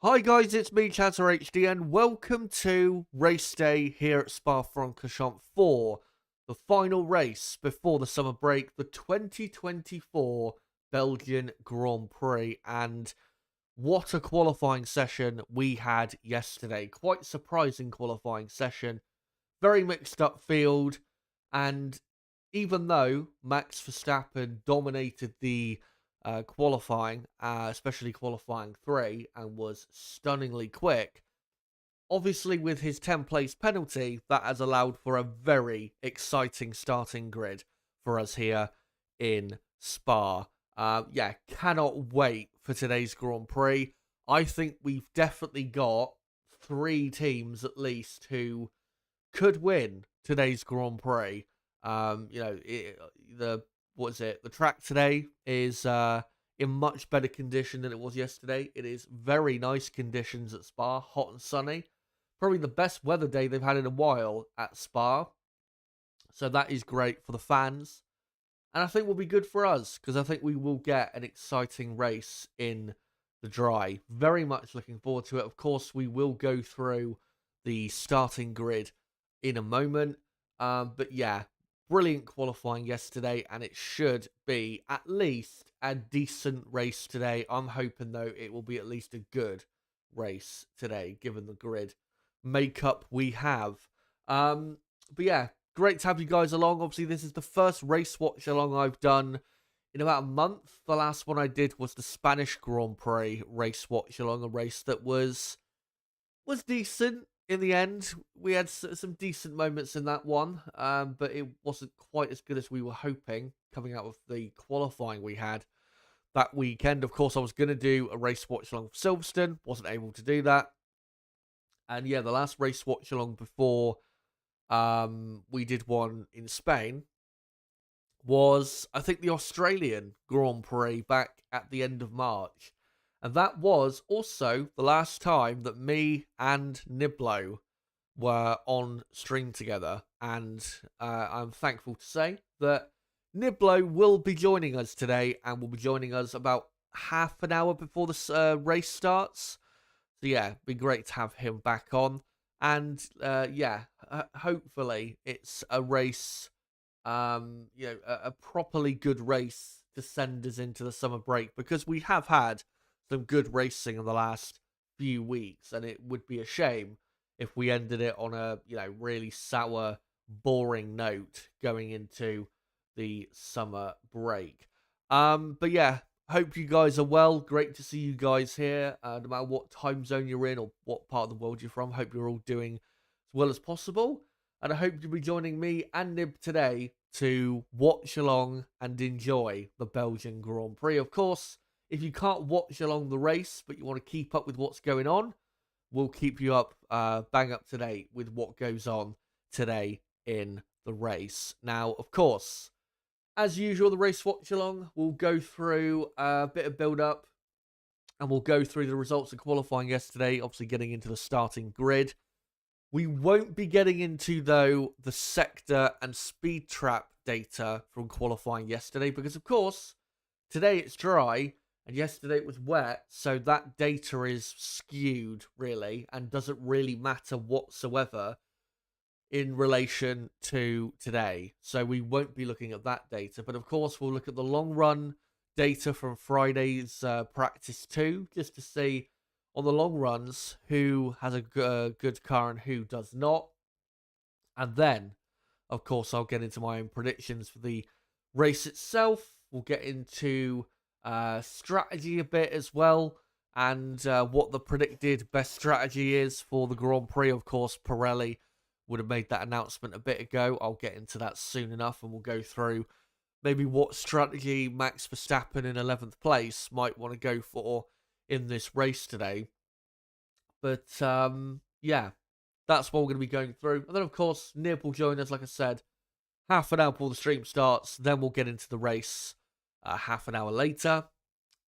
Hi guys, it's me, Chatter HD, and welcome to race day here at Spa Francorchamps for the final race before the summer break, the 2024 Belgian Grand Prix. And what a qualifying session we had yesterday. Quite surprising qualifying session. Very mixed up field. And even though Max Verstappen dominated the qualifying, especially qualifying 3, and was stunningly quick, obviously with his 10th place penalty, that has allowed for a very exciting starting grid for us here in Spa. Yeah, cannot wait for today's Grand Prix. I think we've definitely got 3 teams at least who could win today's Grand Prix. The the track today is in much better condition than it was yesterday. It is very nice conditions at Spa, hot and sunny. Probably the best weather day they've had in a while at Spa. So that is great for the fans. And I think will be good for us because I think we will get an exciting race in the dry. Very much looking forward to it. Of course, we will go through the starting grid in a moment. But yeah, brilliant qualifying yesterday, and it should be at least a decent race today. I'm hoping, though, it will be at least a good race today, given the grid makeup we have. But yeah, great to have you guys along. Obviously, this is the first race watch along I've done in about a month. The last one I did was the Spanish Grand Prix race watch along, a race that was decent in the end. We had some decent moments in that one, but it wasn't quite as good as we were hoping coming out of the qualifying we had that weekend. Of course, I was going to do a race watch along for Silverstone, wasn't able to do that. And yeah, the last race watch along before we did one in Spain was, I think, the Australian Grand Prix back at the end of March. And that was also the last time that me and Niblo were on stream together. And I'm thankful to say that Niblo will be joining us today and will be joining us about half an hour before the race starts. So yeah, be great to have him back on. And hopefully it's a race, a properly good race to send us into the summer break, because we have had some good racing in the last few weeks, and it would be a shame if we ended it on a really sour, boring note going into the summer break. But yeah, hope you guys are well. Great to see you guys here. No matter what time zone you're in or what part of the world you're from, hope you're all doing as well as possible. And I hope you'll be joining me and Nib today to watch along and enjoy the Belgian Grand Prix. Of course, if you can't watch along the race, but you want to keep up with what's going on, we'll keep you up, bang up to date with what goes on today in the race. Now, of course, as usual, the race watch along, we'll go through a bit of build up and we'll go through the results of qualifying yesterday, obviously getting into the starting grid. We won't be getting into, though, the sector and speed trap data from qualifying yesterday because, of course, today it's dry and yesterday it was wet, so that data is skewed, really, and doesn't really matter whatsoever in relation to today. So we won't be looking at that data, but of course we'll look at the long run data from Friday's practice 2, just to see on the long runs who has a good car and who does not. And then, of course, I'll get into my own predictions for the race itself. We'll get into strategy a bit as well, and what the predicted best strategy is for the Grand Prix. Of course, Pirelli would have made that announcement a bit ago. I'll get into that soon enough, and we'll go through maybe what strategy Max Verstappen in 11th place might want to go for in this race today. But yeah, that's what we're going to be going through. And then, of course, Nib will join us, like I said, half an hour before the stream starts. Then we'll get into the race half an hour later.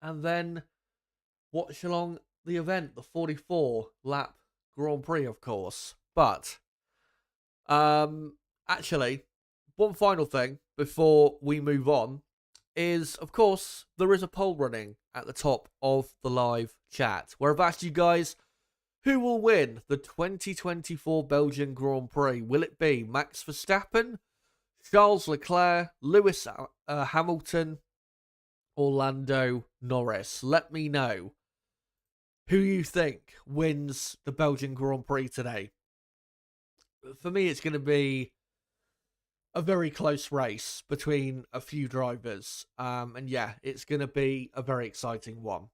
And then watch along the event, the 44 lap Grand Prix, of course. But actually, one final thing before we move on is, of course, there is a poll running at the top of the live chat where I've asked you guys who will win the 2024 Belgian Grand Prix. Will it be Max Verstappen, Charles Leclerc, Lewis Hamilton, or Lando Norris? Let me know who you think wins the Belgian Grand Prix today. For me, it's going to be a very close race between a few drivers. And yeah, it's going to be a very exciting one.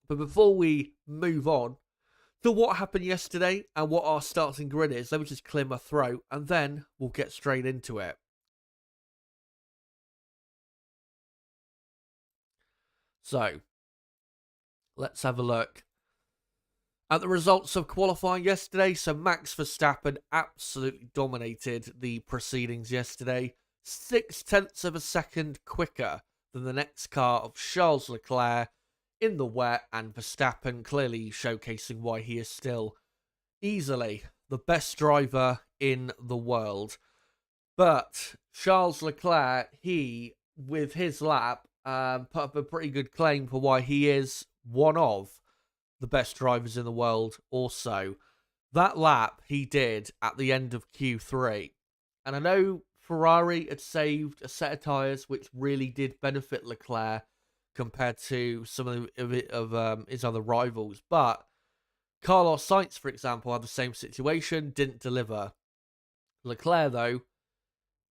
But before we move on to what happened yesterday and what our starting grid is, let me just clear my throat and then we'll get straight into it. So, let's have a look at the results of qualifying yesterday. So Max Verstappen absolutely dominated the proceedings yesterday. 0.6 of a second quicker than the next car of Charles Leclerc in the wet, and Verstappen clearly showcasing why he is still easily the best driver in the world. But Charles Leclerc, he, with his lap, put up a pretty good claim for why he is one of the best drivers in the world also. That lap he did at the end of Q3. And I know Ferrari had saved a set of tyres, which really did benefit Leclerc compared to some of his other rivals. But Carlos Sainz, for example, had the same situation, didn't deliver. Leclerc, though,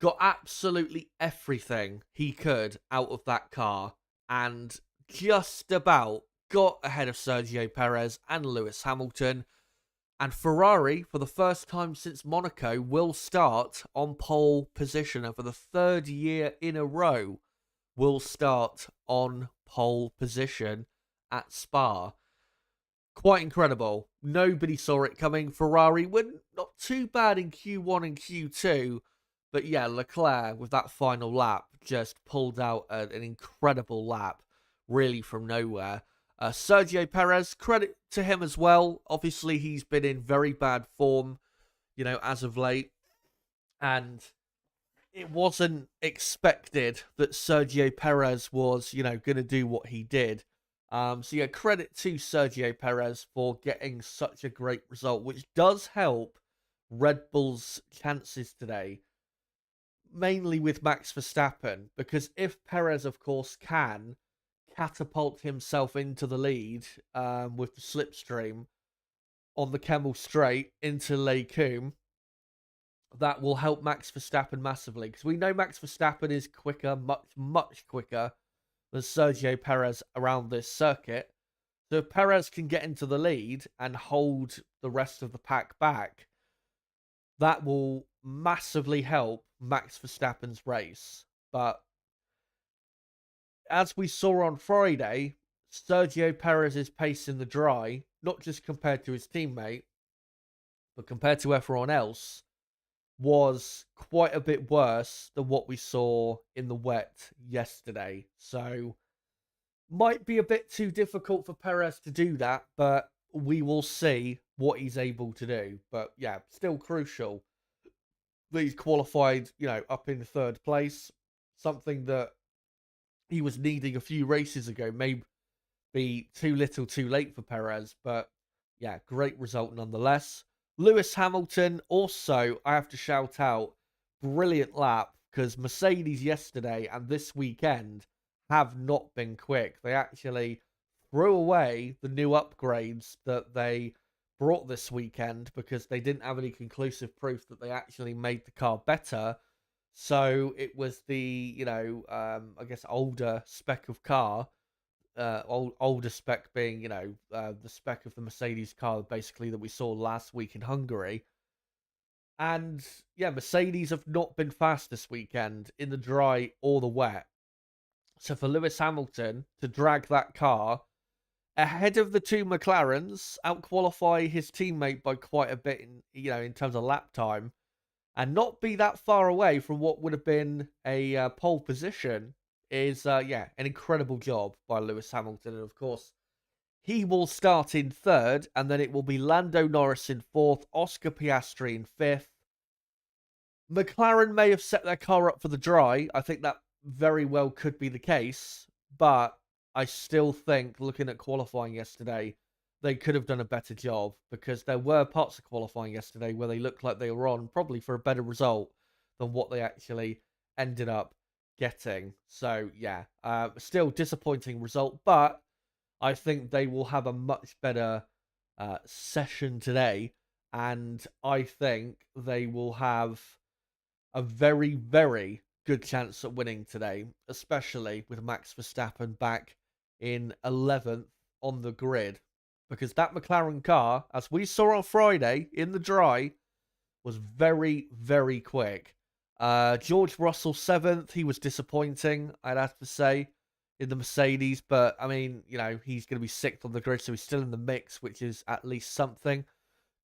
got absolutely everything he could out of that car and just about got ahead of Sergio Perez and Lewis Hamilton. And Ferrari, for the first time since Monaco, will start on pole position. And for the third year in a row, will start on pole position at Spa. Quite incredible. Nobody saw it coming. Ferrari were not too bad in Q1 and Q2. But yeah, Leclerc, with that final lap, just pulled out an incredible lap, really from nowhere. Sergio Perez, credit to him as well. Obviously, he's been in very bad form, as of late. And it wasn't expected that Sergio Perez was, going to do what he did. So yeah, credit to Sergio Perez for getting such a great result, which does help Red Bull's chances today. Mainly with Max Verstappen, because if Perez, of course, can catapult himself into the lead with the slipstream on the Kemmel Straight into Les Combes, that will help Max Verstappen massively. Because we know Max Verstappen is quicker, much quicker than Sergio Perez around this circuit. So if Perez can get into the lead and hold the rest of the pack back, that will massively help Max Verstappen's race. But as we saw on Friday, Sergio Perez's pace in the dry, not just compared to his teammate, but compared to everyone else, was quite a bit worse than what we saw in the wet yesterday. So, might be a bit too difficult for Perez to do that, but we will see what he's able to do. But yeah, still crucial that he's qualified, up in third place. Something that he was needing a few races ago. May be too little too late for Perez, but yeah, great result nonetheless. Lewis Hamilton also, I have to shout out, brilliant lap, because Mercedes yesterday and this weekend have not been quick. They actually threw away the new upgrades that they brought this weekend because they didn't have any conclusive proof that they actually made the car better. So it was the, I guess older spec of car, older spec being, the spec of the Mercedes car basically that we saw last week in Hungary. And yeah, Mercedes have not been fast this weekend in the dry or the wet. So for Lewis Hamilton to drag that car ahead of the two McLarens, out-qualify his teammate by quite a bit in terms of lap time, and not be that far away from what would have been a pole position is, an incredible job by Lewis Hamilton. And of course, he will start in third, and then it will be Lando Norris in fourth, Oscar Piastri in fifth. McLaren may have set their car up for the dry. I think that very well could be the case, but I still think, looking at qualifying yesterday, they could have done a better job, because there were parts of qualifying yesterday where they looked like they were on probably for a better result than what they actually ended up getting. So yeah, still disappointing result, but I think they will have a much better session today, and I think they will have a very, very good chance at winning today, especially with Max Verstappen back in 11th on the grid. Because that McLaren car, as we saw on Friday in the dry, was very, very quick. George Russell 7th, he was disappointing, I'd have to say, in the Mercedes. But, I mean, he's going to be 6th on the grid, so he's still in the mix, which is at least something.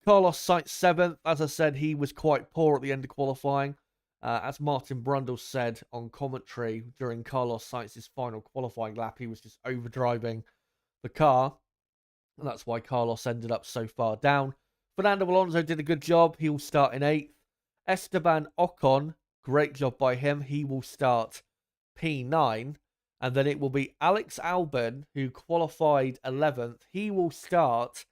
Carlos Sainz 7th, as I said, he was quite poor at the end of qualifying. As Martin Brundle said on commentary during Carlos Sainz's final qualifying lap, he was just overdriving the car, and that's why Carlos ended up so far down. Fernando Alonso did a good job. He will start in 8th. Esteban Ocon, great job by him. He will start P9. And then it will be Alex Albon, who qualified 11th. He will start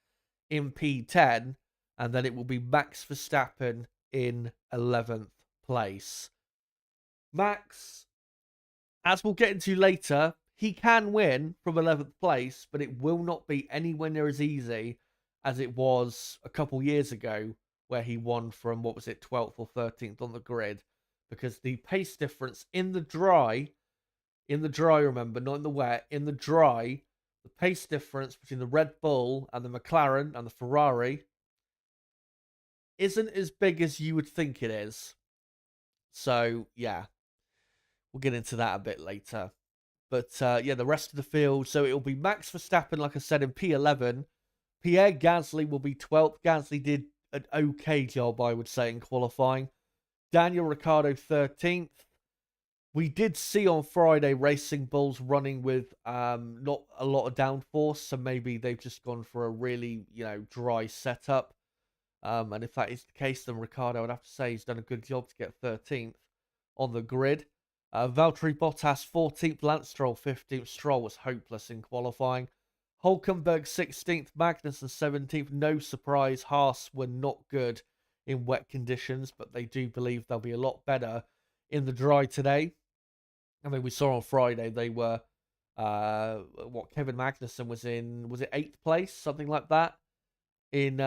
in P10. And then it will be Max Verstappen in 11th place. Max, as we'll get into later, he can win from 11th place, but it will not be anywhere near as easy as it was a couple years ago, where he won from, 12th or 13th on the grid, because the pace difference in the dry, remember, not in the wet, in the dry, the pace difference between the Red Bull and the McLaren and the Ferrari isn't as big as you would think it is. So, yeah, we'll get into that a bit later. But, the rest of the field, so it'll be Max Verstappen, like I said, in P11. Pierre Gasly will be 12th. Gasly did an okay job, I would say, in qualifying. Daniel Ricciardo, 13th. We did see on Friday Racing Bulls running with not a lot of downforce, so maybe they've just gone for a really, dry setup. And if that is the case, then Ricciardo, I'd have to say, he's done a good job to get 13th on the grid. Valtteri Bottas, 14th. Lance Stroll, 15th. Stroll was hopeless in qualifying. Hülkenberg, 16th. Magnussen, 17th. No surprise, Haas were not good in wet conditions, but they do believe they'll be a lot better in the dry today. I mean, we saw on Friday they were, Kevin Magnussen was in, was it 8th place? Something like that in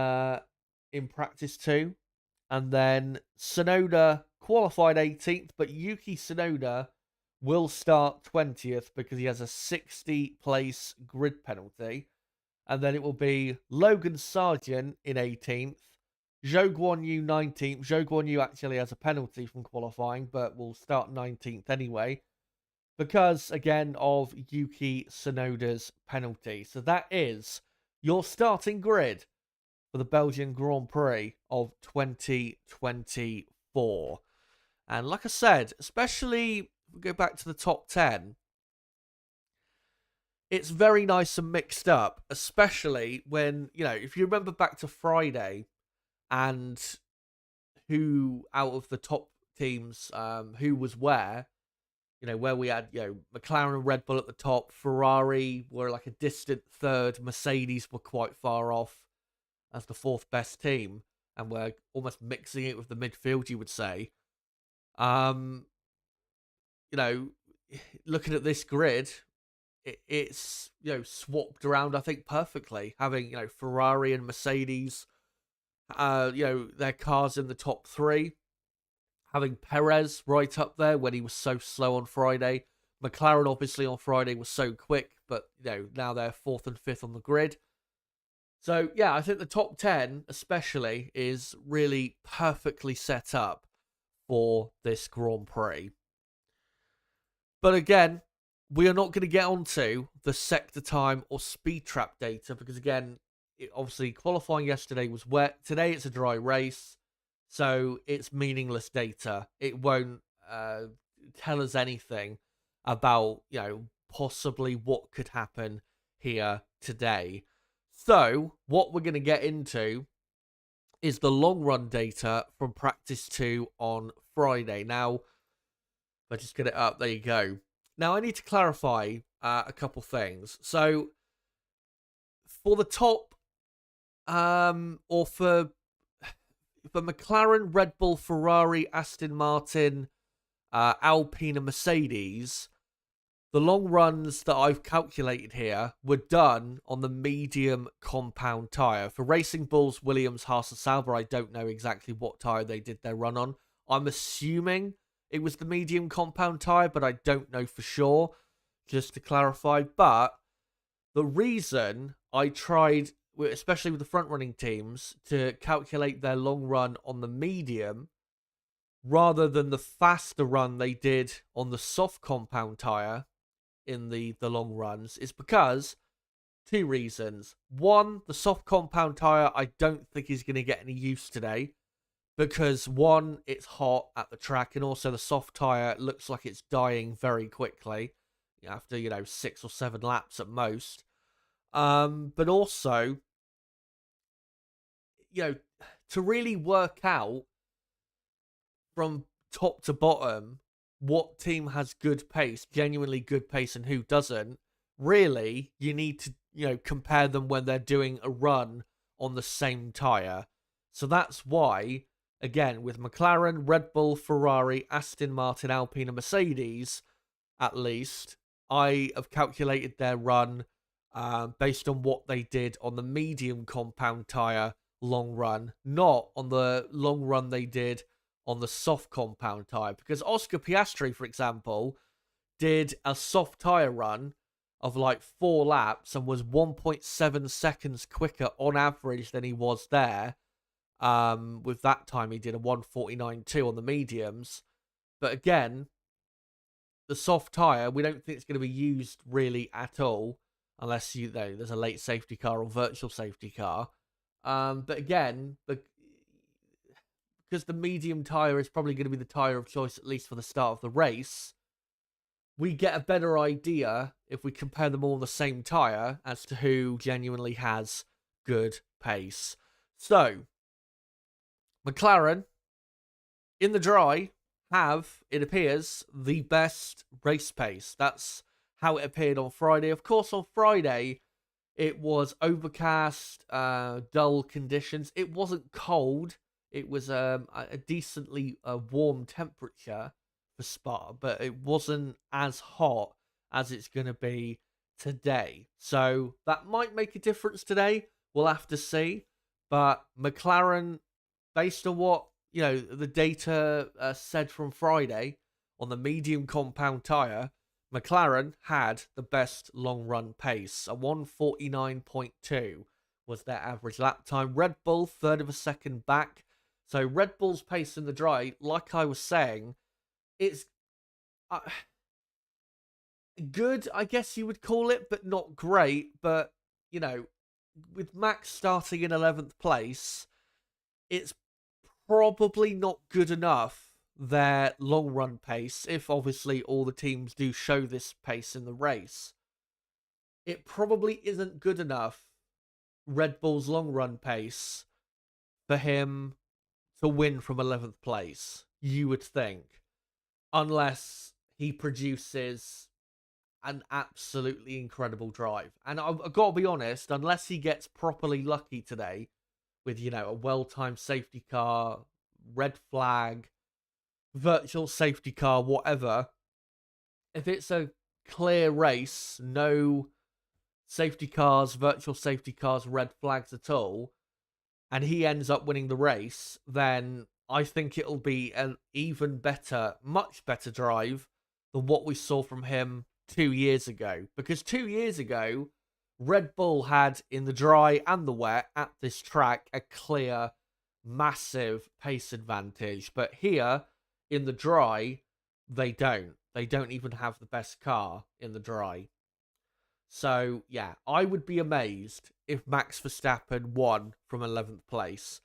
practice too. And then Tsunoda qualified 18th, but Yuki Tsunoda will start 20th because he has a 60 place grid penalty. And then it will be Logan Sargent in 18th, Zhou Guanyu 19th. Zhou Guanyu actually has a penalty from qualifying, but will start 19th anyway, because, again, of Yuki Tsunoda's penalty. So that is your starting grid for the Belgian Grand Prix of 2024. And like I said, especially if we go back to the top 10, it's very nice and mixed up, especially when, if you remember back to Friday and who out of the top teams, who was where, where we had, McLaren and Red Bull at the top, Ferrari were like a distant third, Mercedes were quite far off as the fourth best team, and we're almost mixing it with the midfield, you would say. Looking at this grid, it's swapped around, I think, perfectly, having Ferrari and Mercedes, their cars in the top 3, having Perez right up there when he was so slow on Friday. McLaren obviously on Friday was so quick, but now they're 4th and 5th on the grid. So yeah, I think the top 10 especially is really perfectly set up for this Grand Prix. But again, we are not going to get onto the sector time or speed trap data because, again, obviously qualifying yesterday was wet. Today it's a dry race, so it's meaningless data. It won't tell us anything about, possibly what could happen here today. So what we're going to get into is the long run data from practice 2 on Friday. Now, If I just get it up, there you go. Now, I need to clarify a couple things. So, for the top, or for McLaren, Red Bull, Ferrari, Aston Martin, Alpine, and Mercedes, the long runs that I've calculated here were done on the medium compound tyre. For Racing Bulls, Williams, Haas, and Sauber, I don't know exactly what tyre they did their run on. I'm assuming it was the medium compound tyre, but I don't know for sure, just to clarify. But the reason I tried, especially with the front-running teams, to calculate their long run on the medium rather than the faster run they did on the soft compound tyre in the long runs is because two reasons. One, the soft compound tyre I don't think is going to get any use today because one, it's hot at the track, and also the soft tyre looks like it's dying very quickly after 6 or 7 laps at most. But also, to really work out from top to bottom what team has good pace, genuinely good pace, and who doesn't, really, you need to, compare them when they're doing a run on the same tyre. So that's why, again, with McLaren, Red Bull, Ferrari, Aston Martin, Alpine, and Mercedes, at least, I have calculated their run based on what they did on the medium compound tyre long run, not on the long run they did on the soft compound tyre. Because Oscar Piastri, for example, did a soft tyre run of like 4 laps and was 1.7 seconds quicker on average than he was there. With that time, he did a 1:49.2 on the mediums. But again, the soft tyre, we don't think it's going to be used really at all, unless there's a late safety car or virtual safety car. But again, because the medium tyre is probably going to be the tyre of choice, at least for the start of the race, we get a better idea if we compare them all on the same tyre as to who genuinely has good pace. So, McLaren, in the dry, have, it appears, the best race pace. That's how it appeared on Friday. Of course, on Friday, it was overcast, dull conditions. It wasn't cold. It was a decently warm temperature for Spa, but it wasn't as hot as it's going to be today. So that might make a difference today. We'll have to see. But McLaren, based on what the data said from Friday on the medium compound tyre, McLaren had the best long run pace. A 1:49.2 was their average lap time. Red Bull, third of a second back. So Red Bull's pace in the dry, like I was saying, it's good, I guess you would call it, but not great. But, with Max starting in 11th place, it's probably not good enough, their long run pace, if obviously all the teams do show this pace in the race. It probably isn't good enough, Red Bull's long run pace, for him to win from 11th place, you would think. Unless he produces an absolutely incredible drive. And I've got to be honest, unless he gets properly lucky today with, a well-timed safety car, red flag, virtual safety car, whatever, if it's a clear race, no safety cars, virtual safety cars, red flags at all, and he ends up winning the race, then I think it'll be an even better, much better drive than what we saw from him 2 years ago. Because 2 years ago, Red Bull had, in the dry and the wet, at this track, a clear, massive pace advantage. But here, in the dry, they don't. They don't even have the best car in the dry. So, yeah, I would be amazed if Max Verstappen won from 11th place.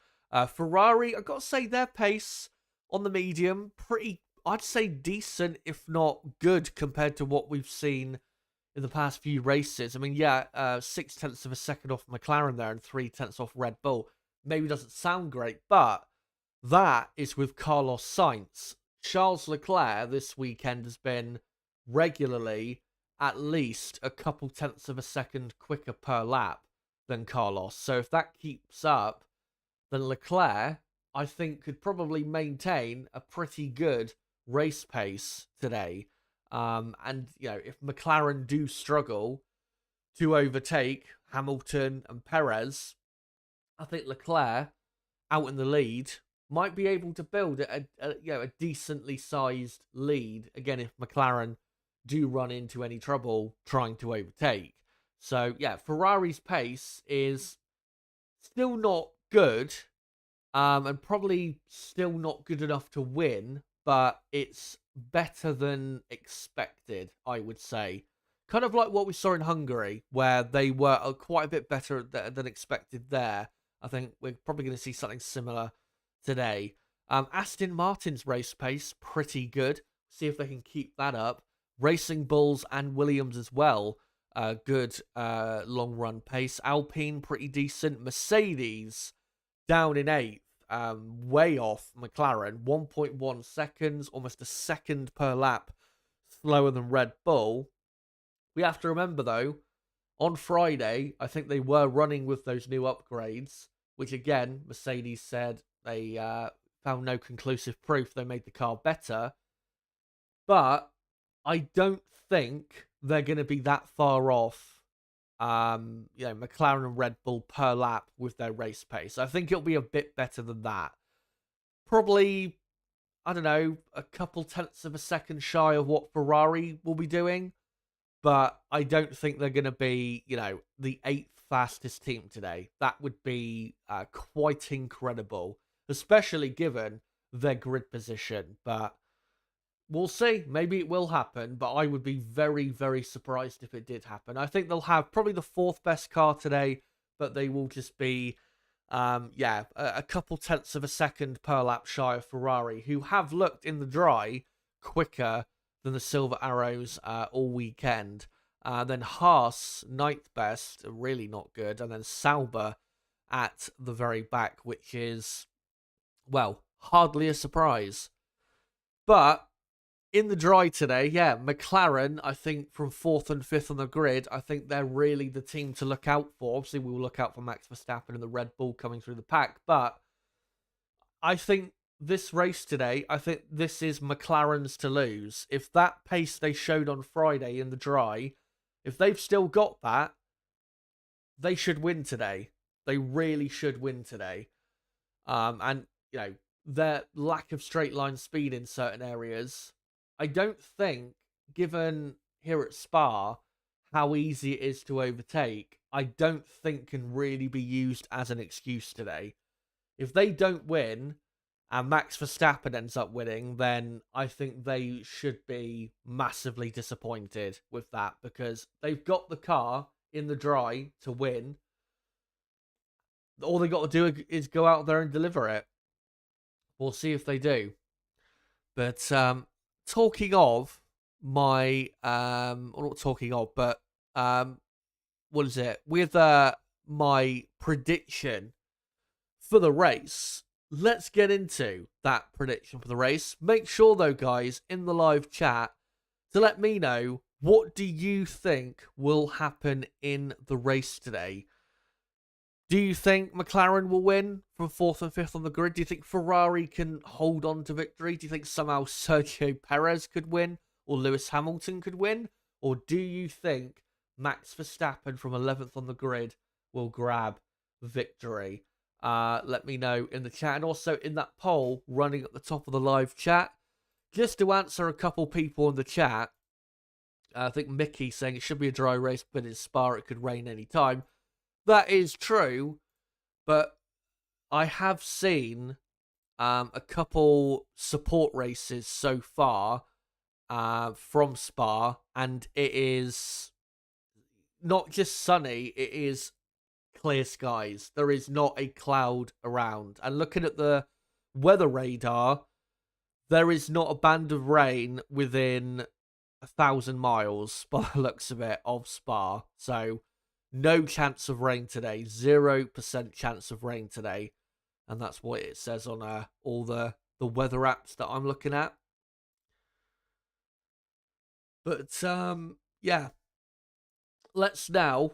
Ferrari, I've got to say, their pace on the medium, pretty, I'd say decent, if not good, compared to what we've seen in the past few races. I mean, 0.6 of a second off McLaren there and 0.3 off Red Bull. Maybe doesn't sound great, but that is with Carlos Sainz Charles Leclerc this weekend has been regularly at least a couple tenths of a second quicker per lap than Carlos. So if that keeps up, then Leclerc, I think, could probably maintain a pretty good race pace today. And, if McLaren do struggle to overtake Hamilton and Perez, I think Leclerc, out in the lead, might be able to build a decently sized lead again if McLaren do run into any trouble trying to overtake. So yeah, Ferrari's pace is still not good, and probably still not good enough to win, but it's better than expected, I would say. Kind of like what we saw in Hungary, where they were quite a bit better than expected there. I think we're probably going to see something similar today. Aston Martin's race pace, pretty good. See if they can keep that up. Racing Bulls and Williams as well. Good long run pace. Alpine, pretty decent. Mercedes, down in 8th. Way off McLaren. 1.1 seconds, almost a second per lap slower than Red Bull. We have to remember, though, on Friday, I think they were running with those new upgrades, which, again, Mercedes said they found no conclusive proof they made the car better. But I don't think they're going to be that far off, McLaren and Red Bull per lap with their race pace. I think it'll be a bit better than that. Probably, I don't know, a couple tenths of a second shy of what Ferrari will be doing. But I don't think they're going to be, the 8th fastest team today. That would be quite incredible, especially given their grid position. But we'll see. Maybe it will happen, but I would be very, very surprised if it did happen. I think they'll have probably the 4th best car today, but they will just be, a couple tenths of a second per lap shy of Ferrari, who have looked in the dry quicker than the Silver Arrows all weekend. Then Haas, 9th best, really not good. And then Sauber at the very back, which is, well, hardly a surprise. But in the dry today, McLaren, I think from 4th and 5th on the grid, I think they're really the team to look out for. Obviously, we will look out for Max Verstappen and the Red Bull coming through the pack. But I think this race today, I think this is McLaren's to lose. If that pace they showed on Friday in the dry, if they've still got that, they should win today. They really should win today. And, their lack of straight line speed in certain areas, I don't think, given here at Spa how easy it is to overtake, I don't think can really be used as an excuse today. If they don't win, and Max Verstappen ends up winning, then I think they should be massively disappointed with that, because they've got the car in the dry to win. All they got to do is go out there and deliver it. We'll see if they do. But talking of my, not talking of, but what is it? With my prediction for the race, let's get into that prediction for the race. Make sure, though, guys, in the live chat, to let me know, what do you think will happen in the race today? Do you think McLaren will win from 4th and 5th on the grid? Do you think Ferrari can hold on to victory? Do you think somehow Sergio Perez could win? Or Lewis Hamilton could win? Or do you think Max Verstappen from 11th on the grid will grab victory? Let me know in the chat. And also in that poll running at the top of the live chat, just to answer a couple people in the chat, I think Mickey saying it should be a dry race, but in Spa it could rain any time. That is true, but I have seen a couple support races so far from Spa, and it is not just sunny, it is clear skies. There is not a cloud around. And looking at the weather radar, there is not a band of rain within 1,000 miles, by the looks of it, of Spa. So no chance of rain today. 0% chance of rain today. And that's what it says on all the weather apps that I'm looking at. But yeah, let's now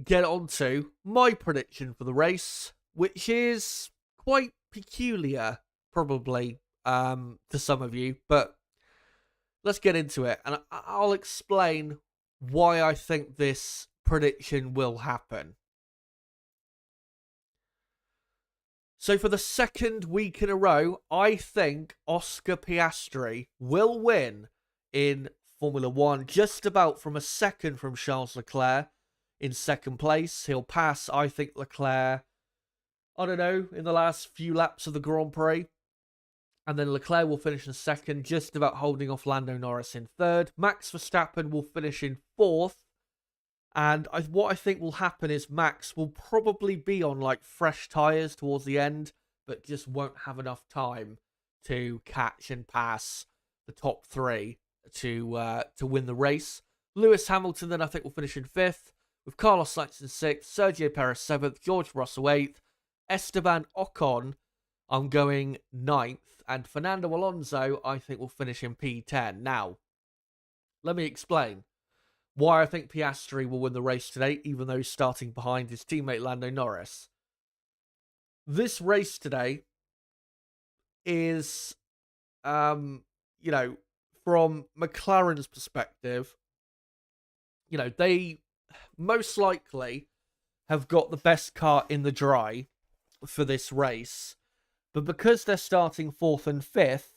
get on to my prediction for the race, which is quite peculiar, probably, to some of you, but let's get into it, and I'll explain why I think this prediction will happen. So for the second week in a row, I think Oscar Piastri will win in Formula One, just about from a second from Charles Leclerc in second place. He'll pass, I think, Leclerc, I don't know, in the last few laps of the Grand Prix. And then Leclerc will finish in second, just about holding off Lando Norris in third. Max Verstappen will finish in fourth. And what I think will happen is Max will probably be on like fresh tyres towards the end, but just won't have enough time to catch and pass the top three to win the race. Lewis Hamilton then I think will finish in fifth, with Carlos Sainz in sixth, Sergio Perez seventh, George Russell eighth, Esteban Ocon I'm going ninth, and Fernando Alonso I think will finish in P10. Now, let me explain why I think Piastri will win the race today, even though he's starting behind his teammate Lando Norris. This race today is, from McLaren's perspective, they most likely have got the best car in the dry for this race. But because they're starting fourth and fifth,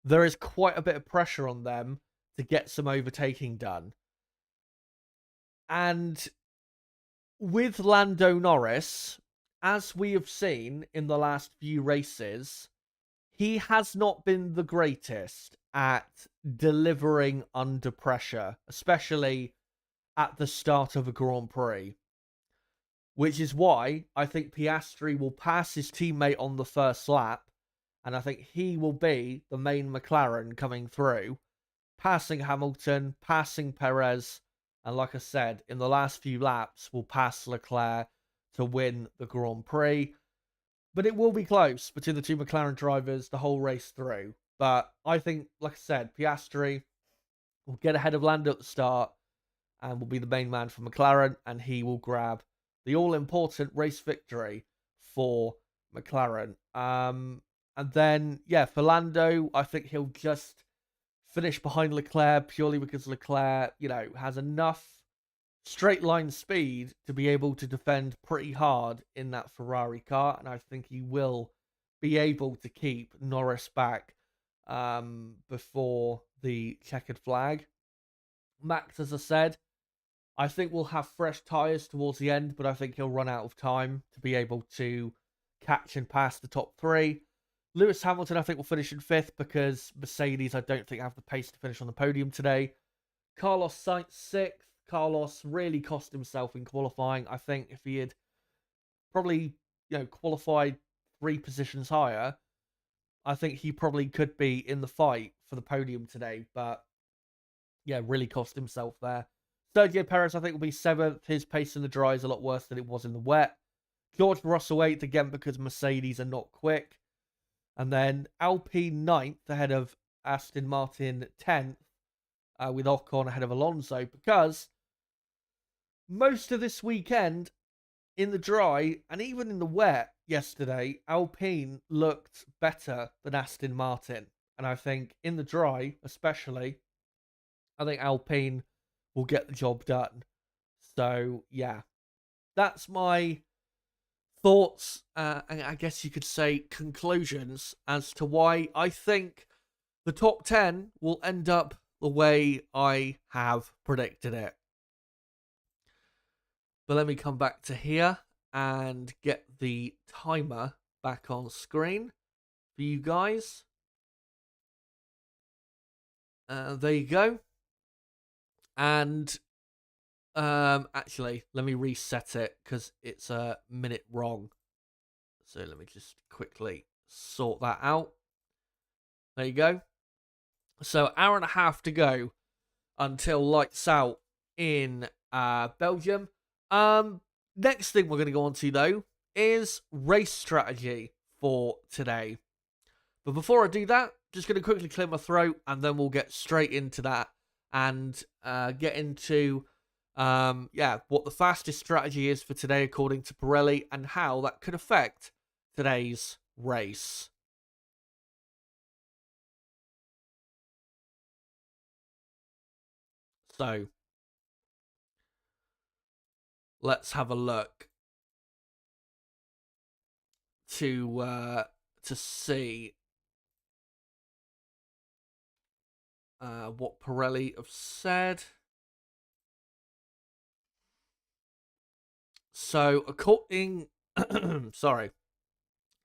there is quite a bit of pressure on them to get some overtaking done. And with Lando Norris, as we have seen in the last few races, he has not been the greatest at delivering under pressure, especially at the start of a Grand Prix. Which is why I think Piastri will pass his teammate on the first lap, and I think he will be the main McLaren coming through, passing Hamilton, passing Perez, and like I said, in the last few laps, will pass Leclerc to win the Grand Prix. But it will be close between the two McLaren drivers the whole race through. But I think, like I said, Piastri will get ahead of Lando at the start and will be the main man for McLaren, and he will grab the all-important race victory for McLaren. And then, for Lando, I think he'll just finish behind Leclerc purely because Leclerc, has enough straight line speed to be able to defend pretty hard in that Ferrari car. And I think he will be able to keep Norris back before the checkered flag. Max, as I said, I think we'll have fresh tyres towards the end, but I think he'll run out of time to be able to catch and pass the top three. Lewis Hamilton, I think, will finish in fifth because Mercedes, I don't think, have the pace to finish on the podium today. Carlos Sainz, sixth. Carlos really cost himself in qualifying. I think if he had probably, qualified 3 positions higher, I think he probably could be in the fight for the podium today. But, really cost himself there. Sergio Perez, I think, will be 7th. His pace in the dry is a lot worse than it was in the wet. George Russell 8th, again, because Mercedes are not quick. And then Alpine 9th, ahead of Aston Martin 10th, with Ocon ahead of Alonso, because most of this weekend in the dry, and even in the wet yesterday, Alpine looked better than Aston Martin. And I think in the dry, especially, I think Alpine will get the job done. So, that's my thoughts, and I guess you could say conclusions as to why I think the top 10 will end up the way I have predicted it. But let me come back to here and get the timer back on screen for you guys. There you go. And actually, let me reset it because it's a minute wrong. So let me just quickly sort that out. There you go. So hour and a half to go until lights out in Belgium. Next thing we're going to go on to, though, is race strategy for today. But before I do that, just going to quickly clear my throat, and then we'll get straight into that and get into what the fastest strategy is for today according to Pirelli, and how that could affect today's race. So let's have a look to see what Pirelli have said. So according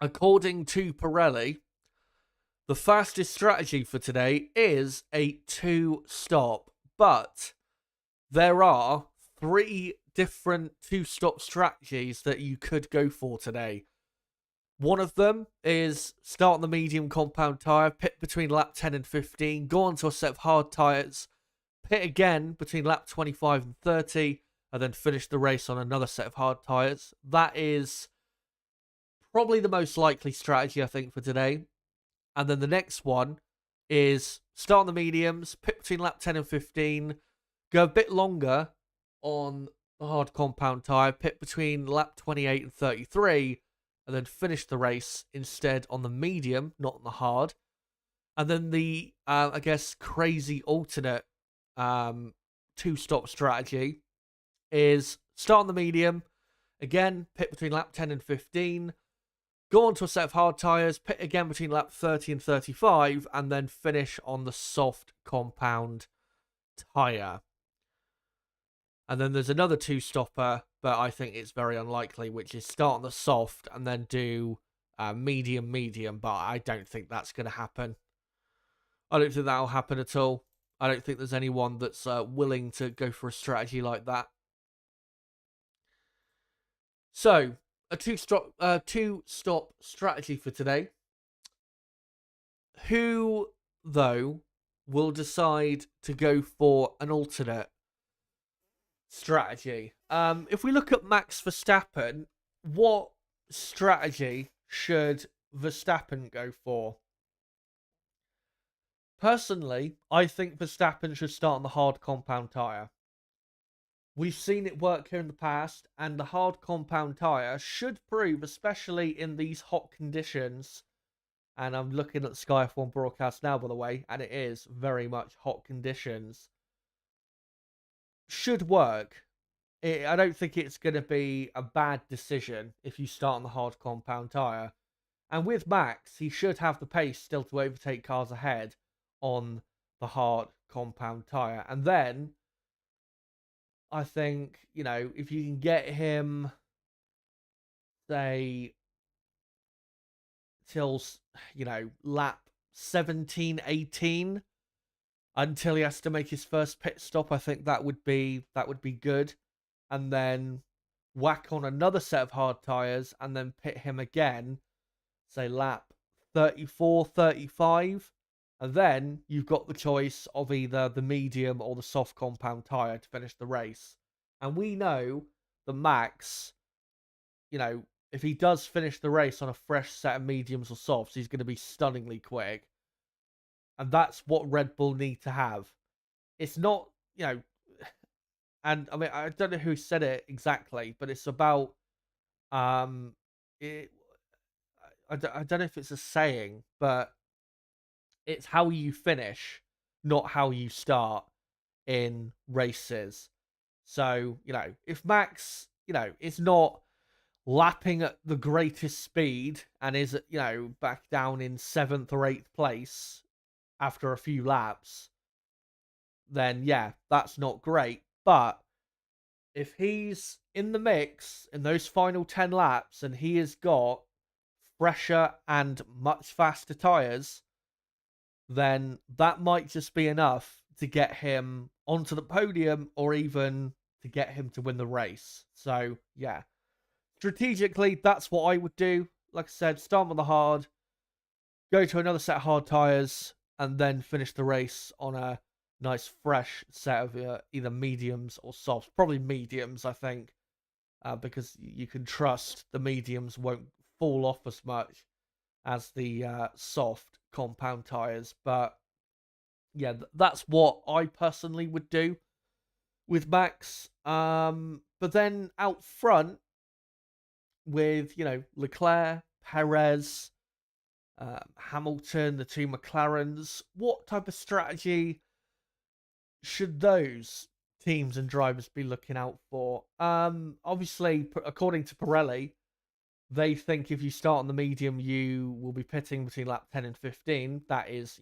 according to Pirelli, the fastest strategy for today is a 2-stop, but there are 3 different 2-stop strategies that you could go for today. One of them is start on the medium compound tyre, pit between lap 10 and 15, go onto a set of hard tyres, pit again between lap 25 and 30, and then finish the race on another set of hard tyres. That is probably the most likely strategy, I think, for today. And then the next one is start on the mediums, pit between lap 10 and 15, go a bit longer on the hard compound tyre, pit between lap 28 and 33, and then finish the race instead on the medium, not on the hard. And then the, I guess, crazy alternate 2-stop strategy is start on the medium, again, pit between lap 10 and 15, go on to a set of hard tyres, pit again between lap 30 and 35, and then finish on the soft compound tyre. And then there's another 2-stopper, but I think it's very unlikely, which is start on the soft and then do medium, but I don't think that's going to happen. I don't think that'll happen at all. I don't think there's anyone that's willing to go for a strategy like that. So, a 2-stop strategy for today. Who, though, will decide to go for an alternate strategy? If we look at Max Verstappen, what strategy should Verstappen go for? Personally, I think Verstappen should start on the hard compound tyre. We've seen it work here in the past, and the hard compound tyre should prove, especially in these hot conditions, and I'm looking at the Sky F1 broadcast now, by the way, and it is very much hot conditions, should work. I don't think it's going to be a bad decision if you start on the hard compound tyre. And with Max, he should have the pace still to overtake cars ahead on the hard compound tyre. And then, I think, if you can get him, say, till, lap 17, 18, until he has to make his first pit stop, I think that would be good. And then whack on another set of hard tyres and then pit him again, say lap 34, 35. And then you've got the choice of either the medium or the soft compound tyre to finish the race. And we know that Max, if he does finish the race on a fresh set of mediums or softs, he's going to be stunningly quick. And that's what Red Bull need to have. It's not, and I mean, I don't know who said it exactly, but it's about, I don't know if it's a saying, but it's how you finish, not how you start in races. So, if Max, is not lapping at the greatest speed and is, back down in 7th or 8th place after a few laps, then yeah, that's not great. But if he's in the mix in those final 10 laps and he has got fresher and much faster tyres, then that might just be enough to get him onto the podium or even to get him to win the race. So, yeah. Strategically, that's what I would do. Like I said, start on the hard, go to another set of hard tyres, and then finish the race on a nice fresh set of either mediums or softs. Probably mediums, I think, because you can trust the mediums won't fall off as much as the soft compound tyres. But yeah, that's what I personally would do with Max. But then out front with, Leclerc, Perez, Hamilton, the two McLarens, what type of strategy should those teams and drivers be looking out for? Obviously, according to Pirelli, they think if you start on the medium, you will be pitting between lap 10 and 15. That is,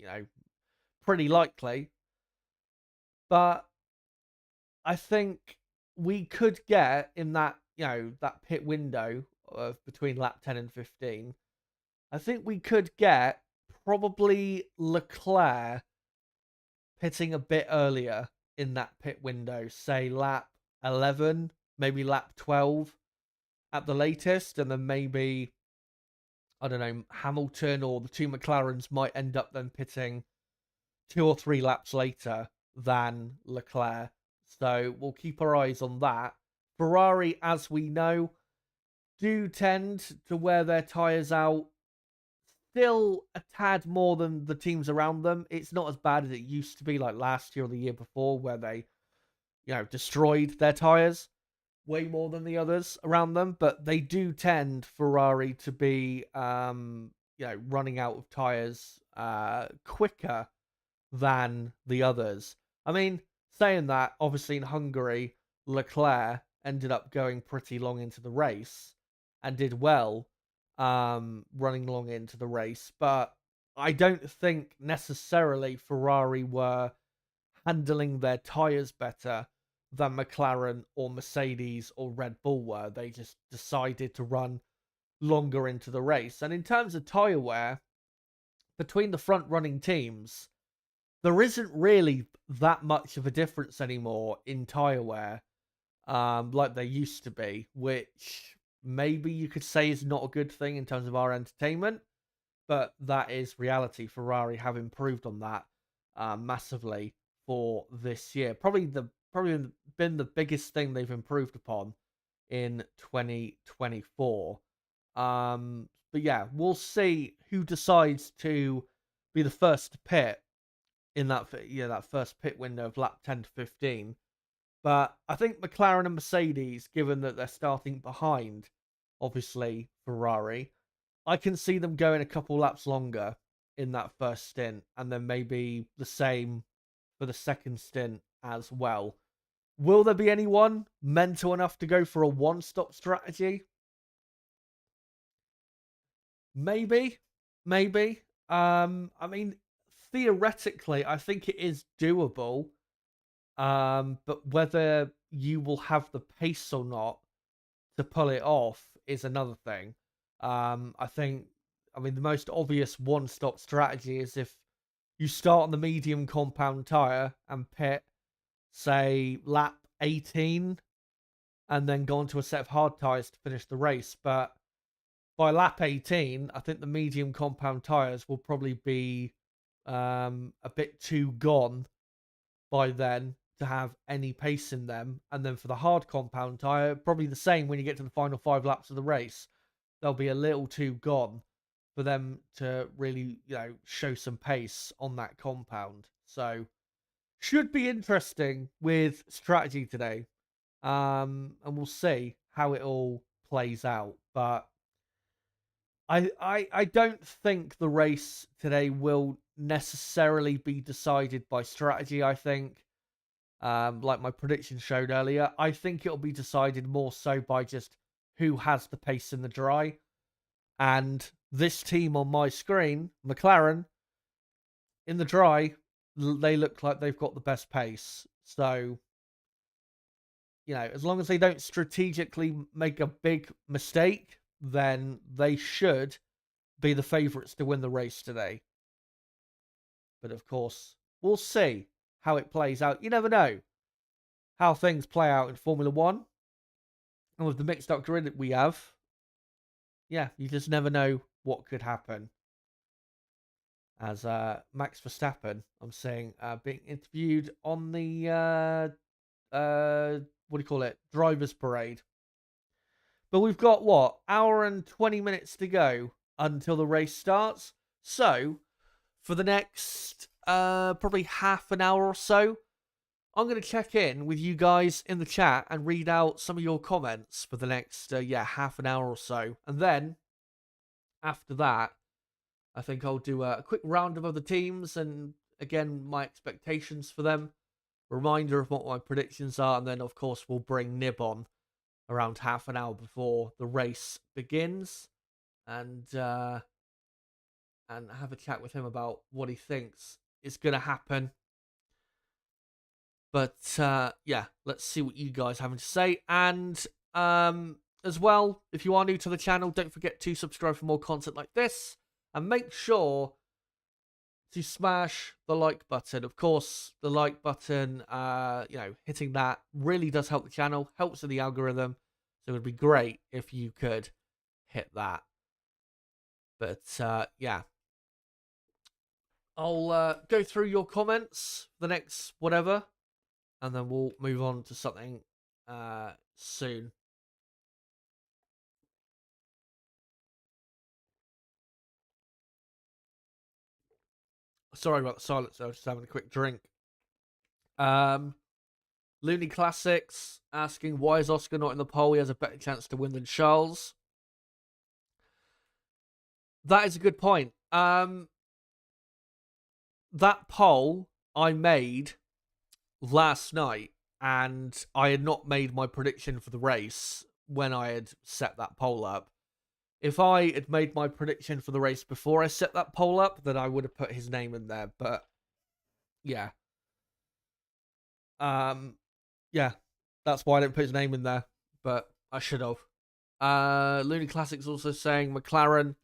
pretty likely. But I think we could get in that, that pit window of between lap 10 and 15. I think we could get probably Leclerc pitting a bit earlier in that pit window, say lap 11, maybe lap 12 at the latest, and then maybe, I don't know, Hamilton or the two McLarens might end up then pitting 2 or 3 laps later than Leclerc. So we'll keep our eyes on that. Ferrari, as we know, do tend to wear their tyres out still a tad more than the teams around them. It's not as bad as it used to be, like last year or the year before, where they, destroyed their tyres way more than the others around them. But they do tend, Ferrari, to be, running out of tyres quicker than the others. I mean, saying that, obviously in Hungary, Leclerc ended up going pretty long into the race and did well running long into the race, but I don't think necessarily Ferrari were handling their tyres better than McLaren or Mercedes or Red Bull were. They just decided to run longer into the race. And in terms of tyre wear, between the front running teams, there isn't really that much of a difference anymore in tyre wear, like there used to be, which maybe you could say is not a good thing in terms of our entertainment, but that is reality. Ferrari have improved on that massively for this year. Probably been the biggest thing they've improved upon in 2024. But yeah, we'll see who decides to be the first to pit in that first pit window of lap 10 to 15. But I think McLaren and Mercedes, given that they're starting behind, obviously, Ferrari, I can see them going a couple laps longer in that first stint, and then maybe the same for the second stint as well. Will there be anyone mental enough to go for a one-stop strategy? Maybe. I mean, theoretically, I think it is doable. But whether you will have the pace or not to pull it off is another thing. I mean, the most obvious one-stop strategy is if you start on the medium compound tyre and pit, say, lap 18, and then go on to a set of hard tyres to finish the race. But by lap 18, I think the medium compound tyres will probably be a bit too gone by then to have any pace in them. And then for the hard compound tyre, probably the same when you get to the final 5 laps of the race. They'll be a little too gone for them to really, show some pace on that compound. So should be interesting with strategy today. And we'll see how it all plays out. But I don't think the race today will necessarily be decided by strategy. I think, like my prediction showed earlier, I think it'll be decided more so by just who has the pace in the dry. And this team on my screen, McLaren, in the dry, they look like they've got the best pace. So, as long as they don't strategically make a big mistake, then they should be the favourites to win the race today. But of course, we'll see how it plays out. You never know how things play out in Formula One. And with the mixed doctrine that we have, yeah, you just never know what could happen. As Max Verstappen, I'm saying, being interviewed on the, what do you call it, driver's parade. But we've got, what, hour and 20 minutes to go until the race starts. So, for the next probably half an hour or so. I'm going to check in with you guys in the chat and read out some of your comments for the next, half an hour or so. And then, after that, I think I'll do a quick round of other teams and, again, my expectations for them. Reminder of what my predictions are. And then, of course, we'll bring Nib on around half an hour before the race begins. And have a chat with him about what he thinks is going to happen. But, let's see what you guys have to say. And, as well, if you are new to the channel, don't forget to subscribe for more content like this. And make sure to smash the like button. Of course, the like button, hitting that really does help the channel, helps with the algorithm. So it would be great if you could hit that. But, I'll go through your comments for the next whatever. And then we'll move on to something soon. Sorry about the silence. I was just having a quick drink. Looney Classics asking, why is Oscar not in the poll? He has a better chance to win than Charles. That is a good point. That poll I made last night, and I had not made my prediction for the race when I had set that poll up. If I had made my prediction for the race before I set that poll up, then I would have put his name in there. But yeah, that's why I didn't put his name in there. But I should have. Looney Classics also saying McLaren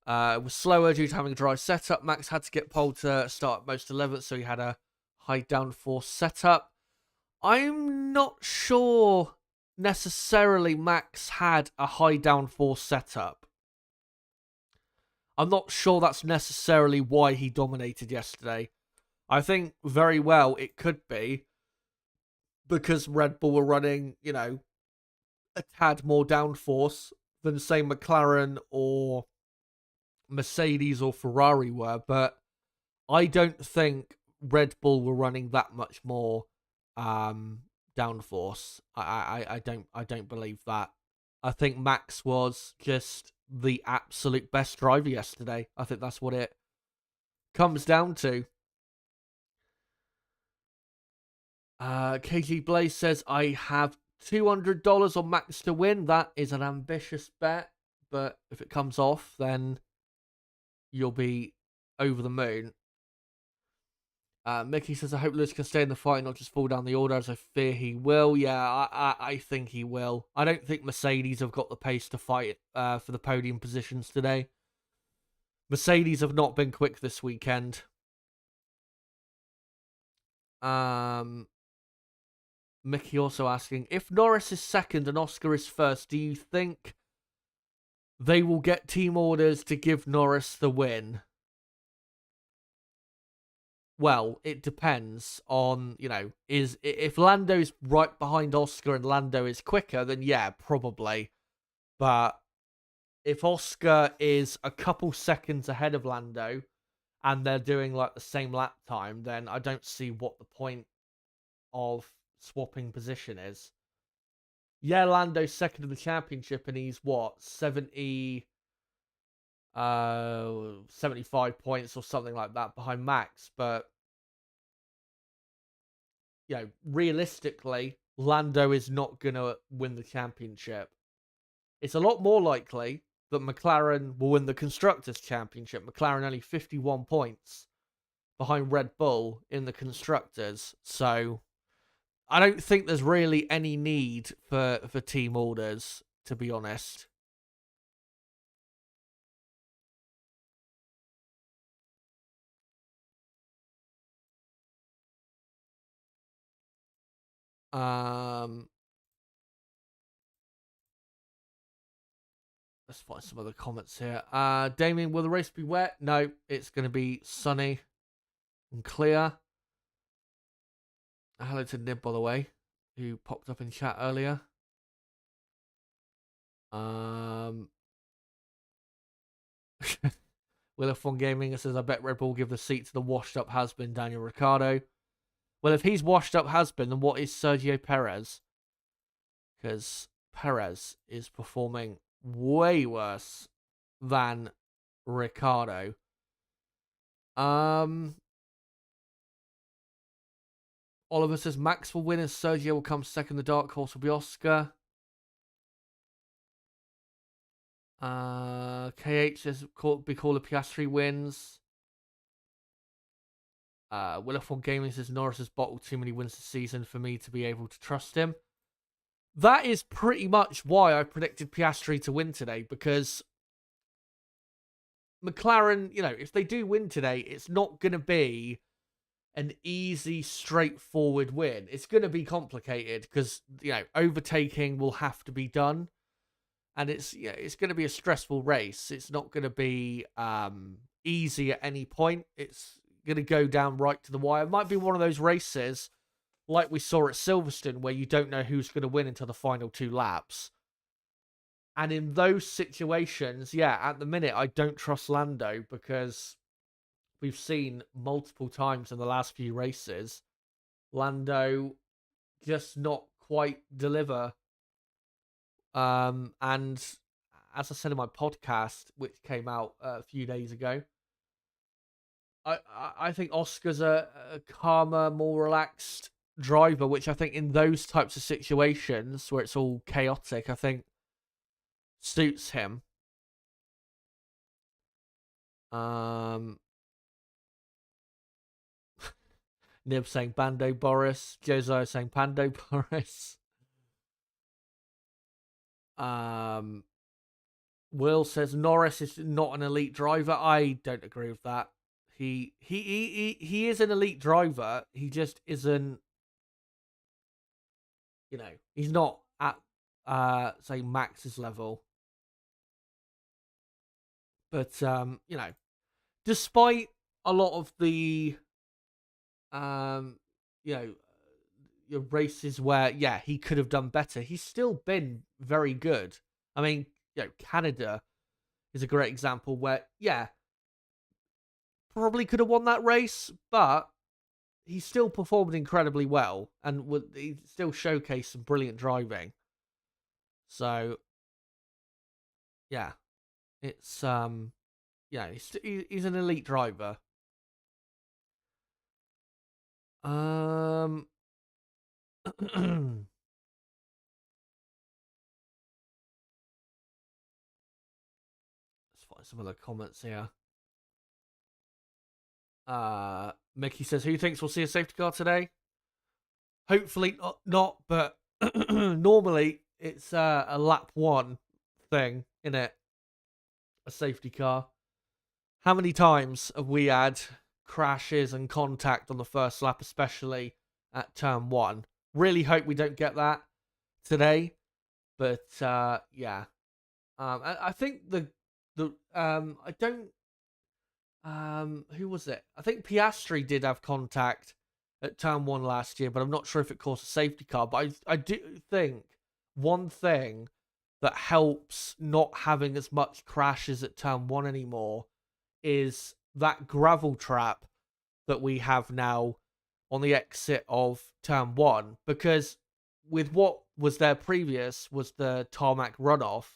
was slower due to having a dry setup. Max had to get pole to start at most 11th, so he had a high downforce setup. I'm not sure necessarily Max had a high downforce setup. I'm not sure that's necessarily why he dominated yesterday. I think very well it could be because Red Bull were running, a tad more downforce than, say, McLaren or Mercedes or Ferrari were, but I don't think Red Bull were running that much more downforce. I don't believe that. I think Max was just the absolute best driver yesterday. I think that's what it comes down to. KG Blaze says, I have $200 on Max to win. That is an ambitious bet, but if it comes off, then you'll be over the moon. Mickey says, I hope Lewis can stay in the fight and not just fall down the order, as I fear he will. Yeah, I think he will. I don't think Mercedes have got the pace to fight for the podium positions today. Mercedes have not been quick this weekend. Mickey also asking, if Norris is second and Oscar is first, do you think they will get team orders to give Norris the win? Well, it depends on, if Lando's right behind Oscar and Lando is quicker, then yeah, probably. But if Oscar is a couple seconds ahead of Lando and they're doing like the same lap time, then I don't see what the point of swapping position is. Yeah, Lando's second in the championship and he's what, 75 points or something like that behind Max, but realistically, Lando is not gonna win the championship. It's a lot more likely that McLaren will win the Constructors' Championship. McLaren only 51 points behind Red Bull in the Constructors, so I don't think there's really any need for team orders, to be honest. Let's find some other comments here. Damien, will the race be wet? No, it's going to be sunny and clear. Hello to Nib, by the way, who popped up in chat earlier. Will F1 Gaming says, I bet Red Bull give the seat to the washed-up has-been Daniel Ricciardo. Well, if he's washed-up has-been, then what is Sergio Perez? Because Perez is performing way worse than Ricciardo. Oliver says, Max will win and Sergio will come second. The dark horse will be Oscar. KH says, be cool if Piastri wins. Will F1 Gaming says, Norris has bottled too many wins this season for me to be able to trust him. That is pretty much why I predicted Piastri to win today, because McLaren, if they do win today, it's not going to be an easy, straightforward win. It's going to be complicated because, overtaking will have to be done. And it's going to be a stressful race. It's not going to be easy at any point. It's going to go down right to the wire. It might be one of those races like we saw at Silverstone where you don't know who's going to win until the final 2 laps. And in those situations, at the minute, I don't trust Lando because we've seen multiple times in the last few races, Lando just not quite deliver. And as I said in my podcast, which came out a few days ago, I think Oscar's a calmer, more relaxed driver, which I think in those types of situations where it's all chaotic, I think suits him. Nib saying Bando Boris, Josiah saying Pando Boris. Will says Norris is not an elite driver. I don't agree with that. He is an elite driver. He just isn't. He's not at say Max's level. But despite a lot of the your races where he could have done better, he's still been very good. I mean, Canada is a great example where probably could have won that race, but he still performed incredibly well and he still showcased some brilliant driving. So it's he's an elite driver. Let's find some other comments here. Mickey says, who thinks we'll see a safety car today? Hopefully not, but normally it's a lap 1 thing, innit? A safety car. How many times have we had crashes and contact on the first lap, especially at turn 1? Really hope we don't get that today, but I think I don't. Who was it? I think Piastri did have contact at turn 1 last year, but I'm not sure if it caused a safety car. But I do think one thing that helps not having as much crashes at turn 1 anymore is that gravel trap that we have now on the exit of turn 1. Because with what was there previous was the tarmac runoff,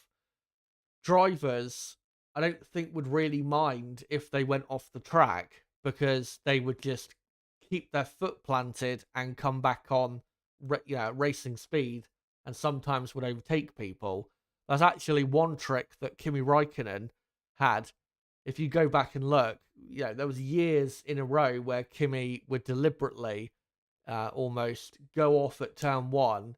drivers I don't think would really mind if they went off the track because they would just keep their foot planted and come back on racing speed and sometimes would overtake people. That's actually one trick that Kimi Räikkönen had. If you go back and look, there was years in a row where Kimi would deliberately almost go off at turn 1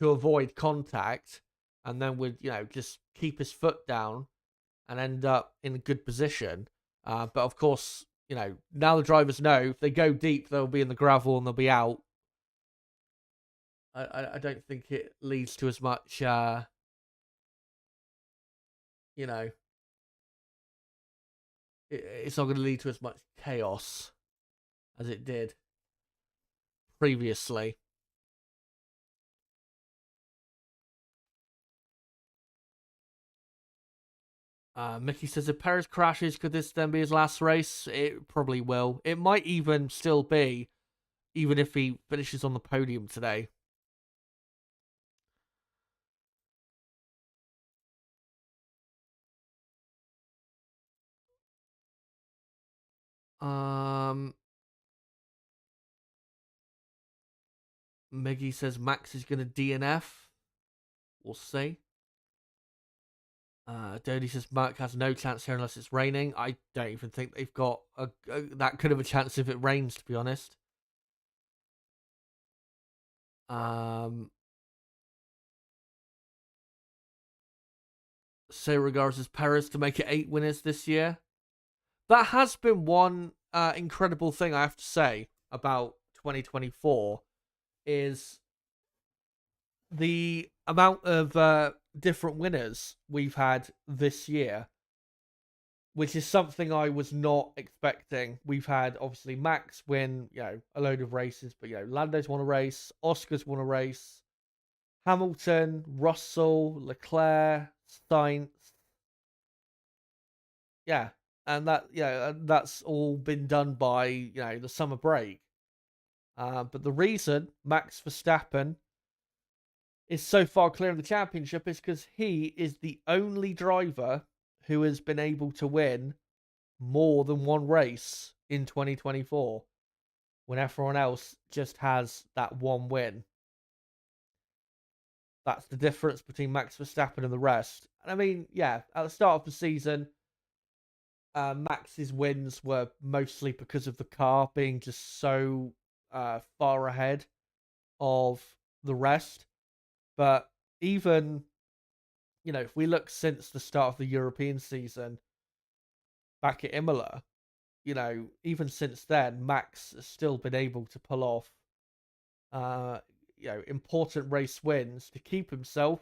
to avoid contact and then would, just keep his foot down and end up in a good position. But of course, now the drivers know if they go deep, they'll be in the gravel and they'll be out. I don't think it leads to as much, it's not going to lead to as much chaos as it did previously. Mickey says if Perez crashes, could this then be his last race? It probably will. It might even still be, even if he finishes on the podium today. Miggy says Max is going to DNF. We'll see. Dodie says Mark has no chance here unless it's raining. I don't even think they've got that good of a chance if it rains, to be honest. So regards as Perez to make it 8 winners this year. That has been one incredible thing I have to say about 2024 is the amount of different winners we've had this year, which is something I was not expecting. We've had obviously Max win, a load of races, but Lando's won a race, Oscar's won a race, Hamilton, Russell, Leclerc, Sainz. Yeah, and that's all been done by the summer break. But the reason Max Verstappen is so far clear of the championship is because he is the only driver who has been able to win more than one race in 2024 when everyone else just has that one win. That's the difference between Max Verstappen and the rest. And I mean, at the start of the season, Max's wins were mostly because of the car being just so far ahead of the rest. But even, if we look since the start of the European season back at Imola, even since then, Max has still been able to pull off, important race wins to keep himself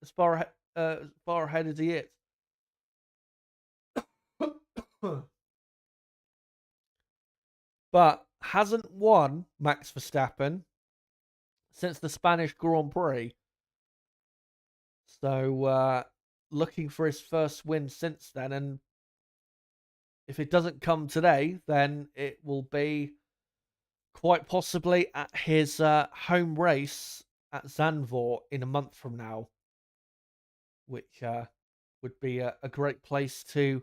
as far ahead as he is. But hasn't won Max Verstappen since the Spanish Grand Prix. So looking for his first win since then, and if it doesn't come today, then it will be quite possibly at his home race at Zandvoort in a month from now, which would be a great place to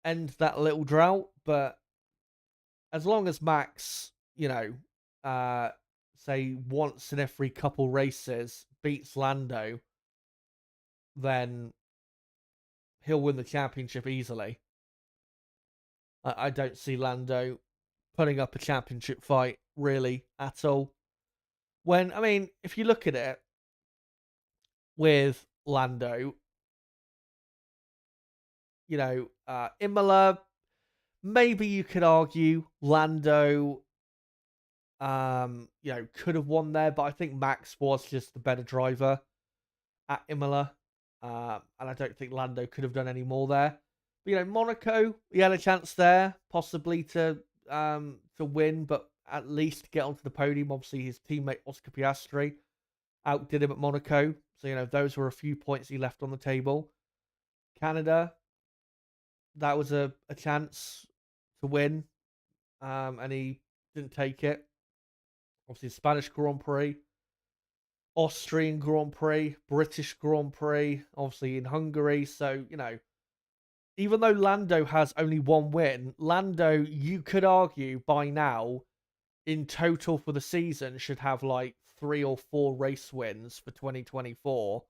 end that little drought. But as long as Max, say once in every couple races beats Lando, then he'll win the championship easily. I don't see Lando putting up a championship fight really at all. When, I mean, if you look at it with Lando, Imola, maybe you could argue Lando, could have won there, but I think Max was just the better driver at Imola. And I don't think Lando could have done any more there. But, Monaco, he had a chance there, possibly to win, but at least get onto the podium. Obviously, his teammate Oscar Piastri outdid him at Monaco. So, those were a few points he left on the table. Canada, that was a chance to win, and he didn't take it. Obviously, Spanish Grand Prix, Austrian Grand Prix, British Grand Prix, obviously in Hungary. So, even though Lando has only one win, Lando, you could argue by now, in total for the season, should have like 3 or 4 race wins for 2024.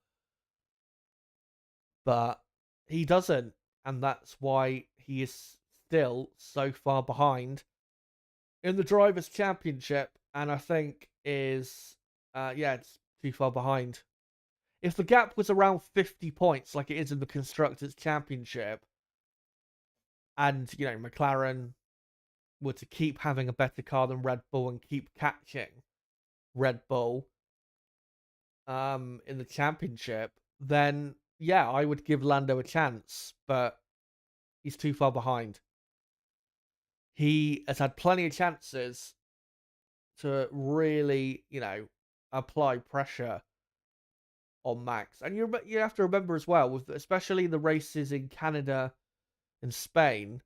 But he doesn't. And that's why he is still so far behind in the Drivers' Championship. And I think it's too far behind. If the gap was around 50 points like it is in the Constructors' Championship, and, McLaren were to keep having a better car than Red Bull and keep catching Red Bull in the championship, then I would give Lando a chance, but he's too far behind. He has had plenty of chances to really, apply pressure on Max. And you have to remember as well, with especially the races in Canada and Spain,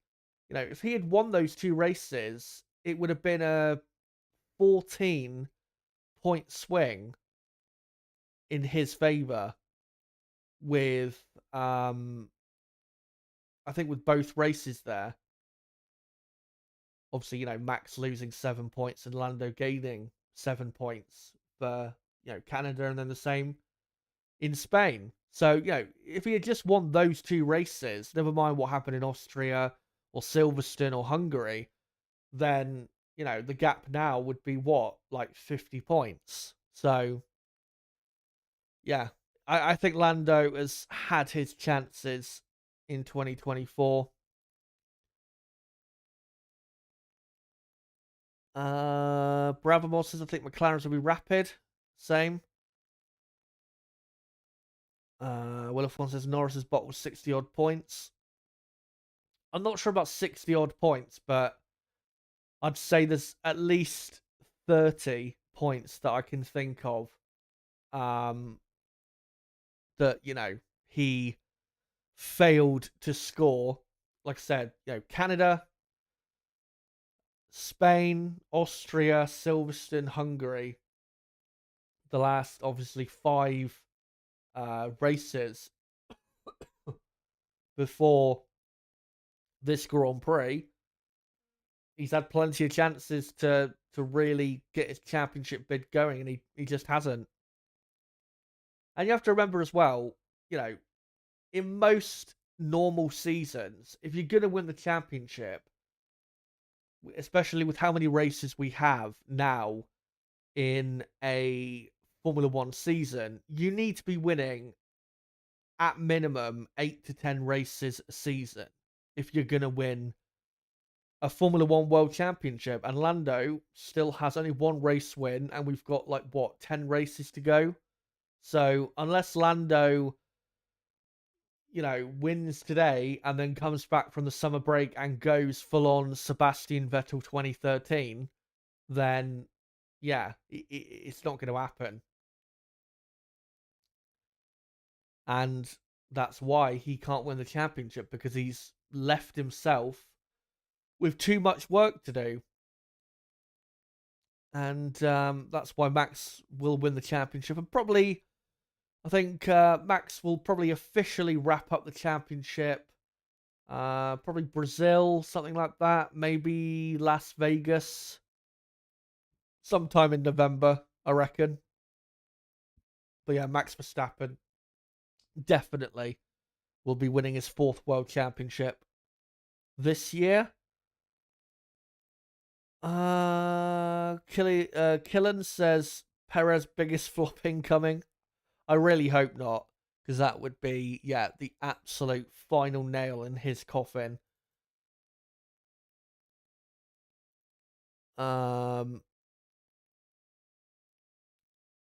if he had won those 2 races, it would have been a 14-point swing in his favor with I think with both races there. Obviously, Max losing 7 points and Lando gaining 7 points for, Canada, and then the same in Spain. So, if he had just won those 2 races, never mind what happened in Austria or Silverstone or Hungary, then, the gap now would be what? Like 50 points. So, yeah, I think Lando has had his chances in 2024. Bravamore says, I think McLaren's will be rapid. Same. Willifon says Norris's bot was 60 odd points. I'm not sure about 60 odd points, but I'd say there's at least 30 points that I can think of. That, he failed to score. Like I said, Canada, Spain, Austria, Silverstone, Hungary. The last, obviously, 5 races before this Grand Prix. He's had plenty of chances to really get his championship bid going, and he just hasn't. And you have to remember as well, in most normal seasons, if you're going to win the championship, especially with how many races we have now in a Formula One season, you need to be winning at minimum 8 to 10 races a season if you're going to win a Formula One World Championship. And Lando still has only 1 race win, and we've got 10 races to go. So unless Lando, wins today and then comes back from the summer break and goes full on Sebastian Vettel 2013, then yeah, it's not going to happen. And that's why he can't win the championship, because he's left himself with too much work to do. And that's why Max will win the championship. And probably, I think Max will probably officially wrap up the championship. Probably Brazil, something like that. Maybe Las Vegas. Sometime in November, I reckon. But yeah, Max Verstappen definitely will be winning his 4th World Championship this year. Killen says Perez biggest flop incoming. I really hope not, because that would be, the absolute final nail in his coffin.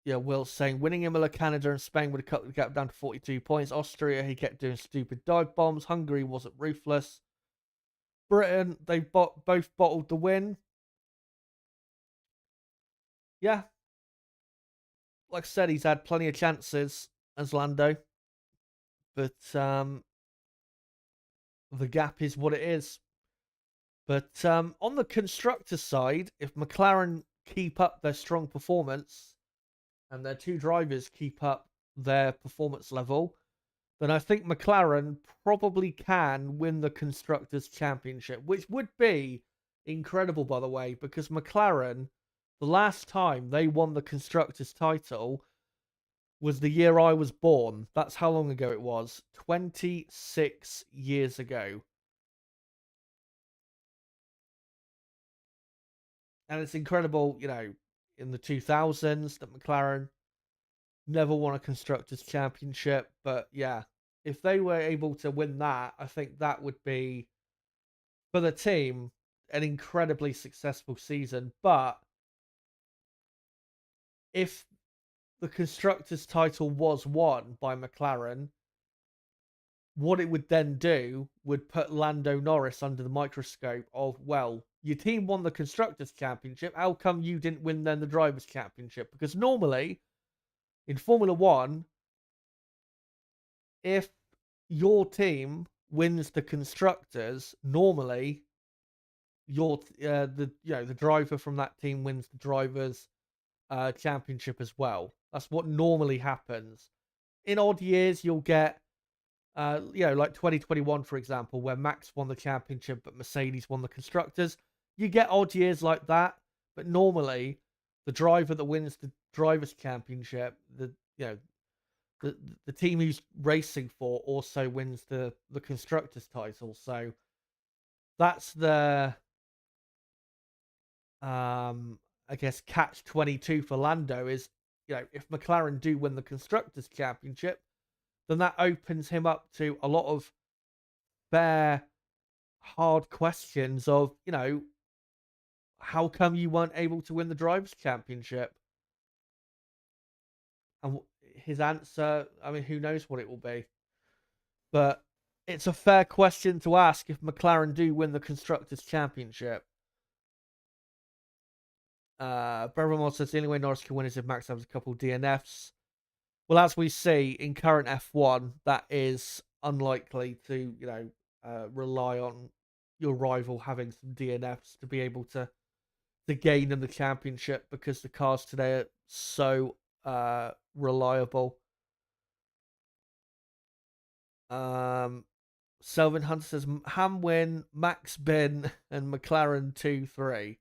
Will saying winning Imola, Canada, and Spain would have cut the gap down to 42 points. Austria, he kept doing stupid dive bombs. Hungary wasn't ruthless. Britain, they both bottled the win. Yeah. Like I said, he's had plenty of chances as Lando. But the gap is what it is. But on the constructor side, if McLaren keep up their strong performance and their 2 drivers keep up their performance level, then I think McLaren probably can win the Constructors' Championship, which would be incredible, by the way, because McLaren, the last time they won the Constructors' title was the year I was born. That's how long ago it was. 26 years ago. And it's incredible, in the 2000s that McLaren never won a Constructors' Championship. But yeah, if they were able to win that, I think that would be, for the team, an incredibly successful season. But if the Constructors' title was won by McLaren, what it would then do would put Lando Norris under the microscope of, well, your team won the Constructors' Championship, how come you didn't win then the Drivers' Championship? Because normally, in Formula One, if your team wins the constructors, normally the driver from that team wins the drivers championship as well. That's what normally happens. In odd years, you'll get like 2021, for example, where Max won the championship but Mercedes won the constructors. You get odd years like that, but normally the driver that wins the drivers championship, the the team who's racing for also wins the constructors title. So that's the I guess catch 22 for Lando is, if McLaren do win the constructors championship, then that opens him up to a lot of fair, hard questions of, how come you weren't able to win the drivers championship? And his answer, I mean, who knows what it will be. But it's a fair question to ask if McLaren do win the constructors championship. Breville says the only way Norris can win is if Max has a couple DNFs. Well, as we see in current F1, that is unlikely to, rely on your rival having some DNFs to be able to gain in the championship, because the cars today are so reliable. Selvin Hunter says Ham win, Max bin, and McLaren 2-3.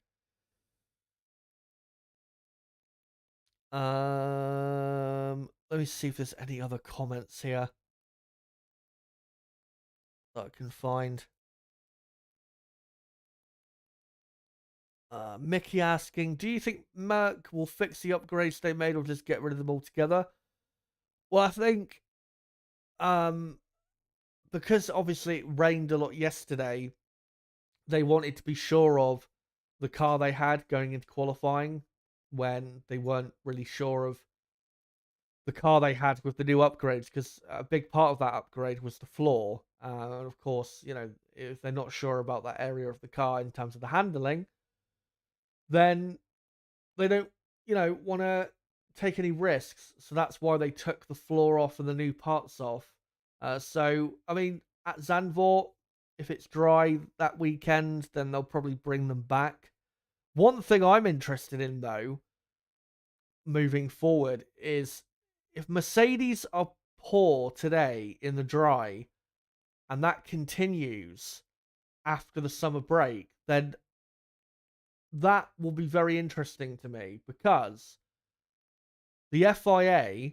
Let me see if there's any other comments here that I can find. Mickey asking, do you think Merc will fix the upgrades they made or just get rid of them altogether? Well, I think because obviously it rained a lot yesterday, they wanted to be sure of the car they had going into qualifying when they weren't really sure of the car they had with the new upgrades, because a big part of that upgrade was the floor. And of course, if they're not sure about that area of the car in terms of the handling, then they don't, want to take any risks. So that's why they took the floor off and the new parts off. So, I mean, at Zandvoort, if it's dry that weekend, then they'll probably bring them back. One thing I'm interested in, though, moving forward, is if Mercedes are poor today in the dry and that continues after the summer break, then that will be very interesting to me, because the FIA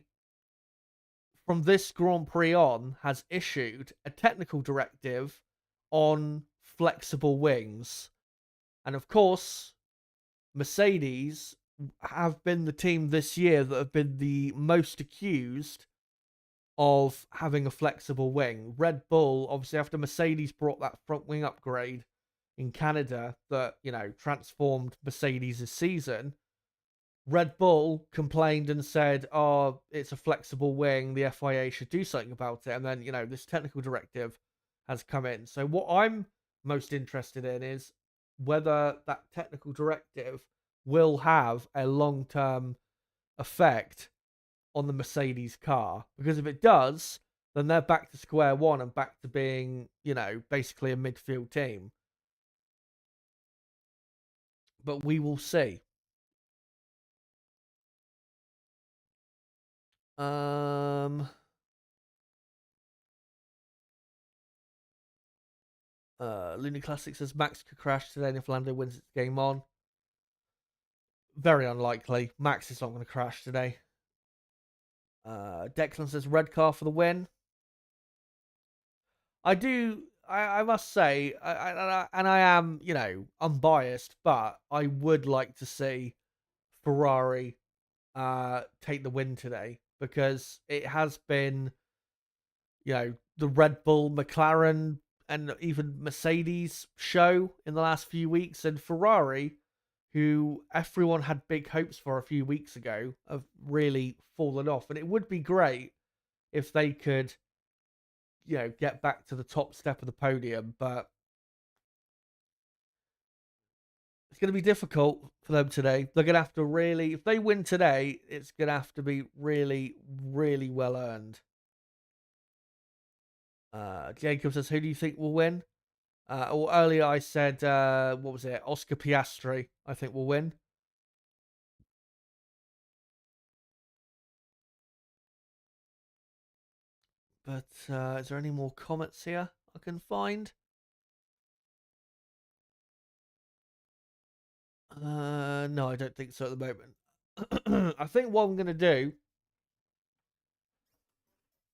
from this Grand Prix on has issued a technical directive on flexible wings. And of course, Mercedes have been the team this year that have been the most accused of having a flexible wing. Red Bull, obviously, after Mercedes brought that front wing upgrade in Canada that, transformed Mercedes' season, Red Bull complained and said, oh, it's a flexible wing, the FIA should do something about it. And then, this technical directive has come in. So what I'm most interested in is whether that technical directive will have a long-term effect on the Mercedes car. Because if it does, then they're back to square one and back to being, basically a midfield team. But we will see. Looney Classic says Max could crash today, and if Lando wins its game on, very unlikely. Max is not going to crash today. Declan says red car for the win. I must say, I am, unbiased, but I would like to see Ferrari take the win today, because it has been, the Red Bull, McLaren, and even Mercedes show in the last few weeks, and Ferrari, who everyone had big hopes for a few weeks ago, have really fallen off. And it would be great if they could, get back to the top step of the podium, but it's going to be difficult for them today. They're going to have to really, if they win today, it's going to have to be really, really well earned. Jacob says, who do you think will win? Or earlier I said, what was it? Oscar Piastri, I think will win. But is there any more comments here I can find? No, I don't think so at the moment. I think what I'm going to do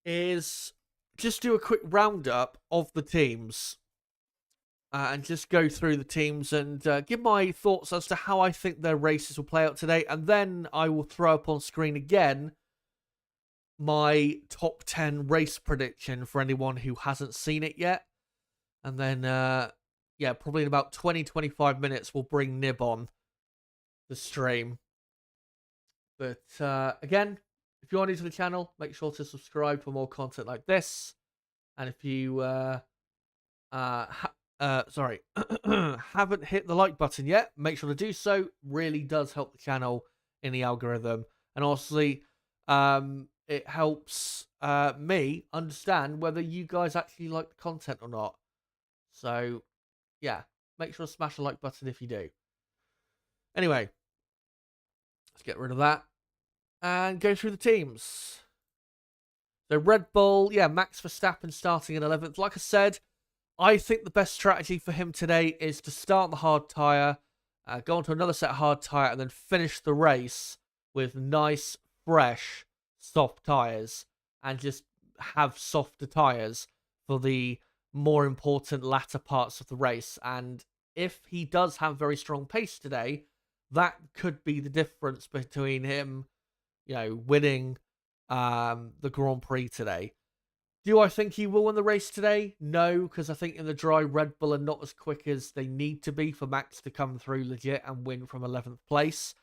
is just do a quick roundup of the teams and just go through the teams and give my thoughts as to how I think their races will play out today. And then I will throw up on screen again my top 10 race prediction for anyone who hasn't seen it yet. And then, yeah, probably in about 20-25 minutes, we'll bring Nib on the stream. But again, if you're new to the channel, make sure to subscribe for more content like this. And if you haven't hit the like button yet, make sure to do so. Really does help the channel in the algorithm. And honestly, it helps me understand whether you guys actually like the content or not. So, yeah, make sure to smash the like button if you do. Anyway, let's get rid of that and go through the teams. So Red Bull, yeah, Max Verstappen starting in 11th. Like I said, I think the best strategy for him today is to start the hard tyre, go on to another set of hard tyre, and then finish the race with nice, fresh, soft tyres, and just have softer tyres for the more important latter parts of the race. And if he does have very strong pace today, that could be the difference between him, winning the Grand Prix today. Do I think he will win the race today? No, because I think in the dry, Red Bull are not as quick as they need to be for Max to come through legit and win from 11th place.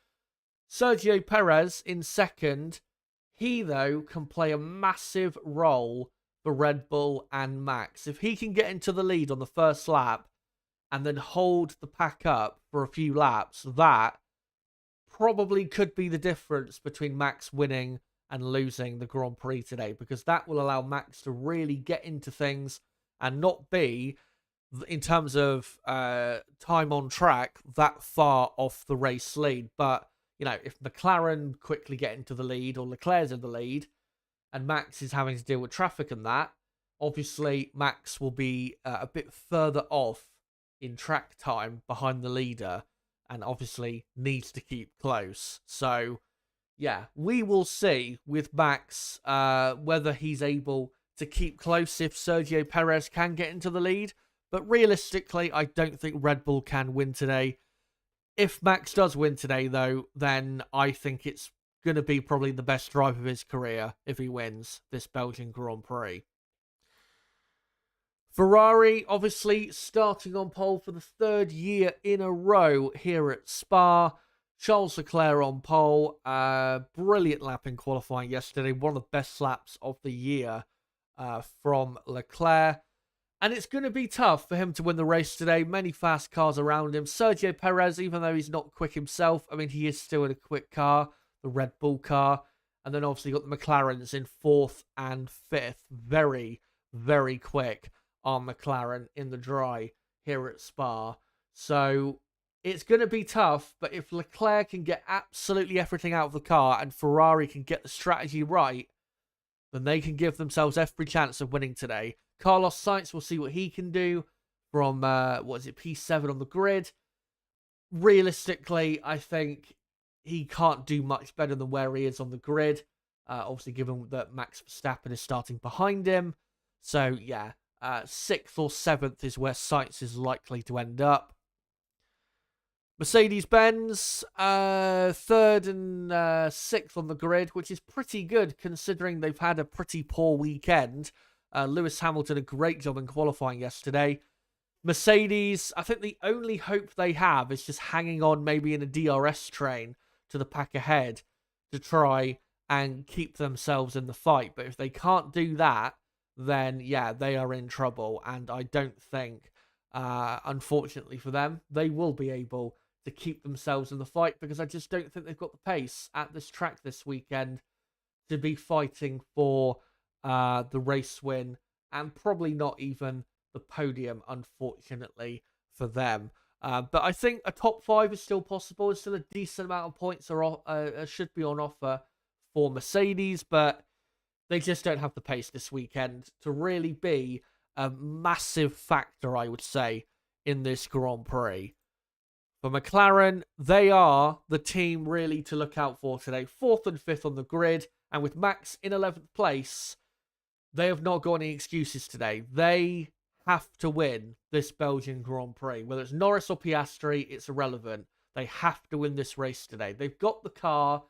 Sergio Perez in second. He, though, can play a massive role for Red Bull and Max. If he can get into the lead on the first lap and then hold the pack up for a few laps, that probably could be the difference between Max winning and losing the Grand Prix today, because that will allow Max to really get into things and not be, in terms of time on track, that far off the race lead. But, if McLaren quickly get into the lead, or Leclerc's in the lead, and Max is having to deal with traffic and that, obviously Max will be a bit further off in track time behind the leader, and obviously needs to keep close. So, yeah, we will see with Max whether he's able to keep close if Sergio Perez can get into the lead. But realistically, I don't think Red Bull can win today. If Max does win today, though, then I think it's going to be probably the best drive of his career if he wins this Belgian Grand Prix. Ferrari, obviously, starting on pole for the third year in a row here at Spa. Charles Leclerc on pole. Brilliant lap in qualifying yesterday. One of the best laps of the year from Leclerc. And it's going to be tough for him to win the race today. Many fast cars around him. Sergio Perez, even though he's not quick himself, I mean, he is still in a quick car, the Red Bull car. And then obviously got the McLarens in 4th and 5th. Very, very quick on McLaren in the dry here at Spa. So it's going to be tough, but if Leclerc can get absolutely everything out of the car and Ferrari can get the strategy right, then they can give themselves every chance of winning today. Carlos Sainz, will see what he can do from, P7 on the grid. Realistically, I think he can't do much better than where he is on the grid. Obviously, given that Max Verstappen is starting behind him. So, yeah, 6th or 7th is where Sainz is likely to end up. Mercedes-Benz, 3rd and 6th on the grid, which is pretty good considering they've had a pretty poor weekend. Lewis Hamilton, a great job in qualifying yesterday. Mercedes, I think the only hope they have is just hanging on maybe in a DRS train to the pack ahead to try and keep themselves in the fight. But if they can't do that, then, yeah, they are in trouble. And I don't think, unfortunately for them, they will be able to keep themselves in the fight, because I just don't think they've got the pace at this track this weekend to be fighting for the race win and probably not even the podium, unfortunately, for them. But I think a top 5 is still possible. It's still a decent amount of points should be on offer for Mercedes, but they just don't have the pace this weekend to really be a massive factor, I would say, in this Grand Prix. For McLaren, they are the team really to look out for today. 4th and 5th on the grid, and with Max in 11th place, they have not got any excuses today. They have to win this Belgian Grand Prix. Whether it's Norris or Piastri, it's irrelevant. They have to win this race today. They've got the car.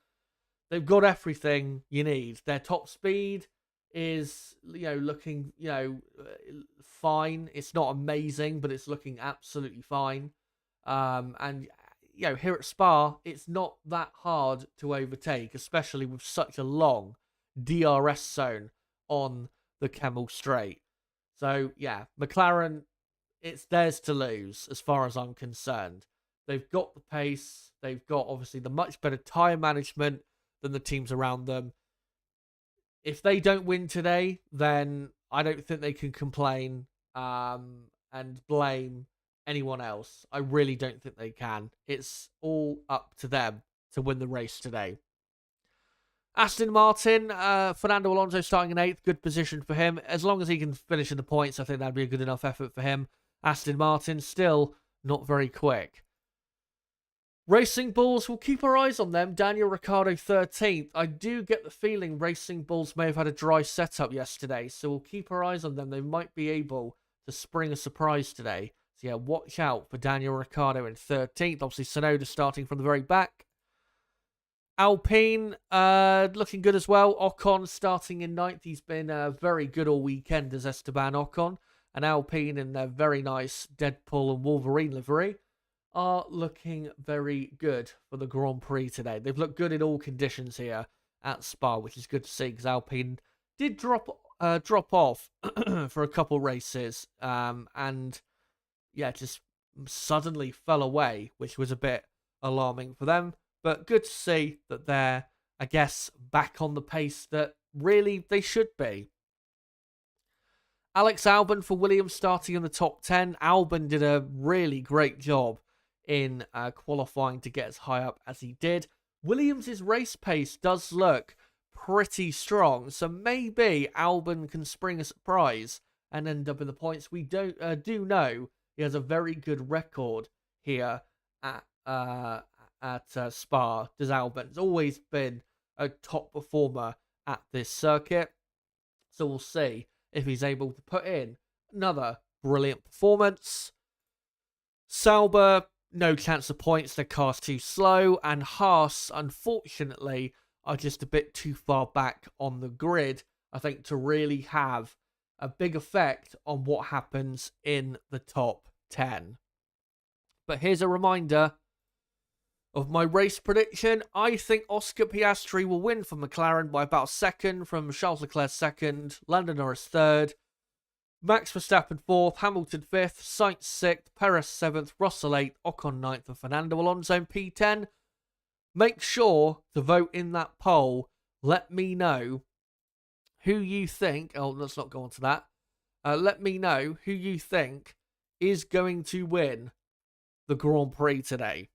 They've got everything you need. Their top speed is, looking, fine. It's not amazing, but it's looking absolutely fine. And here at Spa, it's not that hard to overtake, especially with such a long DRS zone on the Kemmel Straight. So, yeah, McLaren, it's theirs to lose as far as I'm concerned. They've got the pace. They've got, obviously, the much better tyre management than the teams around them. If they don't win today, then I don't think they can complain and blame anyone else. I really don't think they can. It's all up to them to win the race today. Aston Martin, Fernando Alonso starting in 8th. Good position for him. As long as he can finish in the points, I think that'd be a good enough effort for him. Aston Martin, still not very quick. Racing Bulls, we'll keep our eyes on them. Daniel Ricciardo 13th. I do get the feeling Racing Bulls may have had a dry setup yesterday, so we'll keep our eyes on them. They might be able to spring a surprise today. So yeah, watch out for Daniel Ricciardo in 13th. Obviously, Tsunoda starting from the very back. Alpine, looking good as well. Ocon starting in 9th. He's been very good all weekend as Esteban Ocon. And Alpine in their very nice Deadpool and Wolverine livery are looking very good for the Grand Prix today. They've looked good in all conditions here at Spa, which is good to see because Alpine did drop off for a couple races and just suddenly fell away, which was a bit alarming for them. But good to see that they're, I guess, back on the pace that really they should be. Alex Albon for Williams starting in the top 10. Albon did a really great job in qualifying to get as high up as he did. Williams' race pace does look pretty strong, so maybe Albon can spring a surprise and end up in the points. We do know he has a very good record here at Spa. Does Albon? He's always been a top performer at this circuit, so we'll see if he's able to put in another brilliant performance. Sauber, no chance of points. Their car's too slow, and Haas, unfortunately, are just a bit too far back on the grid, I think, to really have a big effect on what happens in the top 10. But here's a reminder of my race prediction. I think Oscar Piastri will win for McLaren by about a second from Charles Leclerc 2nd, Lando Norris 3rd, Max Verstappen 4th, Hamilton 5th, Sainz 6th, Perez 7th, Russell 8th, Ocon 9th, and Fernando Alonso in P10. Make sure to vote in that poll. Let me know who you think... Oh, let's not go on to that. Let me know who you think is going to win the Grand Prix today.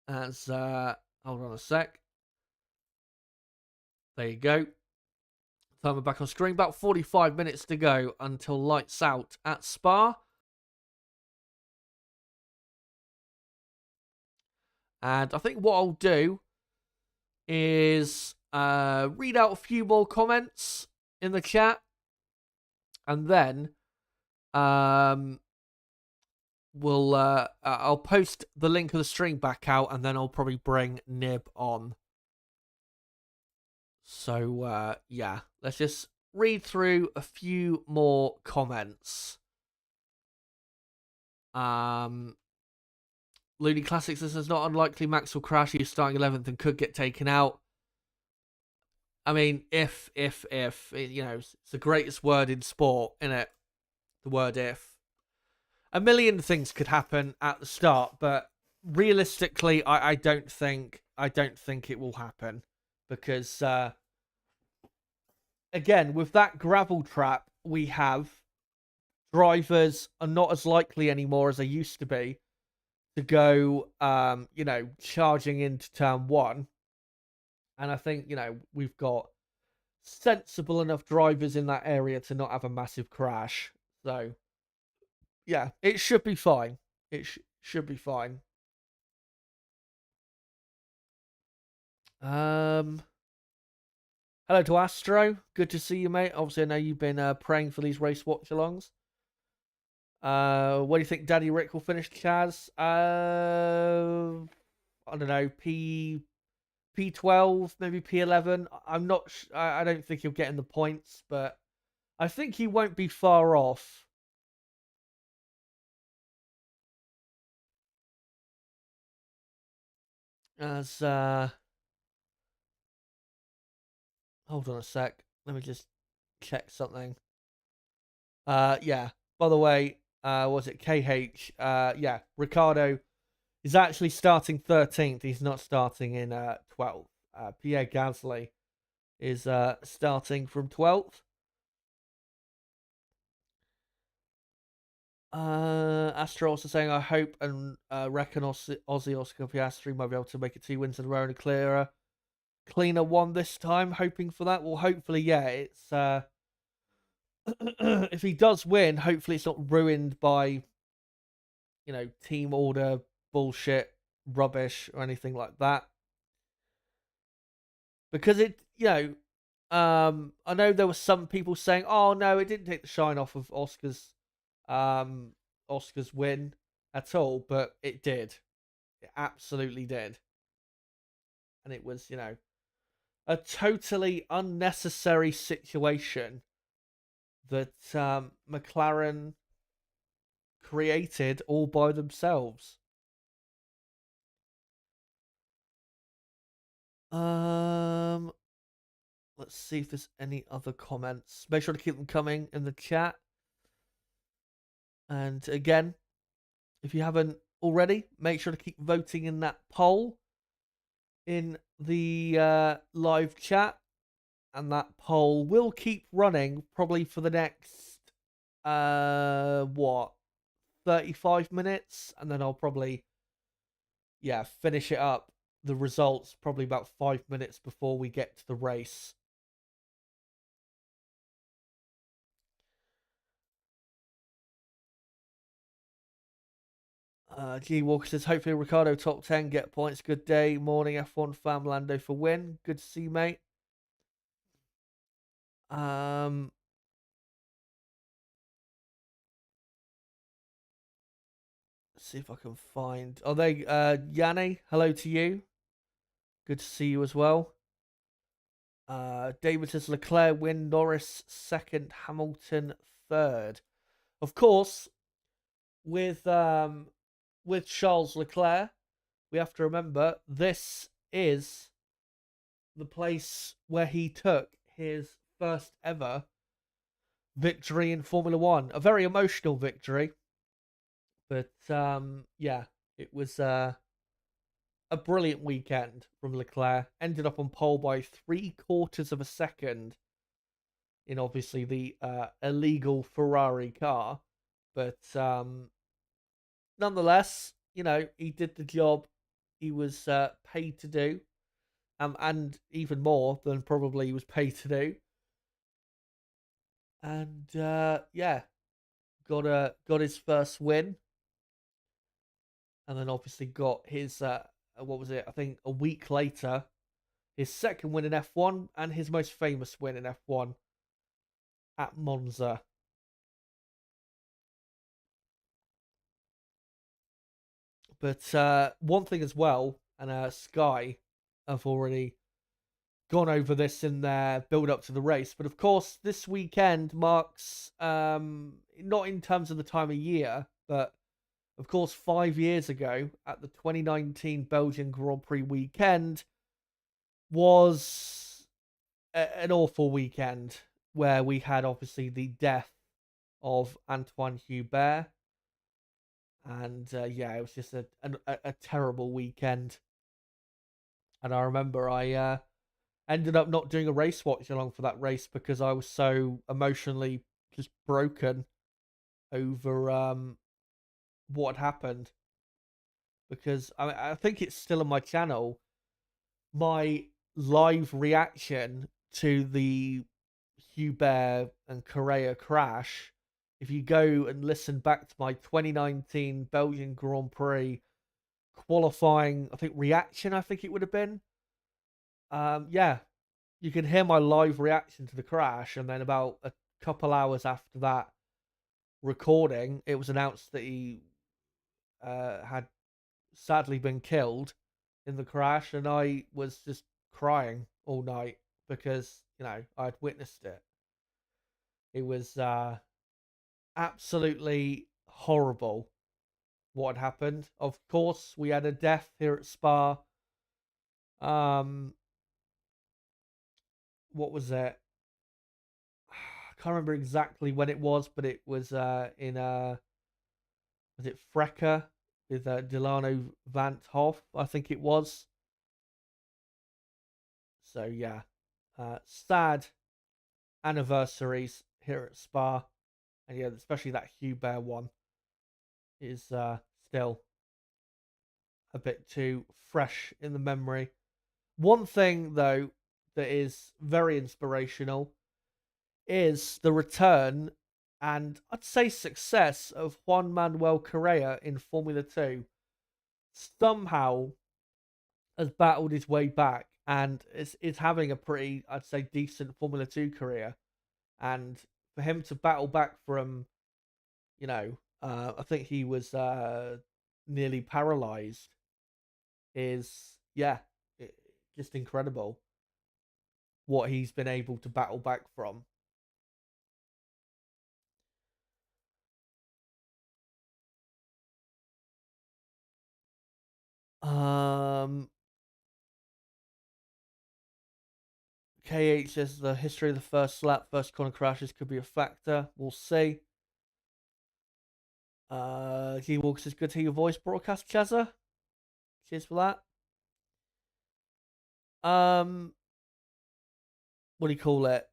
As, hold on a sec. There you go. Timer back on screen. About 45 minutes to go until lights out at Spa. And I think what I'll do is read out a few more comments in the chat. And then I'll post the link of the stream back out, and then I'll probably bring Nib on. So, yeah, let's just read through a few more comments. Looney Classics says it's not unlikely Max will crash. He's starting 11th and could get taken out. I mean, if, it's the greatest word in sport, isn't it? The word if. A million things could happen at the start, but realistically, I don't think it will happen because again, with that gravel trap we have, drivers are not as likely anymore as they used to be to go, charging into turn one. And I think, we've got sensible enough drivers in that area to not have a massive crash. So, yeah, it should be fine. It should be fine. Hello to Astro. Good to see you, mate. Obviously, I know you've been praying for these race watch-alongs. What do you think Daddy Rick will finish, Chaz? I don't know, P12, maybe P11. I'm not. I don't think he'll get in the points, but I think he won't be far off. As hold on a sec. Let me just check something. Yeah. By the way, was it KH? Yeah. Ricardo is actually starting 13th. He's not starting in 12th. Pierre Gasly is starting from 12th. Astro also saying, I hope and reckon Aussie Oscar Piastri might be able to make it 2 wins in a row and a cleaner one this time. Hoping for that. Well, hopefully, yeah. It's if he does win, hopefully it's not ruined by team order bullshit, rubbish, or anything like that. Because I know there were some people saying, "Oh no, it didn't take the shine off of Oscar's win at all," but it did. It absolutely did, and it was a totally unnecessary situation that McLaren created all by themselves. Let's see if there's any other comments. Make sure to keep them coming in the chat. And again, if you haven't already, make sure to keep voting in that poll in the live chat. And that poll will keep running probably for the next 35 minutes, and then I'll probably finish it up, the results, probably about 5 minutes before we get to the race. G Walker says, hopefully Ricardo top 10, get points. Good day, morning F1 fam, Lando for win. Good to see you, mate. Let's see if I can find. Are they Yanni? Hello to you. Good to see you as well. David says Leclerc win, Norris second, Hamilton third. Of course, with Charles Leclerc, we have to remember this is the place where he took his first ever victory in Formula One. A very emotional victory, but it was a brilliant weekend from Leclerc. Ended up on pole by 3/4 of a second in obviously the illegal Ferrari car, but nonetheless, he did the job he was paid to do, and even more than probably he was paid to do. And got his first win, and then obviously got his what was it? I think a week later, his second win in F1 and his most famous win in F1 at Monza. But one thing as well, and Sky have already gone over this in their build up to the race, but of course this weekend marks not in terms of the time of year, but of course 5 years ago at the 2019 Belgian Grand Prix weekend was an awful weekend where we had obviously the death of Antoine Hubert. And it was just a terrible weekend. And I remember I ended up not doing a race watch along for that race because I was so emotionally just broken over what had happened. Because I think it's still on my channel. My live reaction to the Hubert and Correa crash. If you go and listen back to my 2019 Belgian Grand Prix qualifying, I think reaction, I think it would have been. Yeah, you can hear my live reaction to the crash, and then about a couple hours after that recording, it was announced that he had sadly been killed in the crash, and I was just crying all night because I'd witnessed it. It was absolutely horrible what had happened. Of course, we had a death here at Spa. What was it? I can't remember exactly when it was, but it was in was it Frecker with Delano Van Hoff, I think it was. So yeah, sad anniversaries here at Spa, and yeah, especially that Hubert one is still a bit too fresh in the memory. One thing though that is very inspirational is the return and I'd say success of Juan Manuel Correa in Formula 2. Somehow has battled his way back and is having a pretty, I'd say, decent Formula 2 career. And for him to battle back from, I think he was nearly paralyzed is, yeah, just incredible what he's been able to battle back from. Um, KH says the history of the first lap, first corner crashes could be a factor. We'll see. G Walker says, good to hear your voice broadcast, Chazza. Cheers for that. What do you call it?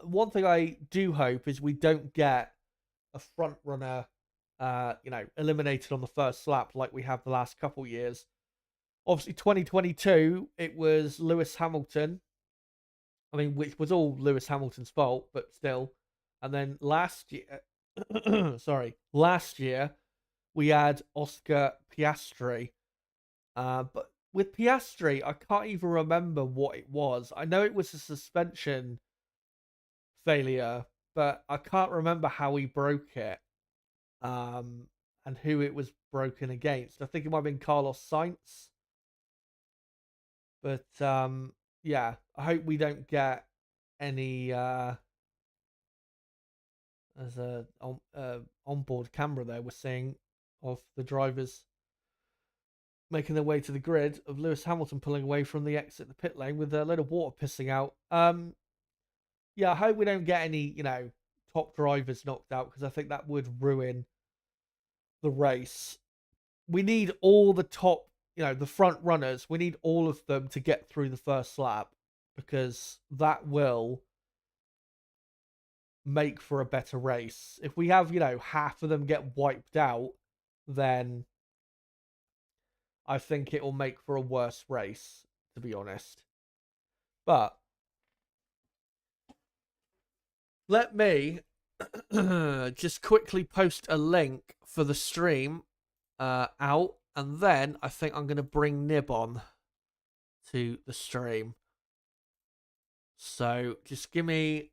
One thing I do hope is we don't get a front runner, eliminated on the first lap like we have the last couple years. Obviously, 2022, it was Lewis Hamilton. I mean, which was all Lewis Hamilton's fault, but still. And then last year, last year we had Oscar Piastri. But with Piastri, I can't even remember what it was. I know it was a suspension failure, but I can't remember how he broke it. And who it was broken against. I think it might have been Carlos Sainz. But yeah, I hope we don't get any as a onboard camera there we're seeing of the drivers making their way to the grid of Lewis Hamilton pulling away from the exit the pit lane with a load of water pissing out. Yeah, I hope we don't get any, top drivers knocked out because I think that would ruin the race. We need all the top, the front runners. We need all of them to get through the first lap because that will make for a better race. If we have, half of them get wiped out, then I think it will make for a worse race, to be honest. But let me just quickly post a link for the stream out, and then I think I'm going to bring Nib on to the stream. So just give me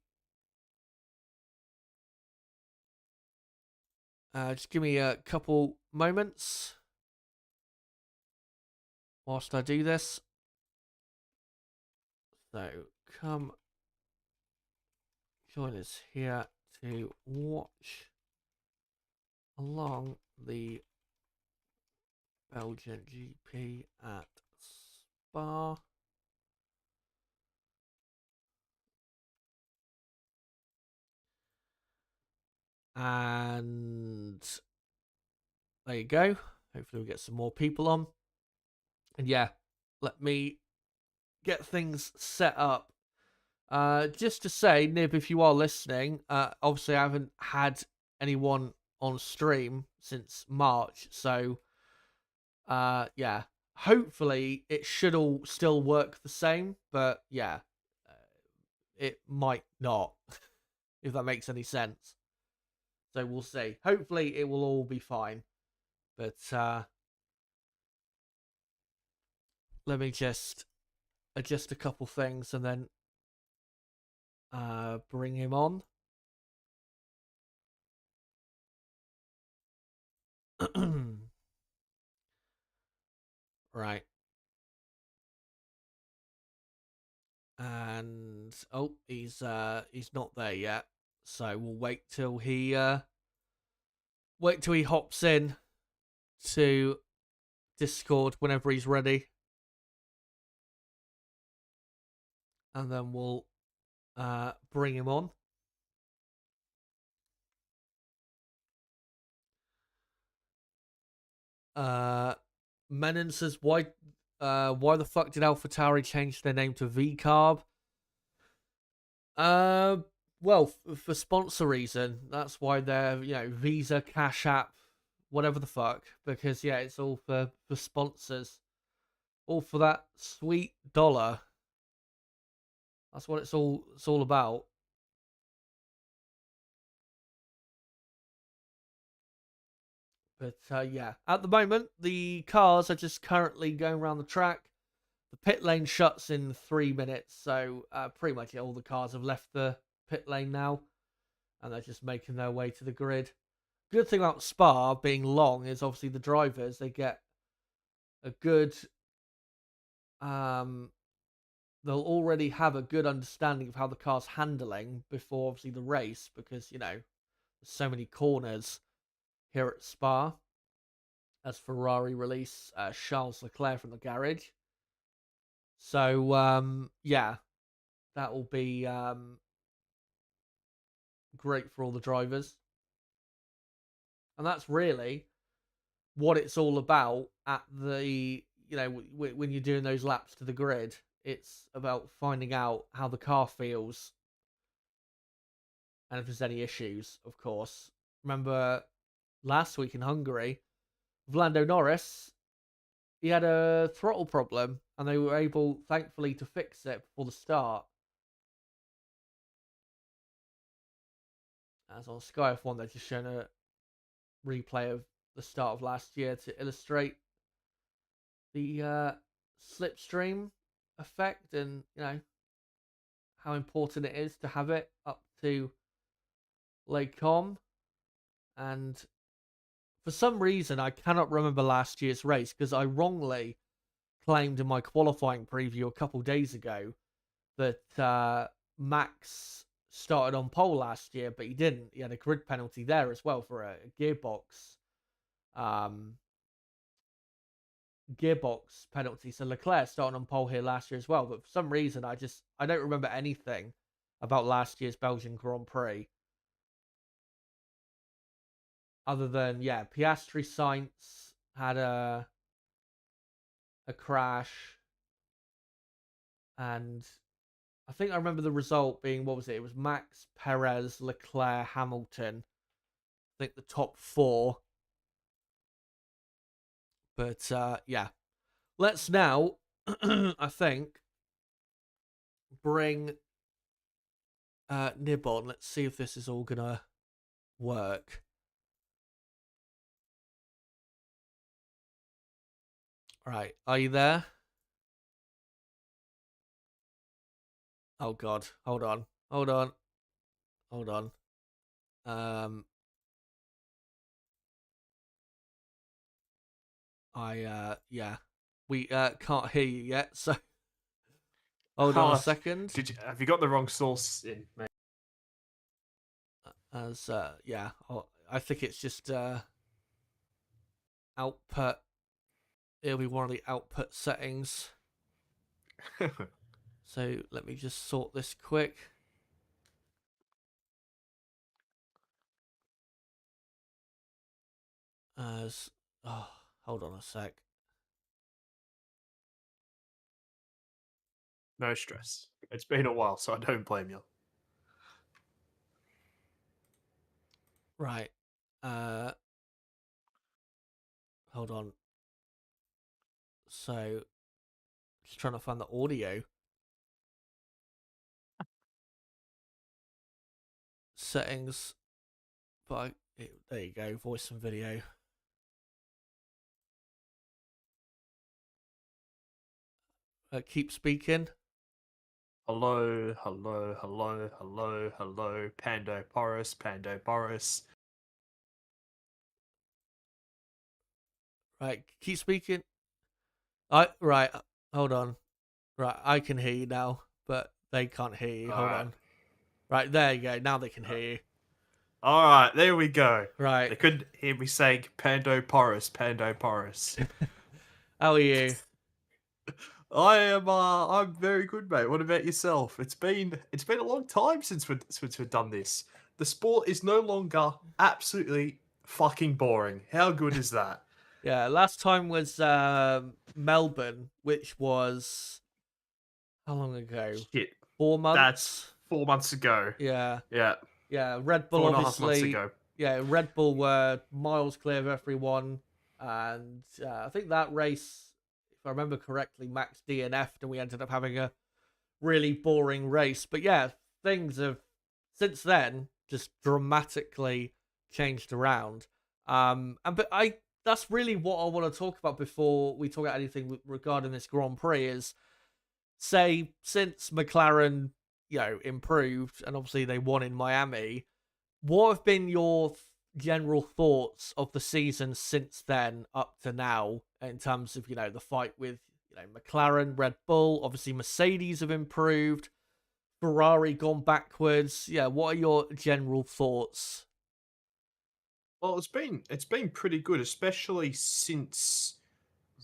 a couple moments whilst I do this. So come join us here to watch along the Belgian GP at Spa. And there you go. Hopefully we'll get some more people on. And yeah, let me get things set up. Just to say, Nib, if you are listening, obviously I haven't had anyone on stream since March, so yeah. Hopefully it should all still work the same, but yeah, uh, it might not, if that makes any sense. So we'll see. Hopefully it will all be fine. But let me just adjust a couple things and then bring him on. Right. And he's not there yet. So we'll wait till he hops in to Discord whenever he's ready. And then we'll bring him on. Menon says, why the fuck did AlphaTauri change their name to VCarb? Well, for sponsor reason. That's why they're, Visa, Cash App, whatever the fuck. Because yeah, it's all for sponsors, all for that sweet dollar. That's what it's all about. But yeah, at the moment the cars are just currently going around the track. The pit lane shuts in 3 minutes, so pretty much all the cars have left the pit lane now, and they're just making their way to the grid. Good thing about Spa being long is obviously the drivers, they get a good they'll already have a good understanding of how the car's handling before obviously the race, because there's so many corners here at Spa as Ferrari release Charles Leclerc from the garage. So yeah, that will be great for all the drivers. And that's really what it's all about at the, when you're doing those laps to the grid. It's about finding out how the car feels and if there's any issues, of course. Remember last week in Hungary, Lando Norris, he had a throttle problem and they were able, thankfully, to fix it before the start. As on Sky F1, they're just showing a replay of the start of last year to illustrate the slipstream effect, and how important it is to have it up to Lake Com. And for some reason, I cannot remember last year's race because I wrongly claimed in my qualifying preview a couple days ago that Max started on pole last year, but he didn't. He had a grid penalty there as well for a gearbox penalty. So Leclerc started on pole here last year as well, but for some reason I don't remember anything about last year's Belgian Grand Prix other than Piastri Sainz had a crash, and I think I remember the result being, what was it? It was Max, Perez, Leclerc, Hamilton. I think the top four. But yeah, let's now, I think, bring Nib on. Let's see if this is all gonna work. All right, are you there? Oh God, hold on, hold on, hold on. Yeah, we can't hear you yet, so hold on a second. Have you got the wrong source in? Mate? As yeah, I think it's just output. It'll be one of the output settings. So let me just sort this quick. As hold on a sec. No stress. It's been a while, so I don't blame you. Right. Hold on. So, just trying to find the audio settings. But there you go, voice and video. Keep speaking. Hello, hello, hello, hello, hello. Pando Boris, Pando Boris. Right, keep speaking. Right, hold on. Right, I can hear you now, but they can't hear you. Hold Alright. on. Right, there you go. Now they can hear you. Alright, there we go. Right. They couldn't hear me saying Pando Boris, Pando Boris. How are you? I'm very good, mate. What about yourself? It's been a long time since we've done this. The sport is no longer absolutely fucking boring. How good is that? Yeah, last time was Melbourne, which was how long ago? Shit. 4 months. That's 4 months ago. Yeah, Yeah. yeah. Red Bull 4.5 months obviously. ago. Yeah, Red Bull were miles clear of everyone, and I think that race, if I remember correctly, Max DNF'd, and we ended up having a really boring race. But yeah, things have since then just dramatically changed around. And but I that's really what I want to talk about before we talk about anything regarding this Grand Prix is say since McLaren, improved and obviously they won in Miami, what have been your general thoughts of the season since then up to now in terms of, the fight with, McLaren, Red Bull, obviously Mercedes have improved, Ferrari gone backwards. Yeah, what are your general thoughts? Well, it's been pretty good, especially since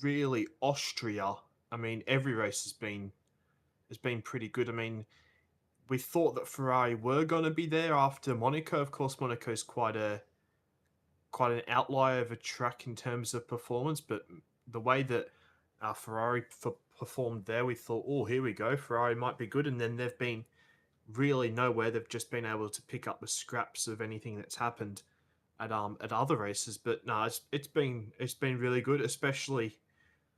really Austria. I mean, every race has been pretty good. I mean, we thought that Ferrari were going to be there after Monaco. Of course, Monaco is quite an outlier of a track in terms of performance, but the way that Ferrari performed there, we thought, oh, here we go, Ferrari might be good, and then they've been really nowhere. They've just been able to pick up the scraps of anything that's happened at other races. But no, it's been really good, especially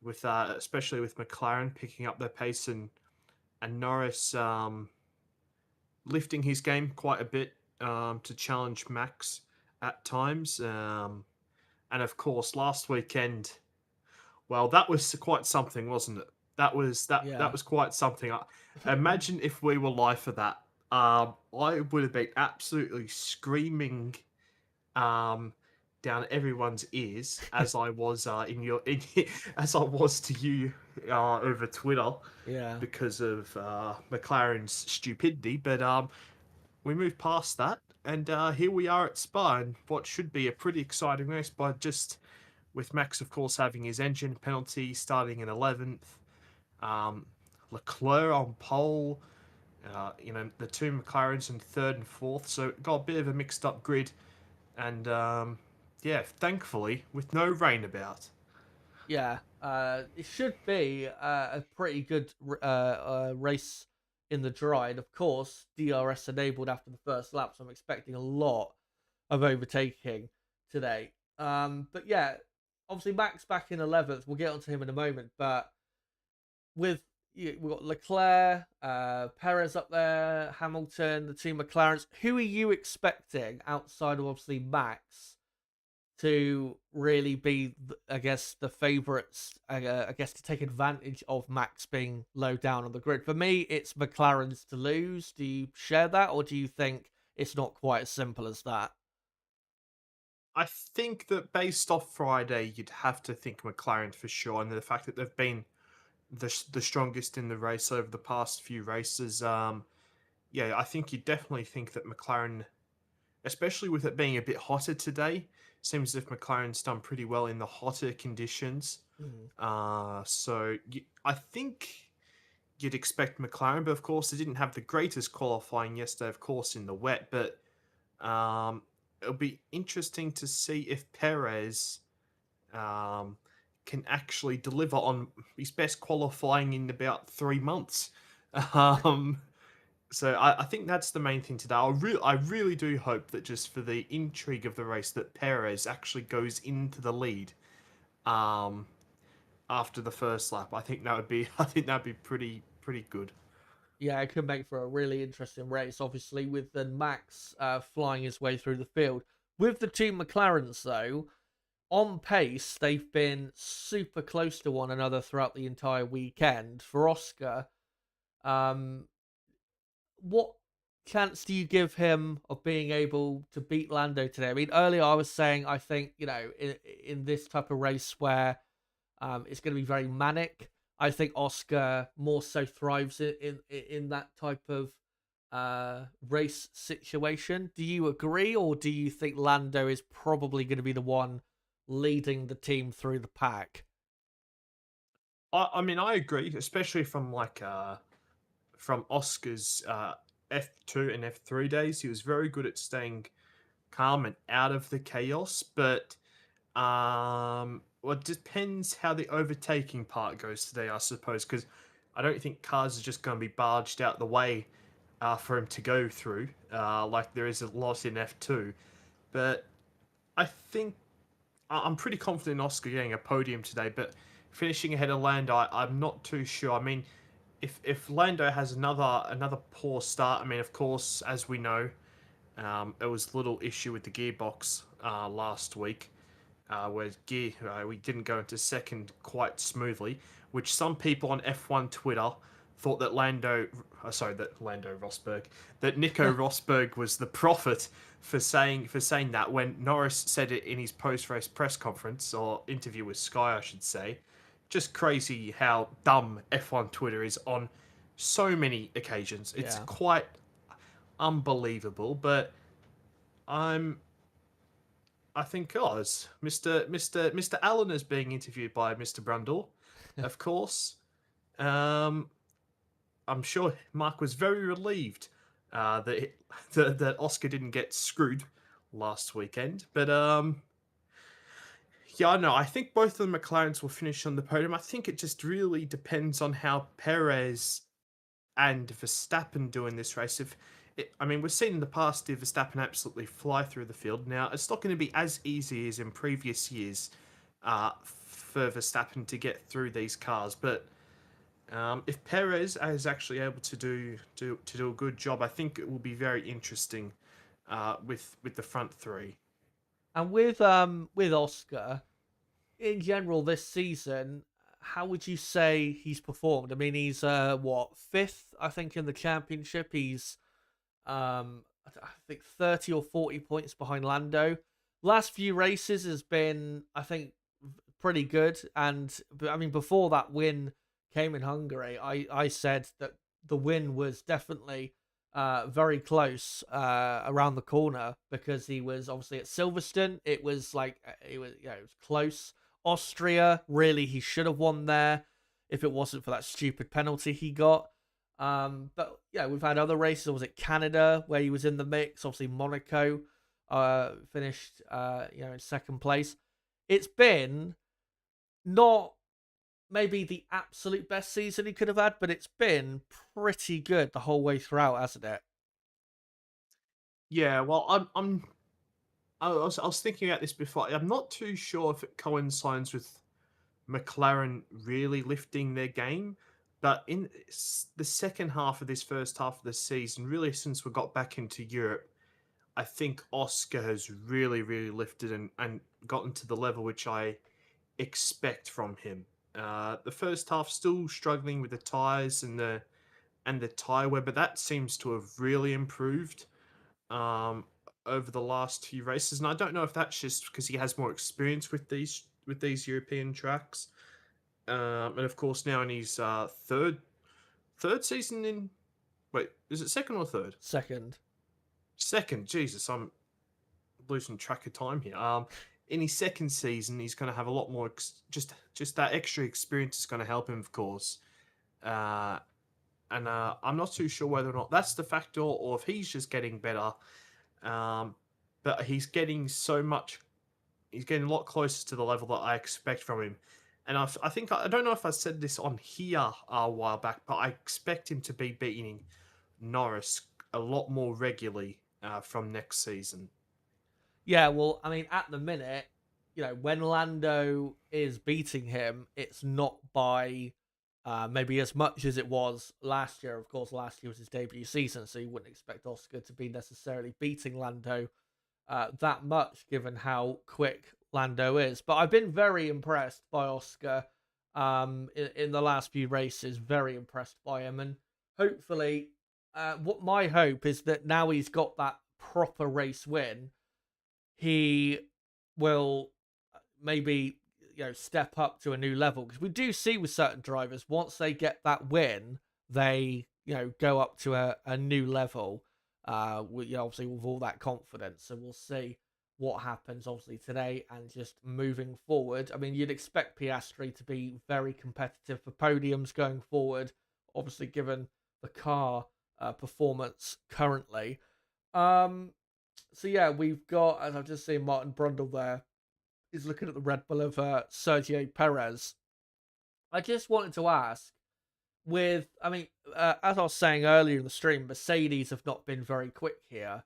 with McLaren picking up their pace and Norris lifting his game quite a bit to challenge Max at times. And of course, last weekend, well, that was quite something, wasn't it? That Yeah. was quite something. Imagine if we were live for that. I would have been absolutely screaming um, down everyone's ears as I was as I was to you over Twitter Yeah. because of McLaren's stupidity. But we moved past that, and here we are at Spa, and what should be a pretty exciting race, but just with Max, of course, having his engine penalty starting in 11th, Leclerc on pole, the two McLarens in third and fourth, so it got a bit of a mixed up grid, and yeah, thankfully, with no rain about. Yeah. It should be a pretty good race in the dry. And of course, DRS enabled after the first lap, so I'm expecting a lot of overtaking today. But yeah, obviously Max back in 11th. We'll get onto him in a moment. But with we've got Leclerc, Perez up there, Hamilton, the two McLarens. Who are you expecting outside of obviously Max to really be, I guess, the favourites? I guess to take advantage of Max being low down on the grid. For me, it's McLaren's to lose. Do you share that, or do you think it's not quite as simple as that? I think that based off Friday, you'd have to think McLaren for sure, and the fact that they've been the strongest in the race over the past few races. Yeah, I think you definitely think that McLaren, especially with it being a bit hotter today, seems as if McLaren's done pretty well in the hotter conditions. Mm. I think you'd expect McLaren, but of course they didn't have the greatest qualifying yesterday, of course, in the wet. But it'll be interesting to see if Perez um, can actually deliver on his best qualifying in about 3 months. Um, so I think that's the main thing today. I really do hope that just for the intrigue of the race, that Perez actually goes into the lead. Um, After the first lap, I think that would be I think that'd be pretty good. Yeah, it could make for a really interesting race, obviously, with the Max flying his way through the field. With the two McLarens, though, on pace, they've been super close to one another throughout the entire weekend. For Oscar, um, what chance do you give him of being able to beat Lando today? I mean, earlier I was saying I think in this type of race where it's going to be very manic, I think Oscar more so thrives in that type of race situation. Do you agree, or do you think Lando is probably going to be the one leading the team through the pack? I mean, I agree, especially from Oscar's F2 and F3 days. He was very good at staying calm and out of the chaos, but well, it depends how the overtaking part goes today, I suppose, because I don't think cars are just going to be barged out the way for him to go through, like there is a lot in F2. But I think I'm pretty confident in Oscar getting a podium today, but finishing ahead of Lando, I'm not too sure. I mean, if Lando has another poor start, I mean, of course, as we know, it was a little issue with the gearbox last week, where we didn't go into second quite smoothly, which some people on F1 Twitter thought that Lando Rosberg, that Nico Rosberg was the prophet for saying that when Norris said it in his post race press conference or interview with Sky, I should say. Just crazy how dumb F1 Twitter is on so many occasions. It's Yeah. quite unbelievable, but I'm I think it's Mr. Allen is being interviewed by Mr. Brundle, of course. Um, I'm sure Mark was very relieved that Oscar didn't get screwed last weekend. But yeah, I know. I think both of the McLarens will finish on the podium. I think it just really depends on how Perez and Verstappen do in this race. I mean, we've seen in the past if Verstappen absolutely fly through the field. Now, it's not going to be as easy as in previous years for Verstappen to get through these cars, but if Perez is actually able to do a good job, I think it will be very interesting with the front three. And with Oscar in general this season, how would you say he's performed? I mean, he's what, fifth, I think, in the championship. He's I think 30 or 40 points behind Lando. Last few races has been, I think, pretty good. And I mean, before that win came in Hungary, I said that the win was definitely very close around the corner because he was obviously at Silverstone. It was like it was close. Austria, really, he should have won there if it wasn't for that stupid penalty he got. But yeah, we've had other races. Was it Canada where he was in the mix? Obviously, Monaco finished in second place. It's been not maybe the absolute best season he could have had, but it's been pretty good the whole way throughout, hasn't it? Yeah, well, I was thinking about this before. I'm not too sure if it coincides with McLaren really lifting their game. But in the second half of this first half of the season, really since we got back into Europe, I think Oscar has really, really lifted and gotten to the level which I expect from him. The first half still struggling with the tyres and the tyre wear, but that seems to have really improved um, over the last few races. And I don't know if that's just because he has more experience with these European tracks, and of course now in his third season in wait, is it second or third? Second. Second. Jesus, I'm losing track of time here. In his second season, he's going to have a lot more. Just that extra experience is going to help him, of course. Uh, and I'm not too sure whether or not that's the factor or if he's just getting better. Um, but he's getting so much. He's getting a lot closer to the level that I expect from him. And I think I don't know if I said this on here a while back, but I expect him to be beating Norris a lot more regularly from next season. Yeah, well, I mean, at the minute, when Lando is beating him, it's not by maybe as much as it was last year. Of course, last year was his debut season, so you wouldn't expect Oscar to be necessarily beating Lando that much, given how quick Lando is. But I've been very impressed by Oscar in the last few races. Very impressed by him, and hopefully, what my hope is that now he's got that proper race win, he will maybe step up to a new level, because we do see with certain drivers, once they get that win, they go up to a new level, obviously with all that confidence. So we'll see what happens obviously today and just moving forward. I mean, you'd expect Piastri to be very competitive for podiums going forward, obviously given the car performance currently. So yeah, we've got, as I've just seen, Martin Brundle there is looking at the Red Bull of Sergio Perez. I just wanted to ask, I mean, as I was saying earlier in the stream, Mercedes have not been very quick here.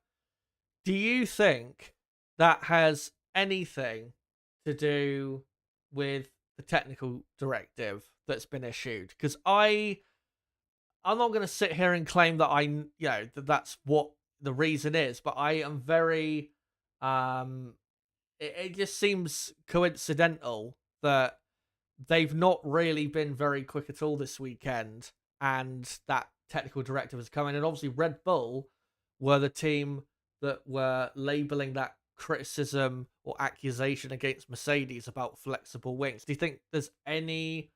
Do you think that has anything to do with the technical directive that's been issued? Because I'm not going to sit here and claim that that's what the reason is, but I am very, it just seems coincidental that they've not really been very quick at all this weekend, and that technical directive has come in. And obviously, Red Bull were the team that were labeling that criticism or accusation against Mercedes about flexible wings. Do you think there's any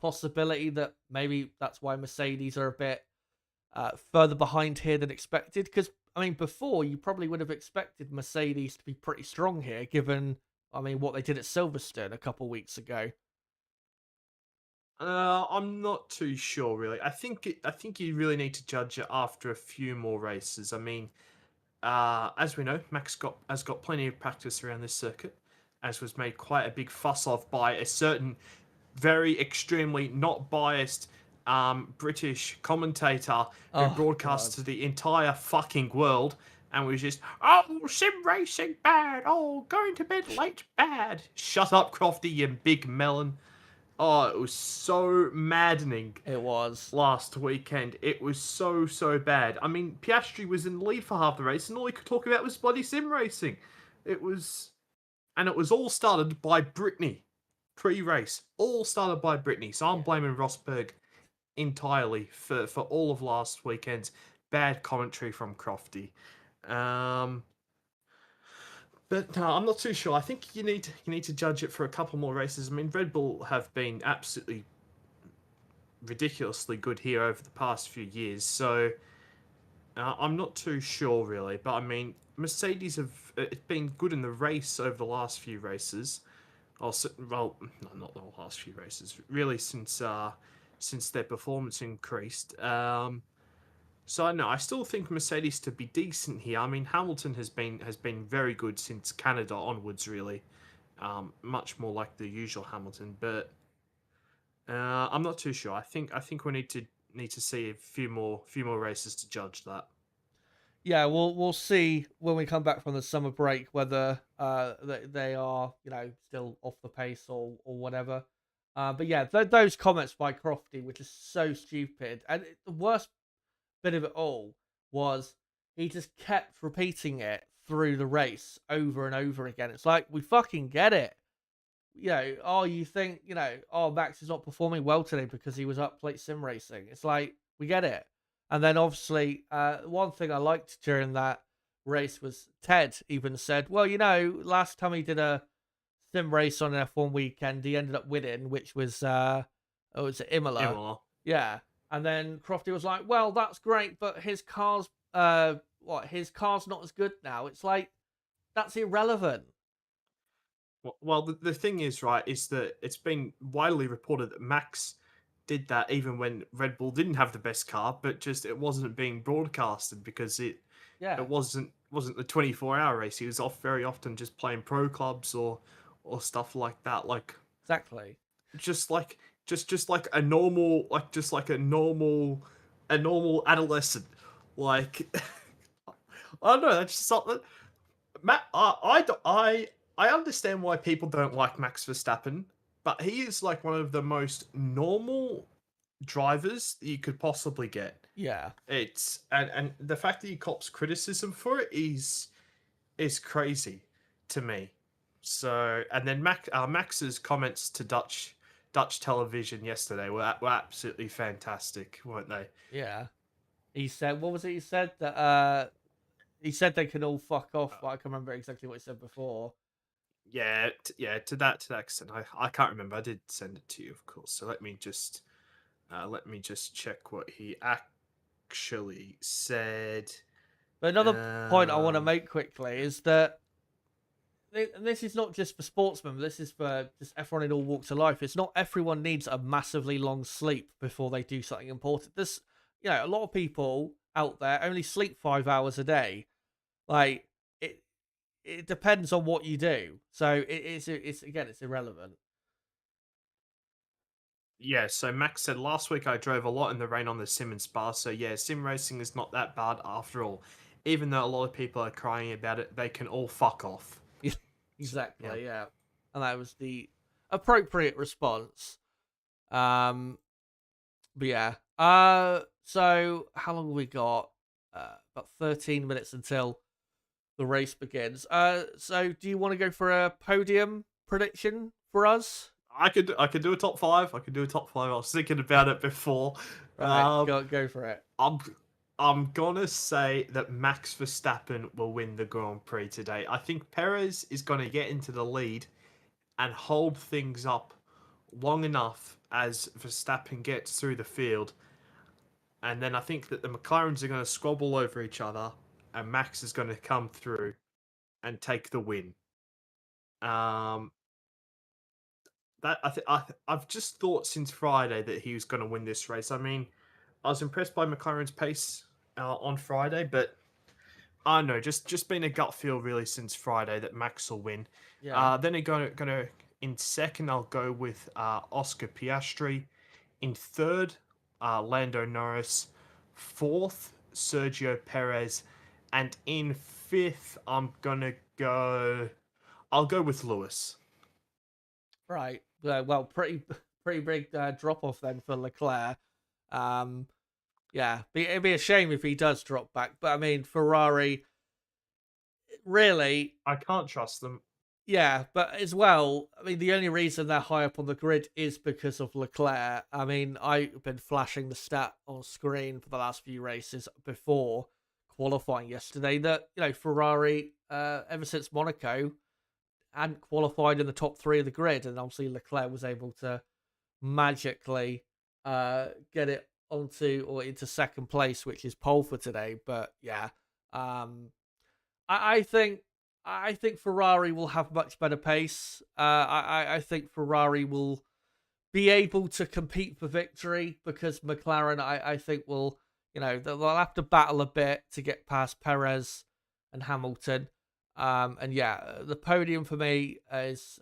possibility that maybe that's why Mercedes are a bit further behind here than expected? Because I mean, before you probably would have expected Mercedes to be pretty strong here, given what they did at Silverstone a couple weeks ago. I'm not too sure, really. I think you really need to judge it after a few more races. I mean, as we know, has got plenty of practice around this circuit, as was made quite a big fuss of by a certain very extremely not biased British commentator who Oh broadcast God, to the entire fucking world and was just, oh, sim racing bad, oh, going to bed late bad. Shut up, Crofty, you big melon. Oh, it was so maddening it was. last weekend. It was so bad. I mean, Piastri was in the lead for half the race, and all he could talk about was bloody sim racing. It was, and it was all started by Brittany pre-race. All started by Brittany. So I'm Yeah. blaming Rosberg entirely for all of last weekend's bad commentary from Crofty. Um, but no, I'm not too sure. I think you need to judge it for a couple more races. I mean, Red Bull have been absolutely ridiculously good here over the past few years. So I'm not too sure really. But I mean, Mercedes have it's been good in the race over the last few races. Well, no, not the last few races. Really, since their performance increased. So no, I still think Mercedes to be decent here. I mean, Hamilton has been very good since Canada onwards, really. Much more like the usual Hamilton, but I'm not too sure. I think we need to see a few more races to judge that. Yeah, we'll see when we come back from the summer break whether they are still off the pace or whatever. But yeah, those comments by Crofty were just so stupid, and the worst bit of it all was he just kept repeating it through the race over and over again. It's like, we fucking get it. Oh, you think, oh, Max is not performing well today because he was up late sim racing. It's like, we get it. And then obviously, one thing I liked during that race was Ted even said, well, last time he did a sim race on an F1 weekend, he ended up winning, which was, oh, it's Imola. Imola. Yeah. And then Crofty was like, well, that's great, but his car's, his car's not as good now. It's like, that's irrelevant. Well, the thing is, right, is that it's been widely reported that Max did that even when Red Bull didn't have the best car, but just it wasn't being broadcasted because Yeah, it wasn't the 24-hour race. He was off very often just playing pro clubs or stuff like that. Like exactly. just like just like a normal a normal adolescent. Like I don't know, that's just something. Matt, I understand why people don't like Max Verstappen, but he is like one of the most normal drivers that you could possibly get. Yeah. It's and the fact that he cops criticism for it is crazy to me. So and then Max's comments to Dutch television yesterday were absolutely fantastic, weren't they? Yeah. He said, what was it he said? That he said they can all fuck off, but I can't remember exactly what he said before. Yeah, yeah. To that extent, I can't remember. I did send it to you, of course. So let me just check what he actually said. But another point I want to Um, make quickly is that and this is not just for sportsmen, but this is for just everyone in all walks of life. It's not everyone needs a massively long sleep before they do something important. This, a lot of people out there only sleep 5 hours a day. Like it, it depends on what you do. So it's again, it's irrelevant. yeah. So Max said last week I drove a lot in the rain on the sim and spa. So yeah, sim racing is not that bad after all. Even though a lot of people are crying about it, they can all fuck off. Yeah. Exactly, yeah. And that was the appropriate response. Um, but yeah. So how long have we got? About 13 minutes until the race begins. So do you want to go for a podium prediction for us? I could do a top five. I could do a top five. I was thinking about it before. Right, Um, go for it. I'm I'm gonna say that Max Verstappen will win the Grand Prix today. I think Perez is gonna get into the lead and hold things up long enough as Verstappen gets through the field, and then I think that the McLarens are gonna squabble over each other, and Max is gonna come through and take the win. Um, I've just thought since Friday that he was going to win this race. I mean, I was impressed by McLaren's pace on Friday, but I don't know, just been a gut feel really since Friday that Max will win. Yeah. Then I'm gonna in second I'll go with Oscar Piastri. In third, Lando Norris. Fourth, Sergio Perez, and in fifth I'll go with Lewis. Right. Well, pretty pretty big drop off then for Leclerc. Um, yeah, it'd be a shame if he does drop back. But I mean, Ferrari, really, I can't trust them. yeah. But as well, I mean, the only reason they're high up on the grid is because of Leclerc. I mean, I've been flashing the stat on screen for the last few races before qualifying yesterday that Ferrari, ever since Monaco, hadn't qualified in the top three of the grid, and obviously Leclerc was able to magically get it onto or into second place, which is pole for today. But yeah, um, I think Ferrari will have much better pace. I think Ferrari will be able to compete for victory because McLaren, I think will they'll have to battle a bit to get past Perez and Hamilton. And yeah, the podium for me is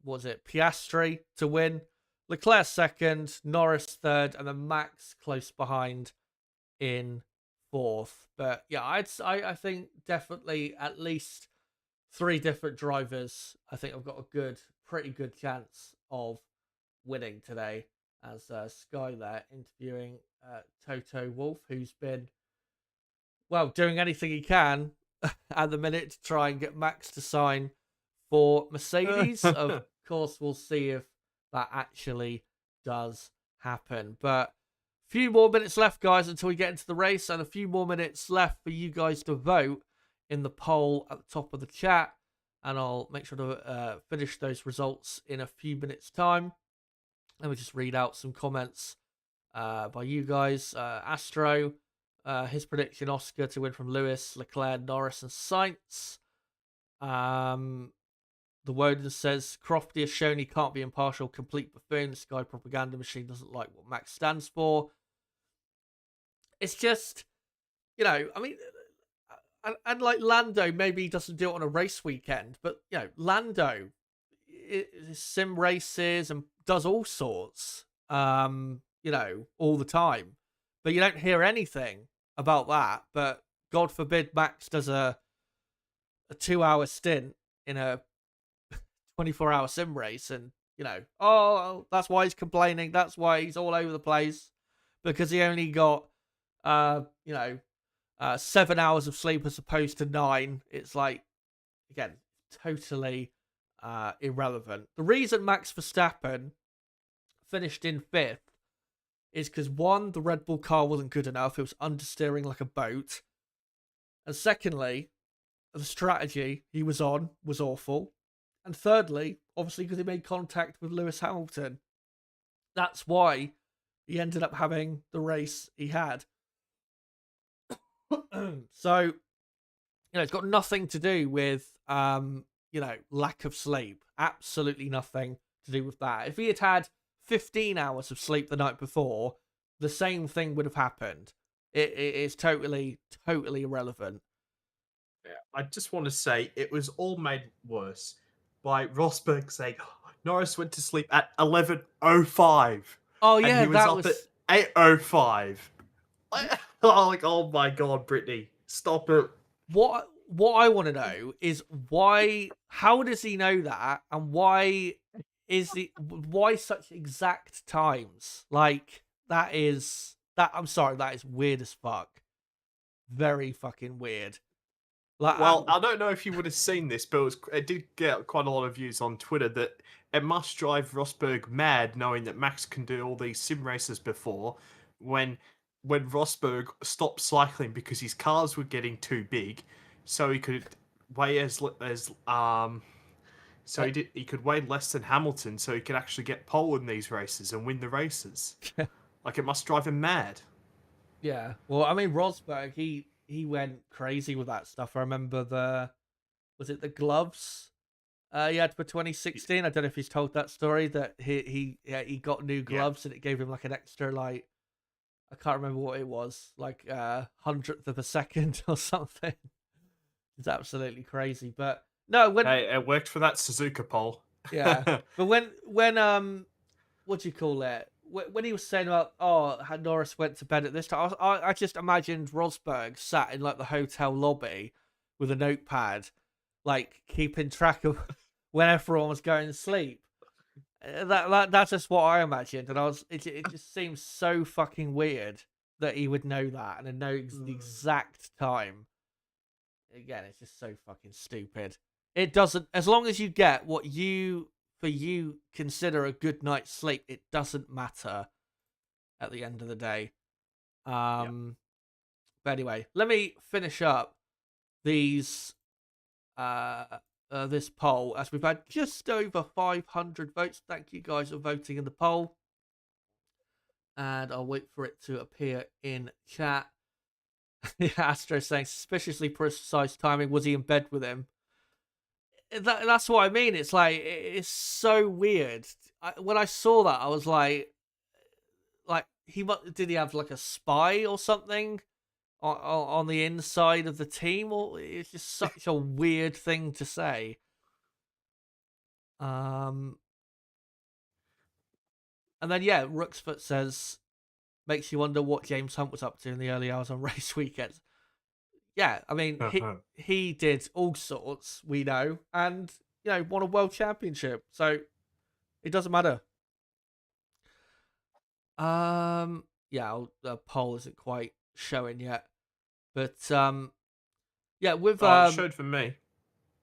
was it Piastri to win, Leclerc second, Norris third, and then Max close behind in fourth. But yeah, I think definitely at least three different drivers. I think I've got a pretty good chance of winning today. As Sky there interviewing Toto Wolff, who's been doing anything he can at the minute to try and get Max to sign for Mercedes. Of course, we'll see if that actually does happen. But a few more minutes left, guys, until we get into the race, and a few more minutes left for you guys to vote in the poll at the top of the chat. And I'll make sure to finish those results in a few minutes' time. Let me just read out some comments by you guys. Astro, his prediction: Oscar to win from Lewis, Leclerc, Norris, and Sainz. The Woden says Crofty has shown he can't be impartial, complete buffoon. The Sky propaganda machine doesn't like what Max stands for. It's just, I mean, and like Lando, maybe he doesn't do it on a race weekend, but Lando, sim races and does all sorts, all the time, but you don't hear anything about that. But God forbid Max does a 2-hour stint in a 24-hour sim race, and that's why he's complaining. That's why he's all over the place, because he only got 7 hours of sleep as opposed to 9. It's like, again, totally irrelevant. The reason Max Verstappen finished in 5th is because, one, the Red Bull car wasn't good enough. It was understeering like a boat. And secondly, the strategy he was on was awful. And thirdly, obviously, because he made contact with Lewis Hamilton. That's why he ended up having the race he had. So, it's got nothing to do with, lack of sleep. Absolutely nothing to do with that. If he had had 15 hours of sleep the night before, the same thing would have happened. It's totally irrelevant. Yeah, I just want to say it was all made worse by Rosberg saying Norris went to sleep at 11:05. Oh yeah, and he was up at 8:05. Like, oh my God, Brittany, stop it. What I want to know is why. How does he know that, and why such exact times? Like, that is weird as fuck. Very fucking weird. Like, well, I don't know if you would have seen this, but it did get quite a lot of views on Twitter that it must drive Rosberg mad knowing that Max can do all these sim races before when Rosberg stopped cycling because his cars were getting too big, so he could weigh he could weigh less than Hamilton, so he could actually get pole in these races and win the races. Like, it must drive him mad. Yeah. Well, I mean, Rosberg, he went crazy with that stuff. I remember was it the gloves he had for 2016? I don't know if he's told that story, that he got new gloves and it gave him like an extra, like, I can't remember what it was, like 100th of a second or something. It's absolutely crazy. But no, hey, it worked for that Suzuka pole. Yeah. But when what do you call it? When he was saying about, how Norris went to bed at this time, I just imagined Rosberg sat in like the hotel lobby with a notepad, like keeping track of when everyone was going to sleep. That's just what I imagined, and it just seems so fucking weird that he would know that and know the exact time. Again, it's just so fucking stupid. It doesn't, as long as you get what you consider a good night's sleep, it doesn't matter at the end of the day. But anyway, let me finish up these this poll, as we've had just over 500 votes. Thank you guys for voting in the poll, and I'll wait for it to appear in chat. Astro saying suspiciously precise timing. Was he in bed with him? That's what I mean. It's like, it's so weird. When I saw that, I was like, did he have like a spy or something on the inside of the team? Or it's just such a weird thing to say. And then Rooksfoot says, makes you wonder what James Hunt was up to in the early hours on race weekends. Yeah, I mean, he did all sorts, we know, and, won a world championship, so it doesn't matter. The poll isn't quite showing yet, but, with... it showed for me.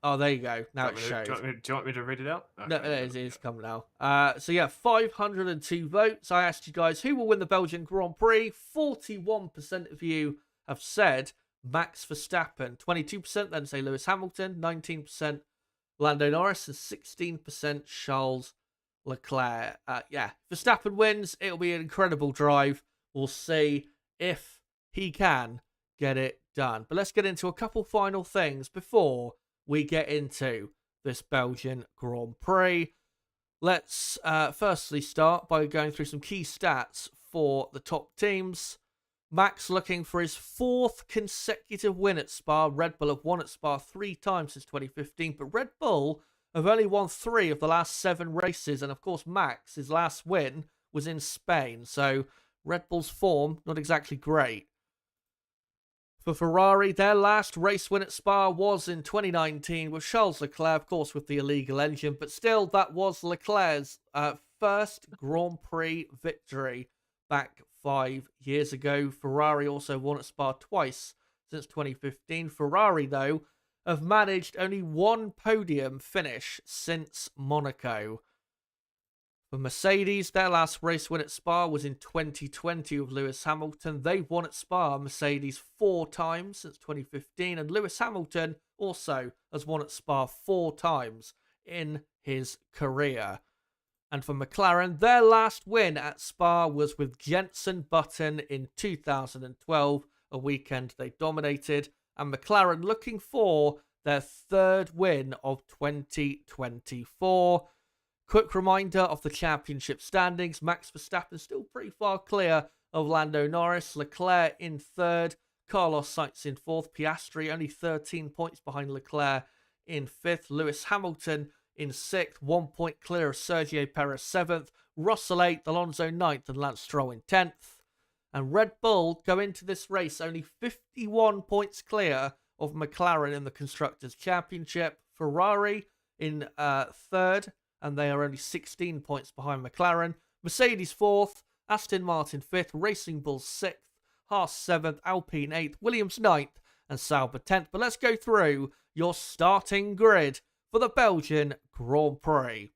Oh, there you go. Now it shows. Do you want me to read it out? Okay, no, it is coming now. 502 votes. I asked you guys who will win the Belgian Grand Prix. 41% of you have said Max Verstappen. 22% then say Lewis Hamilton. 19% Lando Norris. And 16% Charles Leclerc. Verstappen wins. It'll be an incredible drive. We'll see if he can get it done. But let's get into a couple final things before we get into this Belgian Grand Prix. Let's firstly start by going through some key stats for the top teams. Max looking for his 4th consecutive win at Spa. Red Bull have won at Spa 3 times since 2015, but Red Bull have only won 3 of the last 7 races. And of course, Max, his last win was in Spain. So Red Bull's form, not exactly great. For Ferrari, their last race win at Spa was in 2019 with Charles Leclerc, of course, with the illegal engine. But still, that was Leclerc's first Grand Prix victory back 5 years ago. Ferrari also won at Spa twice since 2015. Ferrari, though, have managed only 1 podium finish since Monaco. For Mercedes, their last race win at Spa was in 2020 with Lewis Hamilton. They've won at Spa, Mercedes, 4 times since 2015. And Lewis Hamilton also has won at Spa 4 times in his career. And for McLaren, their last win at Spa was with Jenson Button in 2012, a weekend they dominated. And McLaren looking for their 3rd win of 2024. Quick reminder of the championship standings. Max Verstappen still pretty far clear of Lando Norris. Leclerc in 3rd. Carlos Sainz in 4th. Piastri only 13 points behind Leclerc in 5th. Lewis Hamilton in 6th. 1 point clear of Sergio Perez 7th. Russell 8th. Alonso 9th. And Lance Stroll in 10th. And Red Bull go into this race only 51 points clear of McLaren in the Constructors' Championship. Ferrari in 3rd. And they are only 16 points behind McLaren. Mercedes 4th, Aston Martin 5th, Racing Bull 6th, Haas 7th, Alpine 8th, Williams 9th, and Sauber 10th. But let's go through your starting grid for the Belgian Grand Prix.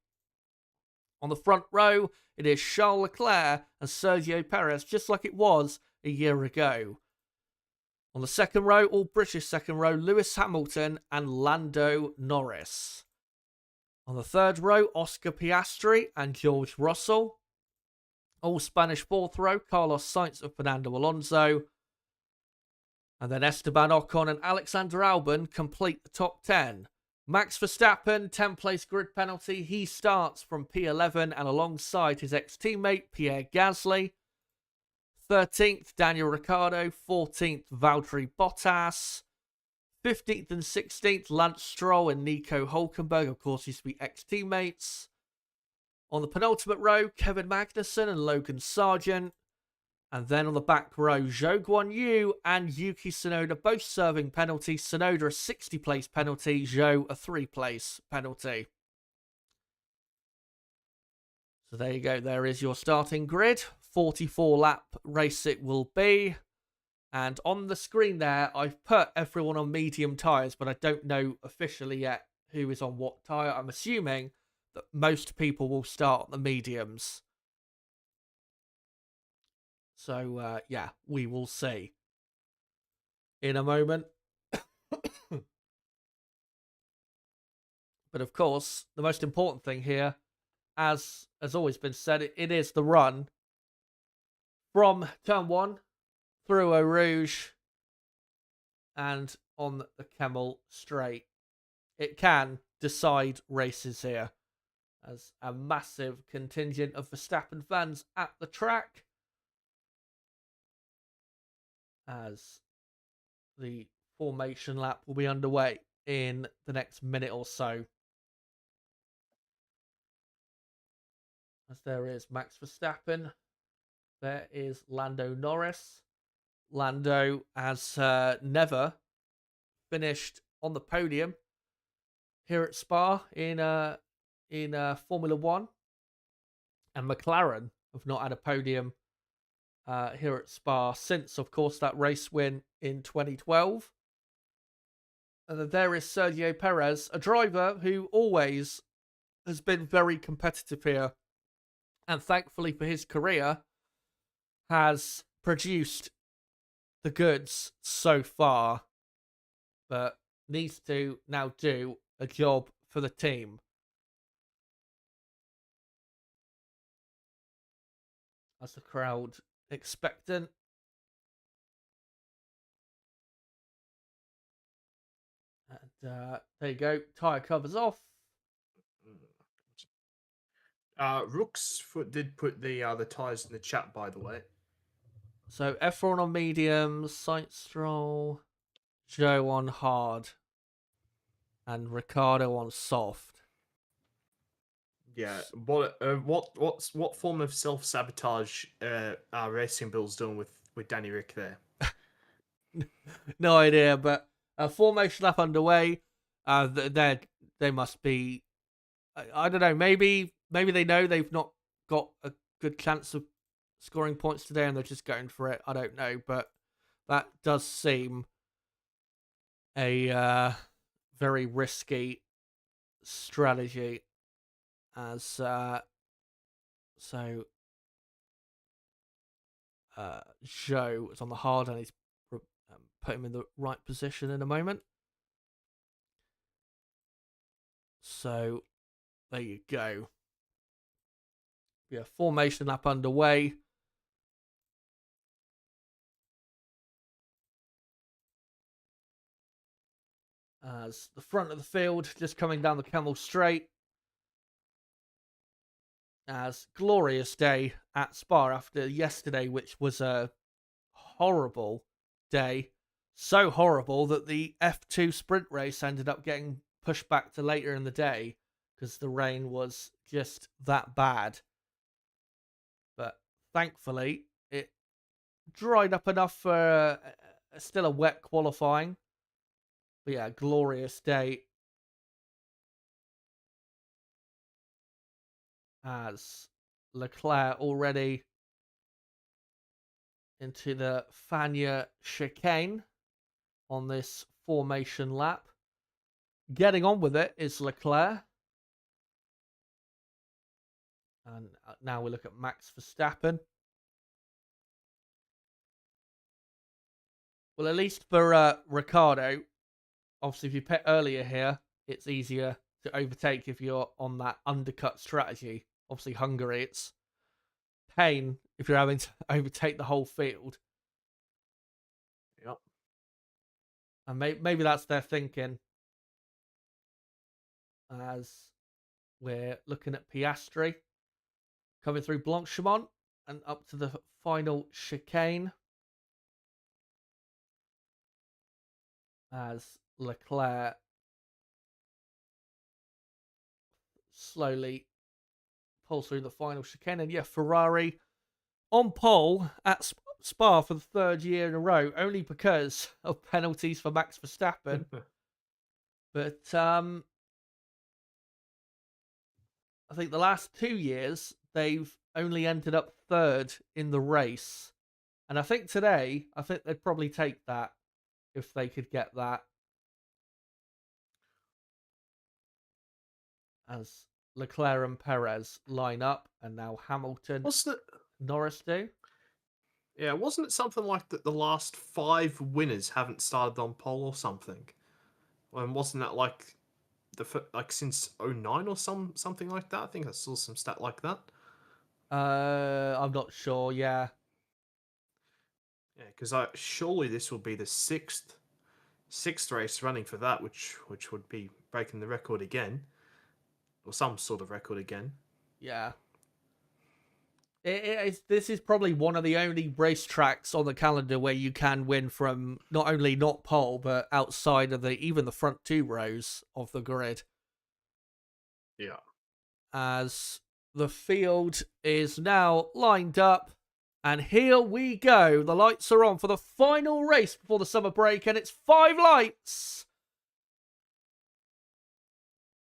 On the front row, it is Charles Leclerc and Sergio Perez, just like it was a year ago. On the second row, all British second row, Lewis Hamilton and Lando Norris. On the third row, Oscar Piastri and George Russell. All Spanish fourth row, Carlos Sainz and Fernando Alonso. And then Esteban Ocon and Alexander Albon complete the top 10. Max Verstappen, 10th-place grid penalty. He starts from P11 and alongside his ex-teammate Pierre Gasly. 13th, Daniel Ricciardo. 14th, Valtteri Bottas. 15th and 16th, Lance Stroll and Nico Hülkenberg, of course, used to be ex-teammates. On the penultimate row, Kevin Magnussen and Logan Sargent. And then on the back row, Zhou Guanyu and Yuki Tsunoda, both serving penalties. Tsunoda a 60-place penalty, Zhou a 3-place penalty. So there you go, there is your starting grid. 44-lap race it will be. And on the screen there, I've put everyone on medium tyres, but I don't know officially yet who is on what tyre. I'm assuming that most people will start on the mediums. So, yeah, we will see in a moment. But of course, the most important thing here, as has always been said, it is the run from turn 1 through Eau Rouge and on the Kemmel Straight. It can decide races here, as a massive contingent of Verstappen fans at the track, as the formation lap will be underway in the next minute or so. As there is Max Verstappen, there is Lando Norris. Lando has never finished on the podium here at Spa in Formula One, and McLaren have not had a podium here at Spa since, of course, that race win in 2012. And then there is Sergio Perez, a driver who always has been very competitive here, and thankfully for his career, has produced the goods so far, but needs to now do a job for the team. As the crowd expectant. And there you go, tyre covers off. Rooks did put the tyres in the chat, by the way. So F1 on mediums, Sainz Stroll, Joe on hard, and Ricciardo on soft. Yeah. What form of self sabotage are Racing Bulls doing with Danny Rick there? No idea, but formation lap underway. They must be. I don't know. Maybe they know they've not got a good chance of scoring points today, and they're just going for it. I don't know, but that does seem a very risky strategy. As Joe is on the hard, and he's put him in the right position in a moment. So there you go. Yeah, formation lap underway. As the front of the field just coming down the Camel Straight. As glorious day at Spa after yesterday, which was a horrible day. So horrible that the F2 sprint race ended up getting pushed back to later in the day because the rain was just that bad. But thankfully, it dried up enough for still a wet qualifying. But yeah, glorious day. As Leclerc already into the Fania chicane on this formation lap. Getting on with it is Leclerc. And now we look at Max Verstappen. Well, at least for Ricciardo, obviously if you pit earlier here, it's easier to overtake if you're on that undercut strategy. Obviously Hungary, it's pain if you're having to overtake the whole field. Yep. And maybe that's their thinking. As we're looking at Piastri coming through Blanchimont and up to the final chicane. As Leclerc slowly pulls through the final chicane. And yeah, Ferrari on pole at Spa for the third year in a row, only because of penalties for Max Verstappen. But I think the last 2 years, they've only ended up third in the race. And I think today, they'd probably take that if they could get that. As Leclerc and Perez line up, and now Hamilton, Norris do. Yeah, wasn't it something like that? The last 5 winners haven't started on pole or something, and wasn't that like since 09 or something like that? I think I saw some stat like that. I'm not sure. Yeah, because surely this will be the sixth race running for that, which would be breaking the record again, or some sort of record again. Yeah. This is probably one of the only racetracks on the calendar where you can win from not only not pole, but outside of even the front 2 rows of the grid. Yeah. As the field is now lined up, and here we go. The lights are on for the final race before the summer break, and it's 5 lights.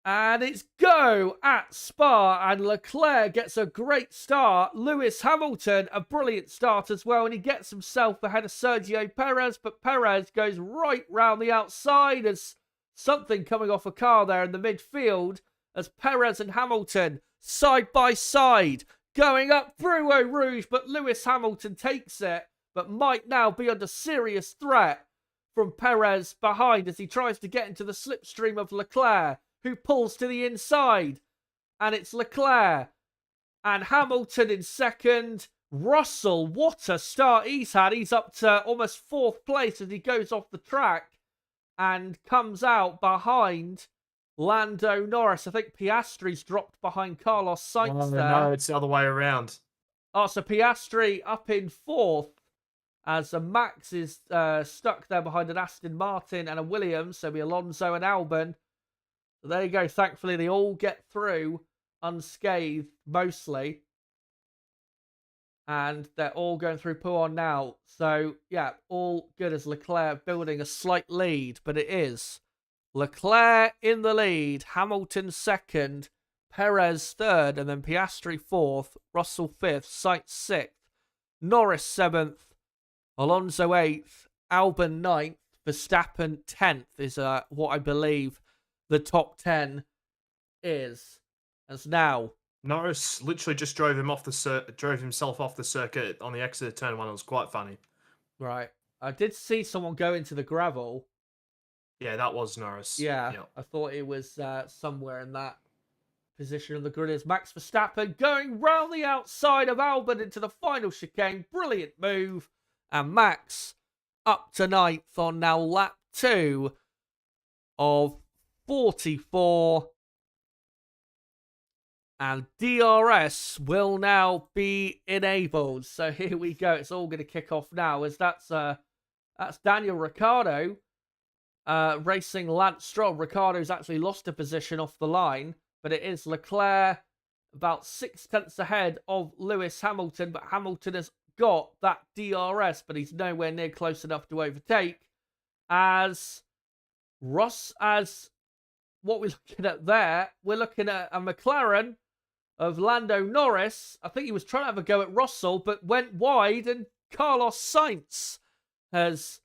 And it's go at Spa, and Leclerc gets a great start. Lewis Hamilton, a brilliant start as well, and he gets himself ahead of Sergio Perez, but Perez goes right round the outside as something coming off a car there in the midfield, as Perez and Hamilton side by side going up through Eau Rouge, but Lewis Hamilton takes it, but might now be under serious threat from Perez behind as he tries to get into the slipstream of Leclerc, who pulls to the inside. And it's Leclerc. And Hamilton in second. Russell, what a start he's had. He's up to almost 4th place as he goes off the track and comes out behind Lando Norris. I think Piastri's dropped behind Carlos Sainz there. No, it's the other way around. Oh, so Piastri up in 4th as Max is stuck there behind an Aston Martin and a Williams. So be Alonso and Albon. So there you go. Thankfully, they all get through unscathed mostly. And they're all going through Pouhon now. So, yeah, all good as Leclerc building a slight lead. But it is Leclerc in the lead, Hamilton second, Perez third, and then Piastri fourth, Russell fifth, Sainz sixth, Norris seventh, Alonso eighth, Albon ninth, Verstappen 10th is what I believe the top 10 is. As now Norris literally just drove himself off the circuit on the exit of turn one. It was quite funny. right. I did see someone go into the gravel. Yeah, that was Norris. Yeah, Yep. I thought it was somewhere in that position of the grid. Is Max Verstappen going round the outside of Albon into the final chicane. Brilliant move. And Max up to ninth on now lap 2 of 44. And DRS will now be enabled. So here we go. It's all going to kick off now. As that's Daniel Ricciardo racing Lance Stroll. Ricciardo's actually lost a position off the line, but it is Leclerc about 6 tenths ahead of Lewis Hamilton. But Hamilton has got that DRS, but he's nowhere near close enough to overtake. As what we're looking at there, we're looking at a McLaren of Lando Norris. I think he was trying to have a go at Russell, but went wide, and Carlos Sainz has,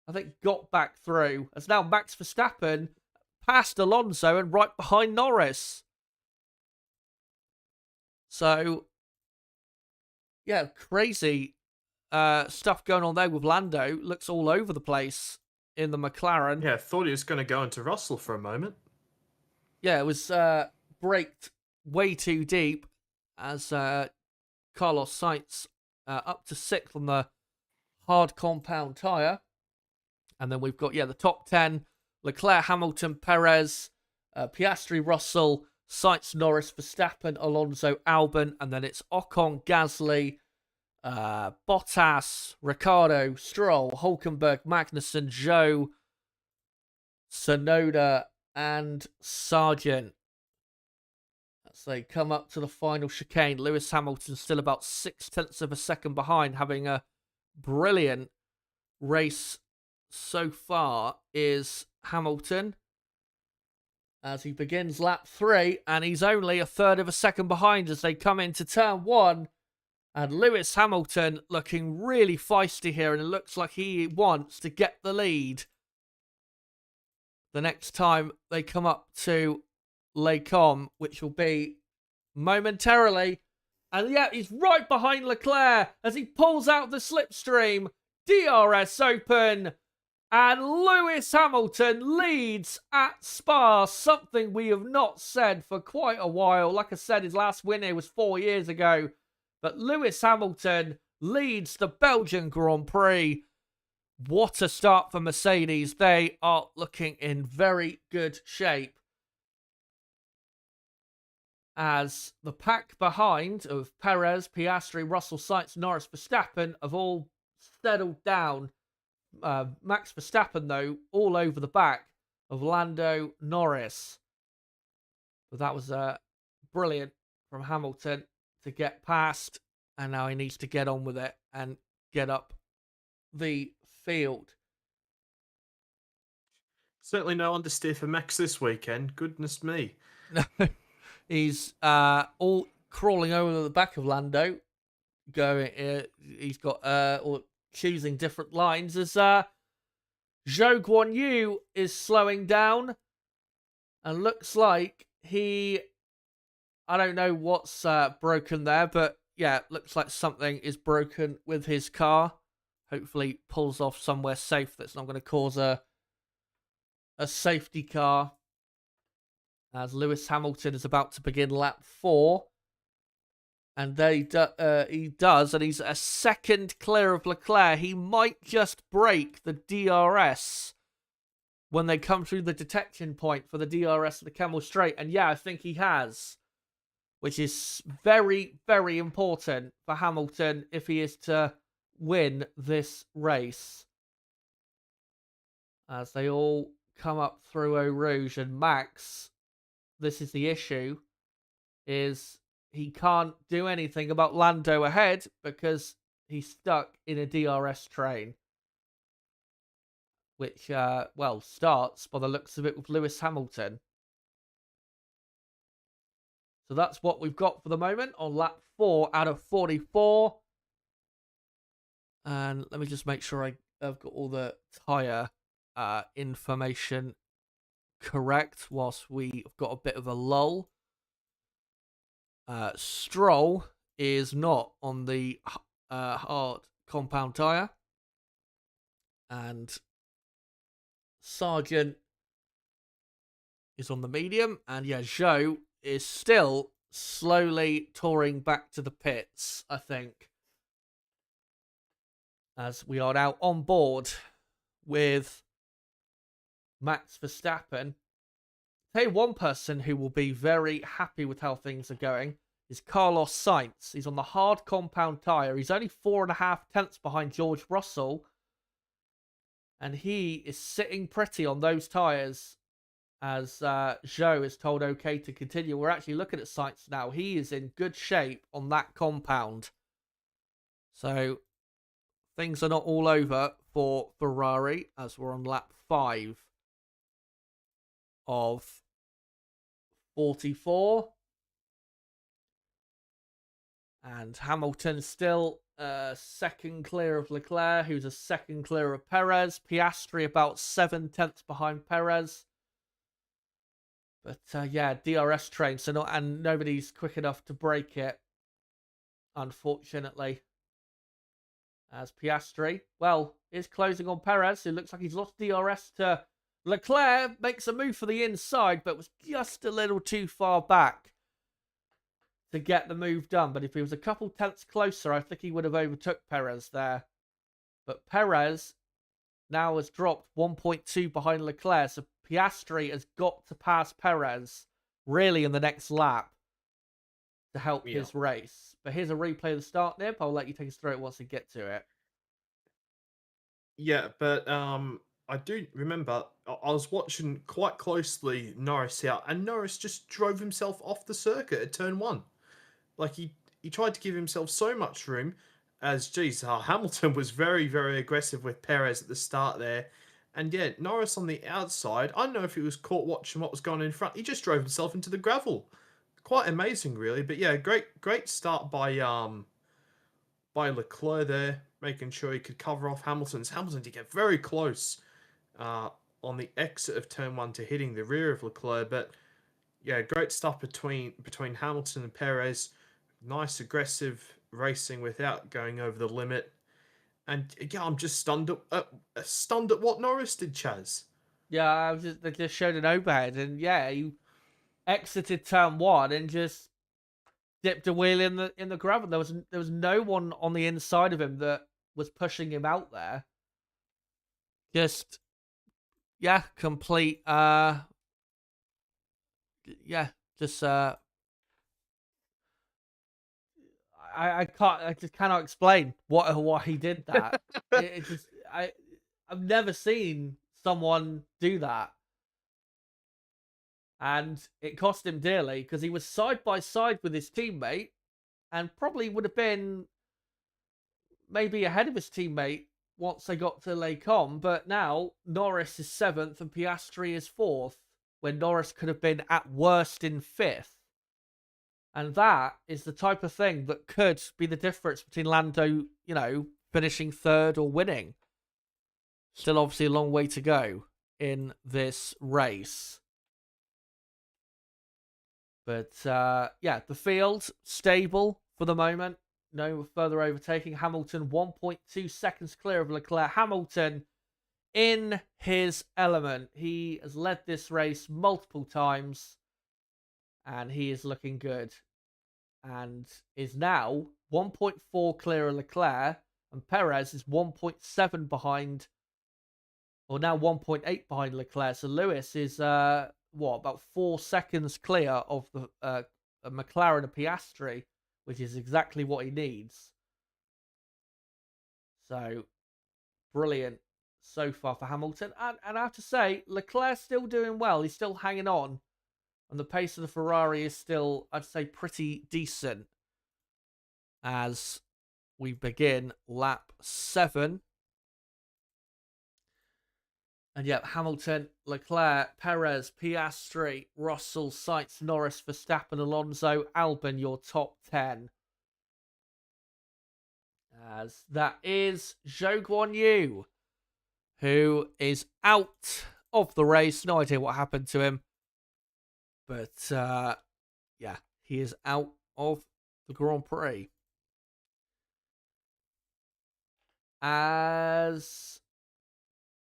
I think, got back through. As now Max Verstappen past Alonso and right behind Norris. So, yeah, crazy stuff going on there with Lando. Looks all over the place in the McLaren. Yeah, I thought he was going to go into Russell for a moment. Yeah, it was braked way too deep as Carlos Sainz up to 6th on the hard compound tyre. And then we've got, the top 10. Leclerc, Hamilton, Perez, Piastri, Russell, Sainz, Norris, Verstappen, Alonso, Albon. And then it's Ocon, Gasly, Bottas, Ricciardo, Stroll, Hulkenberg, Magnussen, Zhou, Tsunoda, and Sargent. As they come up to the final chicane, Lewis Hamilton still about 6 tenths of a second behind, having a brilliant race so far is Hamilton. As he begins lap 3, and he's only a third of a second behind as they come into turn 1. And Lewis Hamilton looking really feisty here, and it looks like he wants to get the lead the next time they come up to Les Combes, which will be momentarily. And yeah, he's right behind Leclerc as he pulls out the slipstream. DRS open. And Lewis Hamilton leads at Spa, something we have not said for quite a while. Like I said, his last win here was 4 years ago. But Lewis Hamilton leads the Belgian Grand Prix. What a start for Mercedes. They are looking in very good shape. As the pack behind of Perez, Piastri, Russell, Sainz, Norris, Verstappen have all settled down. Max Verstappen, though, all over the back of Lando Norris. But that was brilliant from Hamilton to get past, and now he needs to get on with it and get up the field. Certainly no understeer for Max this weekend. Goodness me. He's all crawling over the back of Lando. He's got or choosing different lines as Zhou Guan Yu is slowing down, and looks like I don't know what's broken there, but yeah, looks like something is broken with his car. Hopefully pulls off somewhere safe that's not going to cause a safety car. As Lewis Hamilton is about to begin lap 4. And he does, and he's a second clear of Leclerc. He might just break the DRS when they come through the detection point for the DRS of the Camel Straight. And yeah, I think he has, which is very, very important for Hamilton if he is to win this race. As they all come up through Eau Rouge, and Max, this is the issue. is he can't do anything about Lando ahead because he's stuck in a DRS train, which, well, starts by the looks of it with Lewis Hamilton. So that's what we've got for the moment on lap 4 out of 44. And let me just make sure I've got all the tyre information correct whilst we've got a bit of a lull. Stroll is not on the hard compound tyre. And Sargent is on the medium. And yeah, Zhou is still slowly touring back to the pits, I think. As we are now on board with Max Verstappen. Hey, one person who will be very happy with how things are going is Carlos Sainz. He's on the hard compound tyre. He's only 4.5 tenths behind George Russell. And he is sitting pretty on those tyres as Zhou is told okay to continue. We're actually looking at Sainz now. He is in good shape on that compound. So things are not all over for Ferrari as we're on lap 5 of 44. And Hamilton still second clear of Leclerc, who's a second clear of Perez. Piastri about 7 tenths behind Perez. But yeah, DRS train, so and nobody's quick enough to break it, unfortunately. As Piastri, well, is closing on Perez. It looks like he's lost DRS to Leclerc. Makes a move for the inside, but was just a little too far back to get the move done. But if he was a couple tenths closer, I think he would have overtook Perez there. But Perez now has dropped 1.2 behind Leclerc. So Piastri has got to pass Perez really in the next lap to help his race. But here's a replay of the start nip. I'll let you take us through it once we get to it. Yeah, but I do remember I was watching quite closely Norris out, and Norris just drove himself off the circuit at turn 1. Like he tried to give himself so much room. As Hamilton was very, very aggressive with Perez at the start there. And yeah, Norris on the outside, I don't know if he was caught watching what was going on in front. He just drove himself into the gravel. Quite amazing, really. But yeah, great start by Leclerc there, making sure he could cover off Hamilton's. Hamilton did get very close on the exit of turn 1 to hitting the rear of Leclerc. But yeah, great stuff between Hamilton and Perez. Nice aggressive racing without going over the limit. And yeah, I'm just stunned at what Norris did, Chaz. Yeah, they just showed an overhead, and yeah, he exited turn 1 and just dipped a wheel in the gravel. There was no one on the inside of him that was pushing him out there. Just yeah, complete yeah, just I just cannot explain why he did that. it just I've never seen someone do that. And it cost him dearly because he was side by side with his teammate and probably would have been maybe ahead of his teammate once they got to Les Combes. But now Norris is 7th and Piastri is 4th, when Norris could have been at worst in 5th. And that is the type of thing that could be the difference between Lando, finishing 3rd or winning. Still obviously a long way to go in this race. But yeah, the field stable for the moment. No further overtaking. Hamilton 1.2 seconds clear of Leclerc. Hamilton in his element. He has led this race multiple times. And he is looking good. And is now 1.4 clear of Leclerc. And Perez is 1.7 behind. Or now 1.8 behind Leclerc. So Lewis is, about 4 seconds clear of the McLaren and Piastri, which is exactly what he needs. So, brilliant so far for Hamilton. And I have to say, Leclerc's still doing well. He's still hanging on. And the pace of the Ferrari is still, I'd say, pretty decent as we begin lap 7. And yep, Hamilton, Leclerc, Perez, Piastri, Russell, Sainz, Norris, Verstappen, Alonso, Albon, your top 10. As that is Zhou Guanyu, who is out of the race. No idea what happened to him. But, yeah, he is out of the Grand Prix. As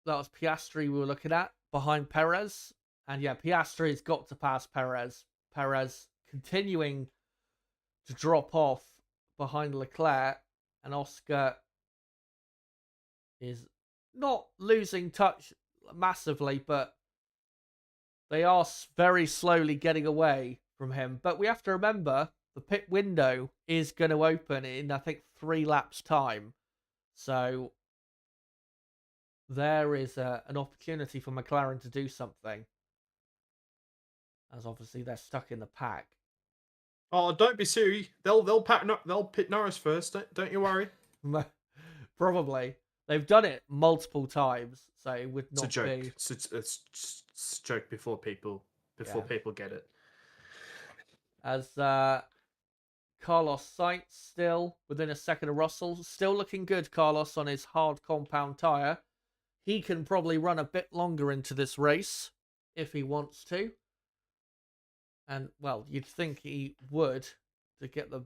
that was Piastri we were looking at behind Perez. And yeah, Piastri's got to pass Perez. Perez continuing to drop off behind Leclerc. And Oscar is not losing touch massively, but they are very slowly getting away from him. But we have to remember the pit window is going to open in, I think, 3 laps' time. So there is an opportunity for McLaren to do something. As obviously they're stuck in the pack. Oh, don't be silly. They'll pit Norris first. Don't you worry. Probably. They've done it multiple times, so it would It's a not joke. be. It's a joke before people get it. As Carlos Sainz still within a second of Russell. Still looking good, Carlos, on his hard compound tyre. He can probably run a bit longer into this race if he wants to. And, well, you'd think he would to get the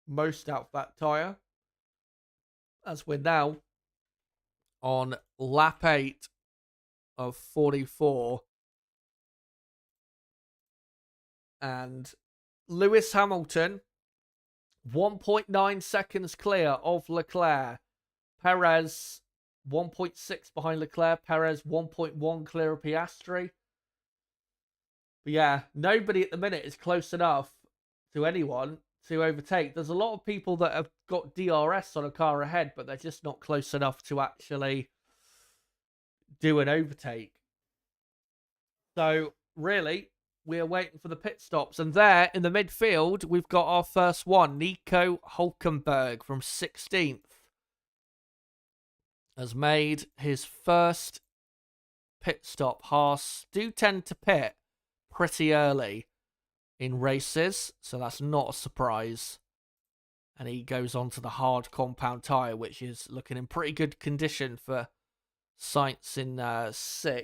most out of that tyre. As we're now on lap 8 of 44. And Lewis Hamilton, 1.9 seconds clear of Leclerc. Perez, 1.6 behind Leclerc. Perez, 1.1 clear of Piastri. But yeah, nobody at the minute is close enough to anyone to overtake. There's a lot of people that have got DRS on a car ahead, but they're just not close enough to actually do an overtake. So, really, we're waiting for the pit stops. And there, in the midfield, we've got our first one. Nico Hülkenberg from 16th has made his first pit stop. Haas do tend to pit pretty early in races, so that's not a surprise. And he goes on to the hard compound tyre, which is looking in pretty good condition for Sainz in 6th.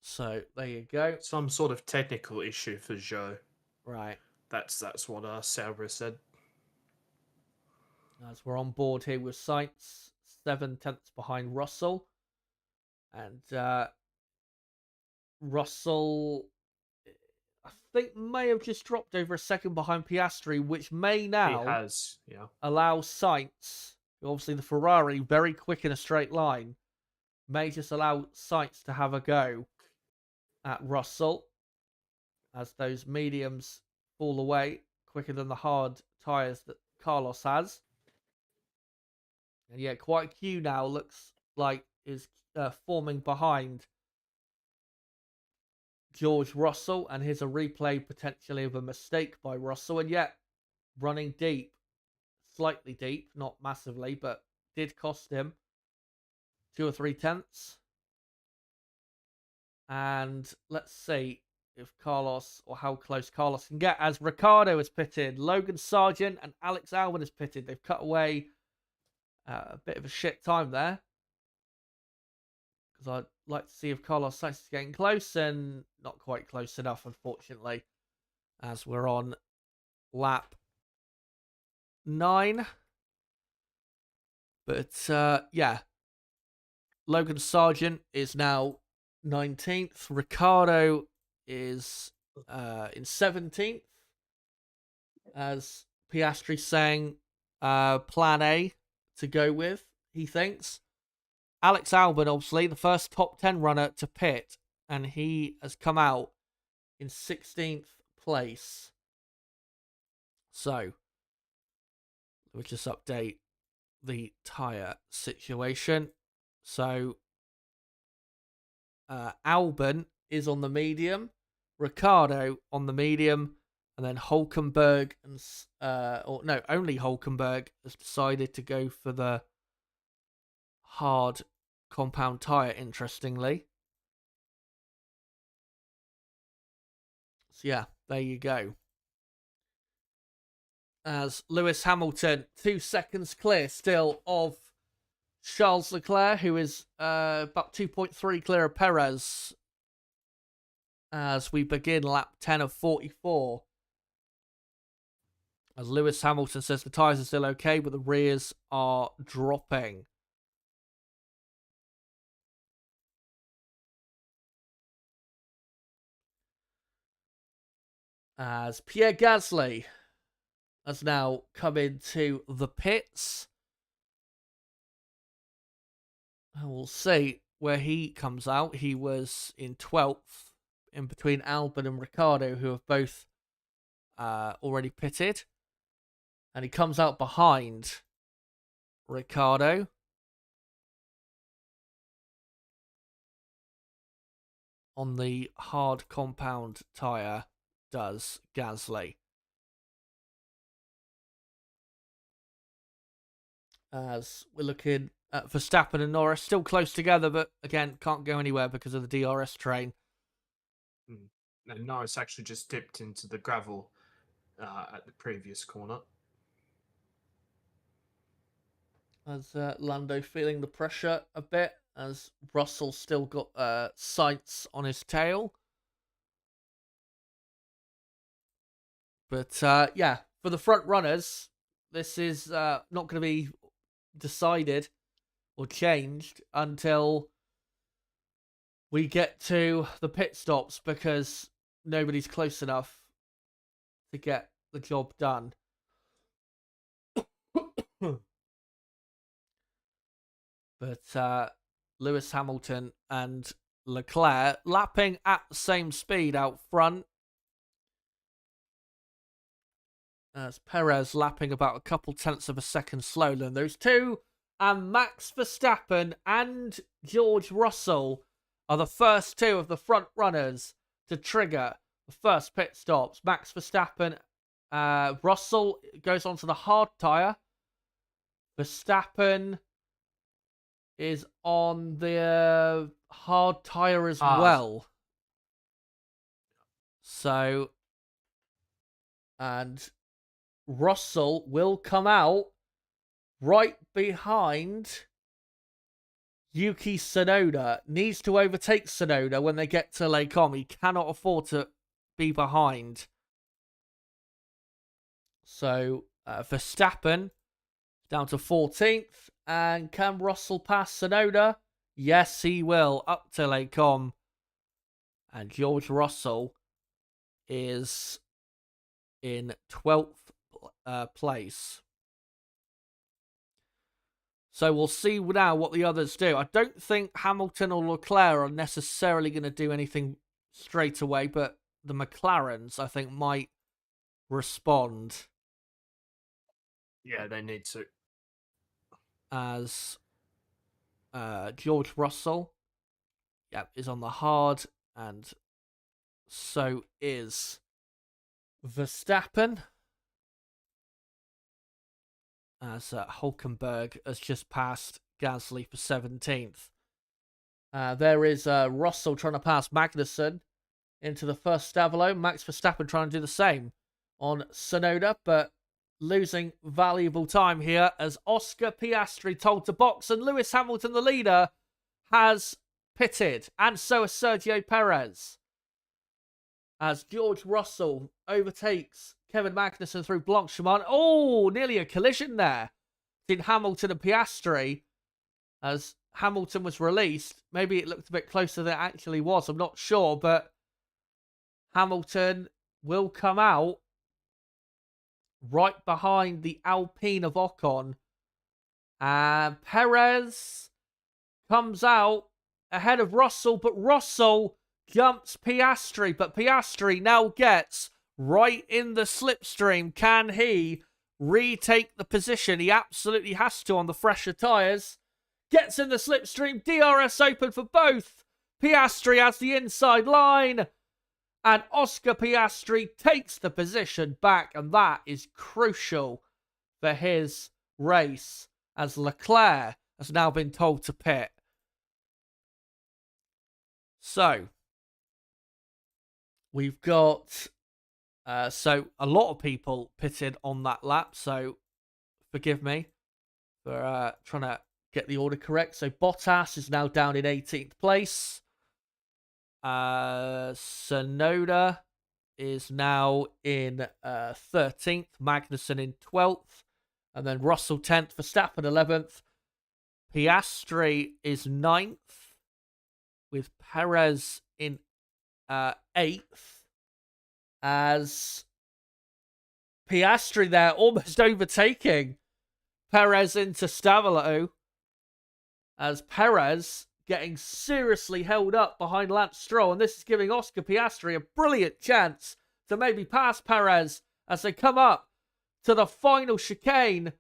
So there you go. Some sort of technical issue for Zhou. Right. That's what Sauber said. As we're on board here with Sainz, 7/10 behind Russell. And Russell, I think, may have just dropped over a second behind Piastri, which may now He has, yeah. allow Sainz, obviously the Ferrari, very quick in a straight line, may just allow Sainz to have a go at Russell as those mediums fall away quicker than the hard tyres that Carlos has. And yeah, quite a queue now looks like is forming behind George Russell, and here's a replay potentially of a mistake by Russell, and yet running deep, slightly deep, not massively, but did cost him 2 or 3 tenths. And let's see if Carlos, or how close Carlos can get, as Ricciardo is pitted, Logan Sargent and Alex Albon is pitted. They've cut away a bit of a shit time there, because I'd like to see if Carlos Sainz is getting close, and not quite close enough, unfortunately, as we're on lap 9. But yeah, Logan Sargent is now 19th. Ricciardo is in 17th, as Piastri saying plan A to go with, he thinks. Alex Albon, obviously, the first top 10 runner to pit, and he has come out in 16th place. So, we'll just update the tyre situation. So, Albon is on the medium, Ricciardo on the medium, and then Hulkenberg only Hulkenberg has decided to go for the hard compound tyre, interestingly. So yeah, there you go. As Lewis Hamilton, 2 seconds clear still of Charles Leclerc, who is about 2.3 clear of Perez, as we begin lap 10 of 44. As Lewis Hamilton says the tyres are still okay, but the rears are dropping. As Pierre Gasly has now come into the pits. And we'll see where he comes out. He was in 12th, in between Albon and Ricciardo, who have both already pitted. And he comes out behind Ricciardo. On the hard compound tyre, does Gasly. As we're looking at Verstappen and Norris, still close together, but again, can't go anywhere because of the DRS train. And Norris actually just dipped into the gravel at the previous corner. As Lando feeling the pressure a bit, as Russell still got sights on his tail. But yeah, for the front runners, this is not going to be decided or changed until we get to the pit stops, because nobody's close enough to get the job done. But Lewis Hamilton and Leclerc lapping at the same speed out front. As Perez lapping about a couple tenths of a second slower than those two. And Max Verstappen and George Russell are the first two of the front runners to trigger the first pit stops. Max Verstappen, Russell goes onto the hard tyre. Verstappen is on the hard tyre as well. So, and Russell will come out right behind Yuki Tsunoda. Needs to overtake Tsunoda when they get to Les Combes. He cannot afford to be behind. So Verstappen down to 14th. And can Russell pass Tsunoda? Yes, he will. Up to Les Combes. And George Russell is in 12th place. So we'll see now what the others do. I don't think Hamilton or Leclerc are necessarily going to do anything straight away, but the McLarens, I think, might respond. Yeah, they need to. As George Russell, is on the hard, and so is Verstappen. As Hulkenberg has just passed Gasly for 17th. There is Russell trying to pass Magnussen into the first Stavolo. Max Verstappen trying to do the same on Tsunoda, but losing valuable time here as Oscar Piastri told to box, and Lewis Hamilton, the leader, has pitted, and so has Sergio Perez. As George Russell overtakes Kevin Magnussen through Blanchimont. Oh, nearly a collision there between Hamilton and Piastri. As Hamilton was released. Maybe it looked a bit closer than it actually was. I'm not sure, but Hamilton will come out right behind the Alpine of Ocon. And Perez comes out ahead of Russell, but Russell jumps Piastri. But Piastri now gets right in the slipstream. Can he retake the position? He absolutely has to on the fresher tyres. Gets in the slipstream. DRS open for both Piastri has the inside line. And Oscar Piastri takes the position back. And that is crucial for his race, as Leclerc has now been told to pit. So, we've got... so, a lot of people pitted on that lap. So, forgive me for trying to get the order correct. So, Bottas is now down in 18th place. Tsunoda is now in 13th. Magnussen in 12th. And then Russell 10th. Verstappen 11th. Piastri is 9th. With Perez in 8th. As Piastri there almost overtaking Perez into Stavolo. As Perez getting seriously held up behind Lance Stroll. And this is giving Oscar Piastri a brilliant chance to maybe pass Perez as they come up to the final chicane.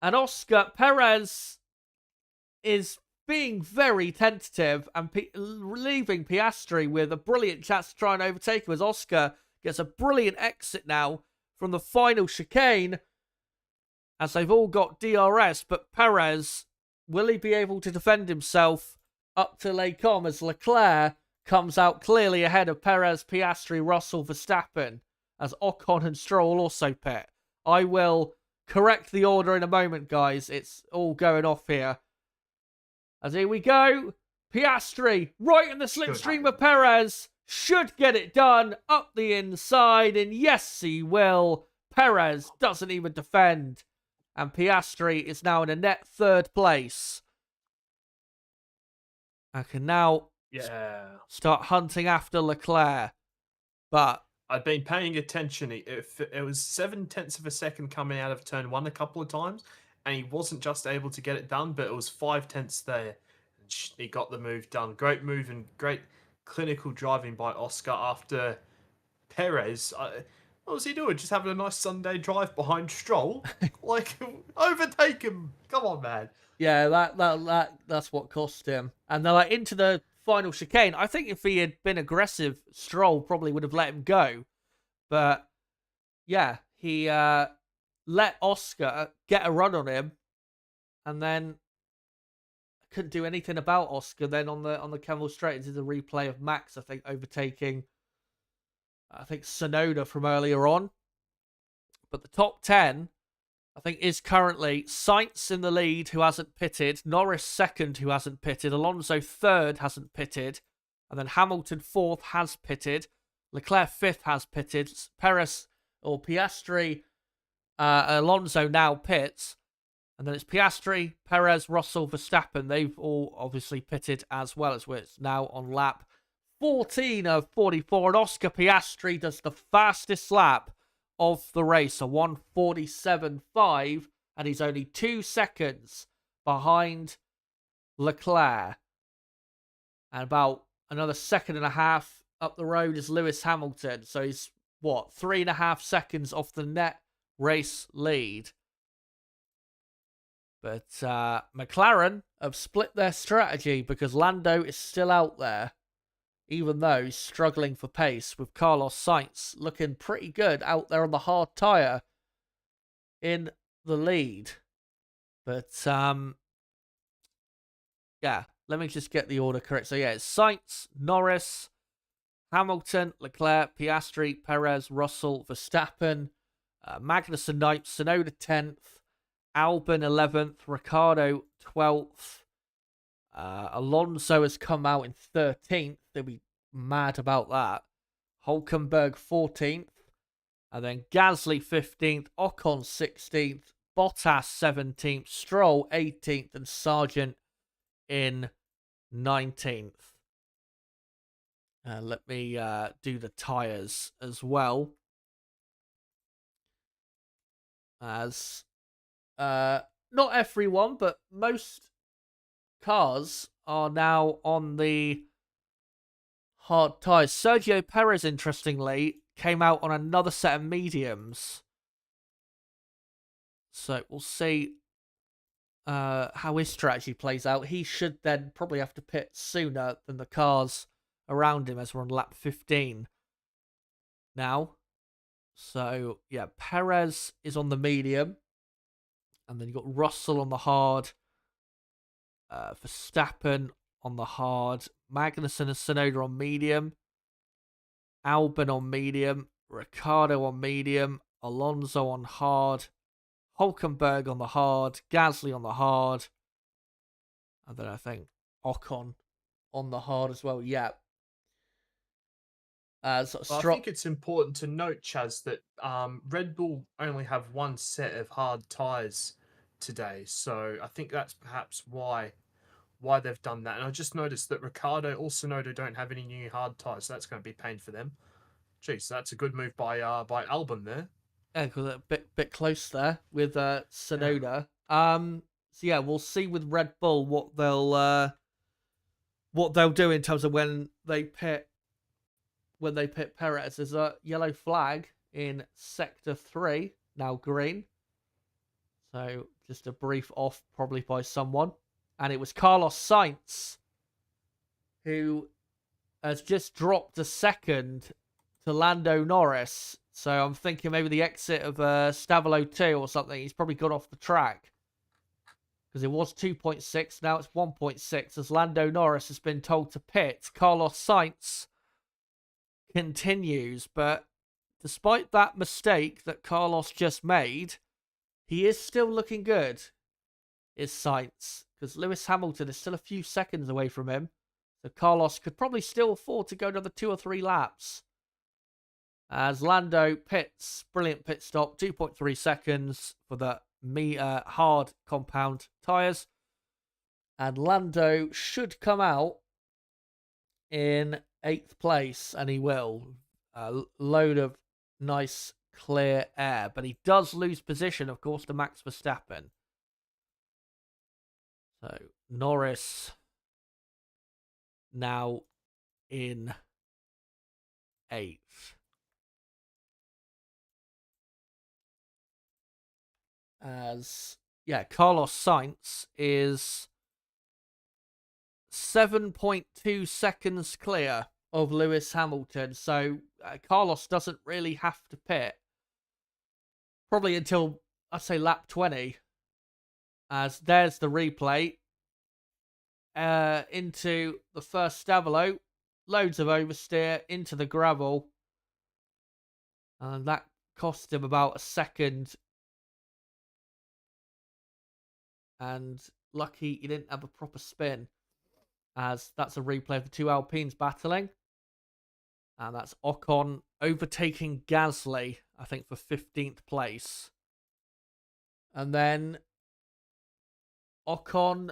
And Oscar Perez is being very tentative and leaving Piastri with a brilliant chance to try and overtake him, as Oscar gets a brilliant exit now from the final chicane, as they've all got DRS. But Perez, will he be able to defend himself up to Les Combes, as Leclerc comes out clearly ahead of Perez, Piastri, Russell, Verstappen, as Ocon and Stroll also pit? I will correct the order in a moment, guys. It's all going off here. As here we go. Piastri right in the slipstream of Perez. Should get it done up the inside. And yes, he will. Perez doesn't even defend. And Piastri is now in a net third place. I can now start hunting after Leclerc. But I've been paying attention. It was 7/10 of a second coming out of turn 1 a couple of times. And he wasn't just able to get it done, but it was 5/10 there. And he got the move done. Great move and great clinical driving by Oscar after Perez. What was he doing? Just having a nice Sunday drive behind Stroll? Like, overtake him. Come on, man. Yeah, that's what cost him. And they're like into the final chicane. I think if he had been aggressive, Stroll probably would have let him go. But yeah, he let Oscar get a run on him, and then couldn't do anything about Oscar. Then on the Campbell Straight, into the replay of Max, I think, overtaking Tsunoda from earlier on. But the top 10, I think, is currently Sainz in the lead, who hasn't pitted, Norris second, who hasn't pitted, Alonso third, hasn't pitted, and then Hamilton fourth, has pitted, Leclerc fifth, has pitted, Perez or Piastri, Alonso now pits, and then it's Piastri, Perez, Russell, Verstappen. They've all obviously pitted as well, as it's now on lap 14 of 44, and Oscar Piastri does the fastest lap of the race, a 1:47.5, and he's only 2 seconds behind Leclerc. And about another second and a half up the road is Lewis Hamilton. So he's, 3.5 seconds off the net race lead. But McLaren have split their strategy, because Lando is still out there, even though he's struggling for pace, with Carlos Sainz looking pretty good out there on the hard tyre in the lead. But, yeah, let me just get the order correct. So, yeah, it's Sainz, Norris, Hamilton, Leclerc, Piastri, Perez, Russell, Verstappen, Magnussen 9th, Tsunoda 10th, Albon 11th, Ricciardo 12th. Alonso has come out in 13th. They'll be mad about that. Hulkenberg 14th. And then Gasly 15th. Ocon 16th. Bottas 17th. Stroll 18th. And Sargent in 19th. Let me do the tyres as well. As not everyone, but most cars are now on the hard tyres. Sergio Perez, interestingly, came out on another set of mediums. So we'll see how his strategy plays out. He should then probably have to pit sooner than the cars around him, as we're on lap 15 now. So, yeah, Perez is on the medium. And then you've got Russell on the hard. Verstappen on the hard. Magnussen and Tsunoda on medium. Albon on medium. Ricciardo on medium. Alonso on hard. Hulkenberg on the hard. Gasly on the hard. And then I think Ocon on the hard as well. Yeah. I think it's important to note, Chaz, that Red Bull only have one set of hard tyres today, so I think that's perhaps why they've done that. And I just noticed that Ricciardo or Tsunoda don't have any new hard tyres, so that's going to be pain for them. Jeez, that's a good move by Albon there. Yeah, because a bit close there with Tsunoda. Yeah. So yeah, we'll see with Red Bull what they'll do in terms of when they pit Perez. There's a yellow flag in sector 3, now green. So just a brief off probably by someone. And it was Carlos Sainz who has just dropped a second to Lando Norris. So I'm thinking maybe the exit of Stavolo 2 or something. He's probably got off the track. Because it was 2.6, now it's 1.6 as Lando Norris has been told to pit. Carlos Sainz continues, but despite that mistake that Carlos just made, he is still looking good, is Sainz, because Lewis Hamilton is still a few seconds away from him, so Carlos could probably still afford to go another 2 or 3 laps. As Lando pits, brilliant pit stop, 2.3 seconds for the hard compound tyres, and Lando should come out in 8th place, and he will. A load of nice, clear air. But he does lose position, of course, to Max Verstappen. So, Norris now in 8th. As, yeah, Carlos Sainz is 7.2 seconds clear of Lewis Hamilton. So Carlos doesn't really have to pit. Probably until, I'd say, lap 20. As there's the replay. Into the first Stavolo. Loads of oversteer into the gravel. And that cost him about a second. And lucky he didn't have a proper spin. As that's a replay of the 2 Alpines battling. And that's Ocon overtaking Gasly, I think, for 15th place. And then Ocon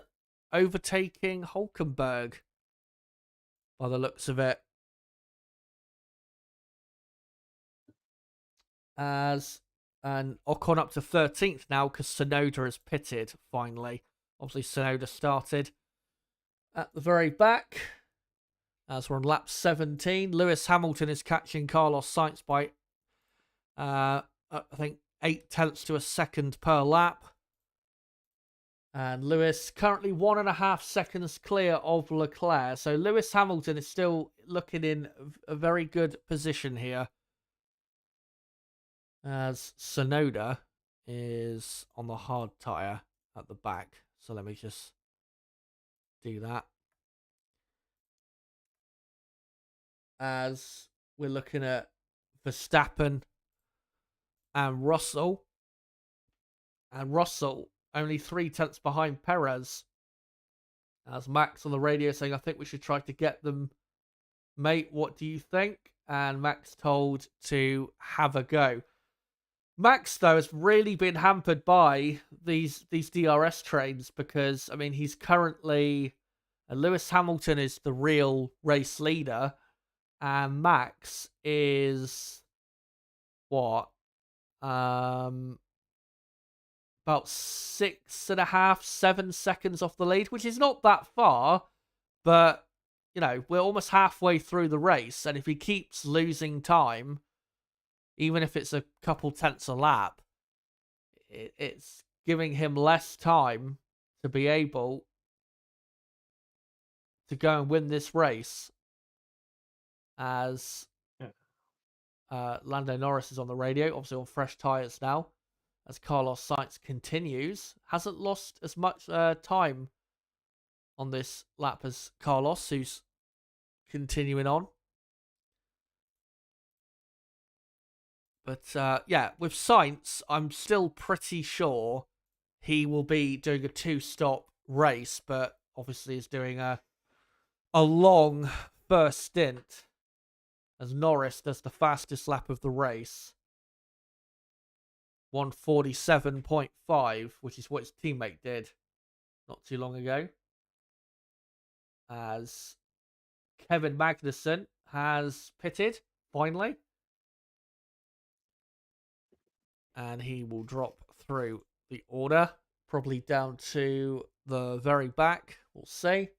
overtaking Hulkenberg, by the looks of it. And Ocon up to 13th now, because Tsunoda has pitted, finally. Obviously, Tsunoda started at the very back, as we're on lap 17. Lewis Hamilton is catching Carlos Sainz by, I think, 0.8 to a second per lap. And Lewis currently 1.5 seconds clear of Leclerc. So Lewis Hamilton is still looking in a very good position here. As Tsunoda is on the hard tyre at the back. So let me just do that. As we're looking at Verstappen and Russell. And Russell only 0.3 behind Perez. As Max on the radio saying, I think we should try to get them. Mate, what do you think? And Max told to have a go. Max, though, has really been hampered by these DRS trains because, I mean, he's currently... Lewis Hamilton is the real race leader, and Max is... what? About 6.5, 7 seconds off the lead, which is not that far, but, you know, we're almost halfway through the race, and if he keeps losing time, even if it's a couple tenths a lap, it's giving him less time to be able to go and win this race, as Lando Norris is on the radio, obviously on fresh tyres now, as Carlos Sainz continues. Hasn't lost as much time on this lap as Carlos, who's continuing on. But yeah, with Sainz, I'm still pretty sure he will be doing a 2-stop race, but obviously is doing a long first stint, as Norris does the fastest lap of the race, 1:47.5, which is what his teammate did not too long ago. As Kevin Magnussen has pitted, finally. And he will drop through the order, probably down to the very back. We'll see.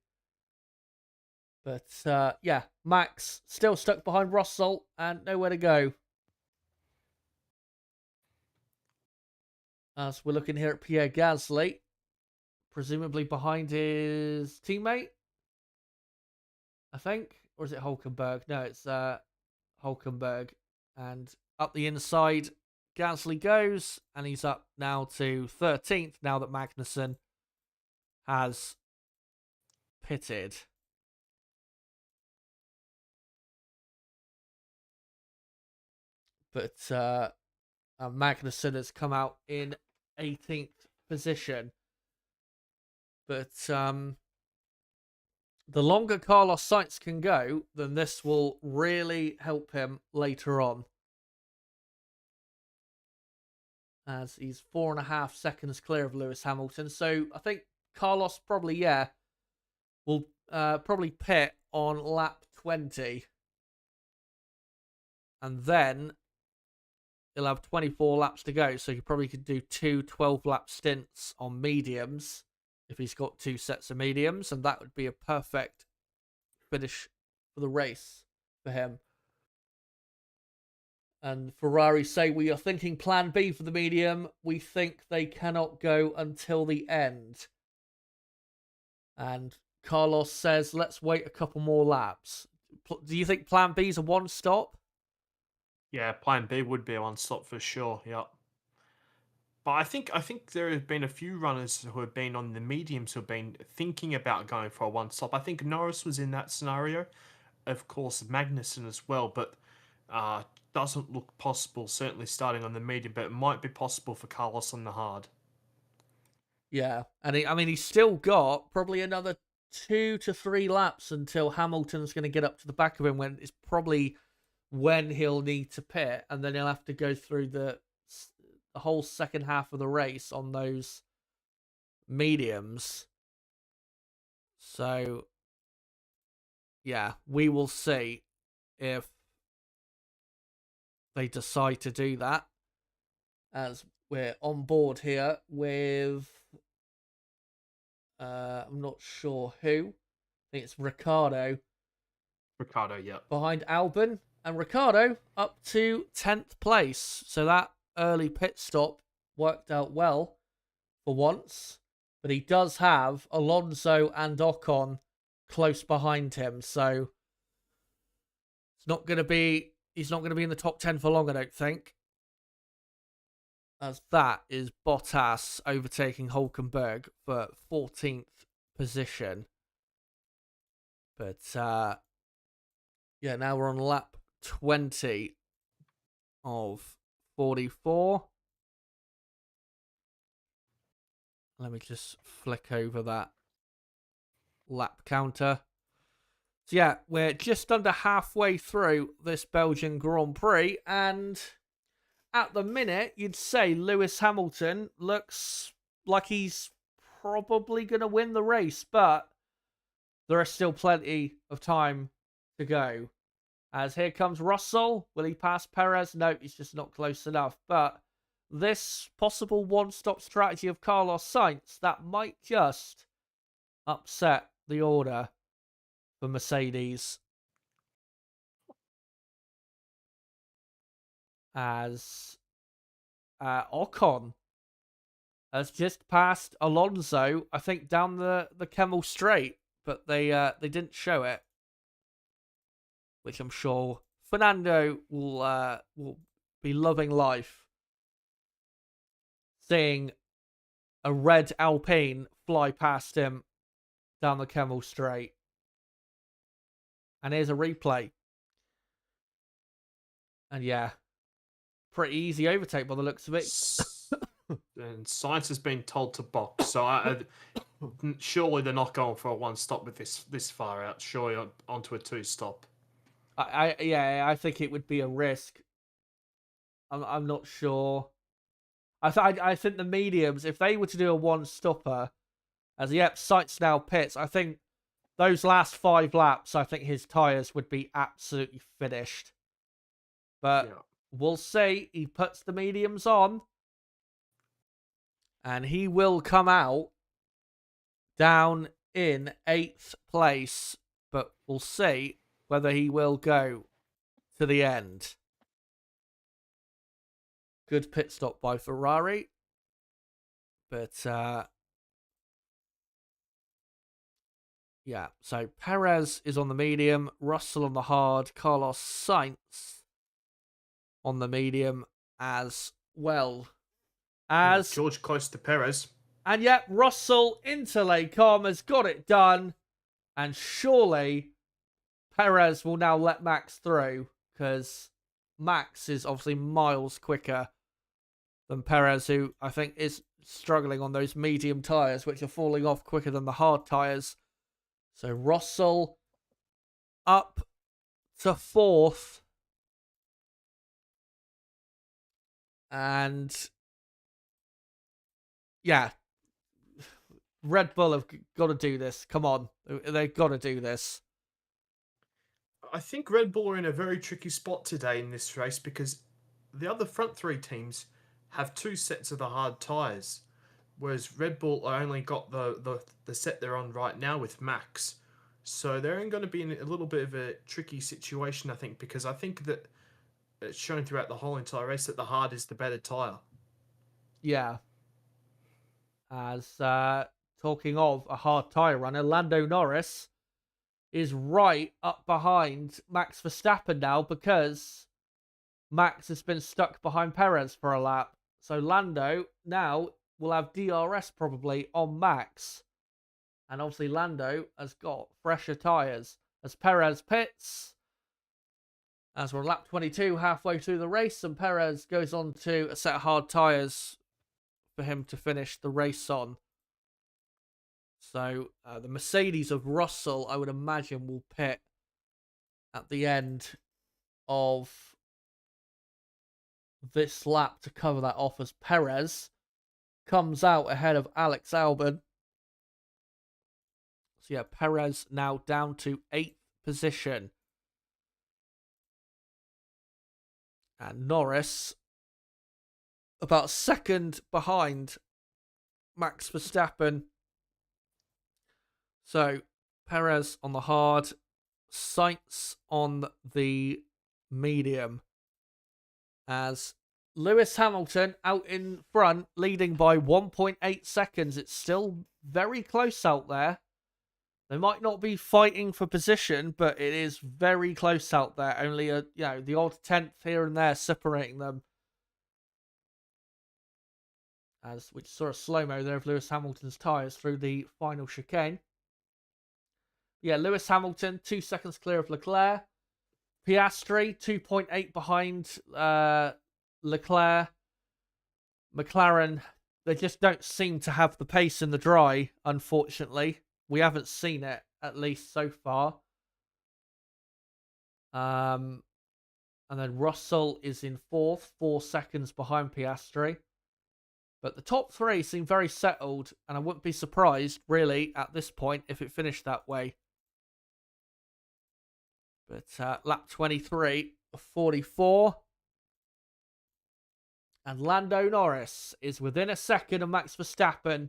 But yeah, Max still stuck behind Russell and nowhere to go. As we're looking here at Pierre Gasly, presumably behind his teammate, I think. Or is it Hulkenberg? No, it's Hulkenberg. And up the inside, Gasly goes, and he's up now to 13th now that Magnussen has pitted. But Magnussen has come out in 18th position. But the longer Carlos Sainz can go, then this will really help him later on. As he's 4.5 seconds clear of Lewis Hamilton. So I think Carlos probably, will probably pit on lap 20. And then he'll have 24 laps to go. So he probably could do 2 12-lap stints on mediums if he's got 2 sets of mediums. And that would be a perfect finish for the race for him. And Ferrari say, we are thinking plan B for the medium. We think they cannot go until the end. And Carlos says, let's wait a couple more laps. Do you think plan B is a one-stop? Yeah, plan B would be a one-stop for sure, yeah. But I think there have been a few runners who have been on the mediums who have been thinking about going for a one-stop. I think Norris was in that scenario. Of course, Magnussen as well, but doesn't look possible, certainly starting on the medium, but it might be possible for Carlos on the hard. Yeah, and he's still got probably another 2 to 3 laps until Hamilton's going to get up to the back of him, when it's probably when he'll need to pit, and then he'll have to go through the whole second half of the race on those mediums. So, yeah, we will see if they decide to do that, as we're on board here with I'm not sure who. I think it's Ricciardo, yeah. behind Albon, and Ricciardo up to 10th place. So that early pit stop worked out well for once, but he does have Alonso and Ocon close behind him, so he's not going to be in the top 10 for long, I don't think. As that is Bottas overtaking Hulkenberg for 14th position. But yeah, now we're on lap 20 of 44. Let me just flick over that lap counter. So yeah, we're just under halfway through this Belgian Grand Prix, and at the minute, you'd say Lewis Hamilton looks like he's probably going to win the race, but there is still plenty of time to go. As here comes Russell. Will he pass Perez? No, he's just not close enough. But this possible one-stop strategy of Carlos Sainz, that might just upset the order for Mercedes. As Ocon has just passed Alonso, I think, down the Kemmel Straight, but they didn't show it, which I'm sure Fernando will be loving life, seeing a red Alpine fly past him down the Kemmel Straight. And here's a replay. And yeah, pretty easy overtake by the looks of it. And Sainz has been told to box, so surely they're not going for a one stop with this far out. Surely onto a two stop. I think it would be a risk. I'm not sure. I think the mediums, if they were to do a one stopper, Sainz now pits, I think those last 5 laps, I think his tyres would be absolutely finished. But we'll see. He puts the mediums on. And he will come out down in 8th place. But we'll see whether he will go to the end. Good pit stop by Ferrari. But, yeah. So Perez is on the medium. Russell on the hard. Carlos Sainz on the medium as well. As George close to Perez. And yet Russell into Les Combes has got it done. And surely Perez will now let Max through, because Max is obviously miles quicker than Perez, who I think is struggling on those medium tyres, which are falling off quicker than the hard tyres. So Russell up to 4th. And yeah, Red Bull have got to do this. Come on. They've got to do this. I think Red Bull are in a very tricky spot today in this race, because the other front 3 teams have 2 sets of the hard tyres, whereas Red Bull only got the set they're on right now with Max. So they're going to be in a little bit of a tricky situation, I think, because I think that it's shown throughout the whole entire race that the hard is the better tyre. Yeah. As talking of a hard tyre runner, Lando Norris is right up behind Max Verstappen now, because Max has been stuck behind Perez for a lap. So Lando now will have DRS probably on Max. And obviously Lando has got fresher tyres. As Perez pits, as we're on lap 22, halfway through the race, and Perez goes on to a set of hard tyres for him to finish the race on. So the Mercedes of Russell, I would imagine, will pit at the end of this lap to cover that off, as Perez comes out ahead of Alex Albon. So yeah, Perez now down to 8th position. And Norris about 2nd behind Max Verstappen. So Perez on the hard, Sainz on the medium. As Lewis Hamilton out in front, leading by 1.8 seconds. It's still very close out there. They might not be fighting for position, but it is very close out there. Only the odd 10th here and there separating them. As we saw a slow-mo there of Lewis Hamilton's tyres through the final chicane. Yeah, Lewis Hamilton 2 seconds clear of Leclerc. Piastri 2.8 behind Leclerc. McLaren, they just don't seem to have the pace in the dry, unfortunately. We haven't seen it, at least so far. And then Russell is in 4th, 4 seconds behind Piastri. But the top 3 seem very settled, and I wouldn't be surprised, really, at this point, if it finished that way. But lap 23 of 44. And Lando Norris is within a second of Max Verstappen.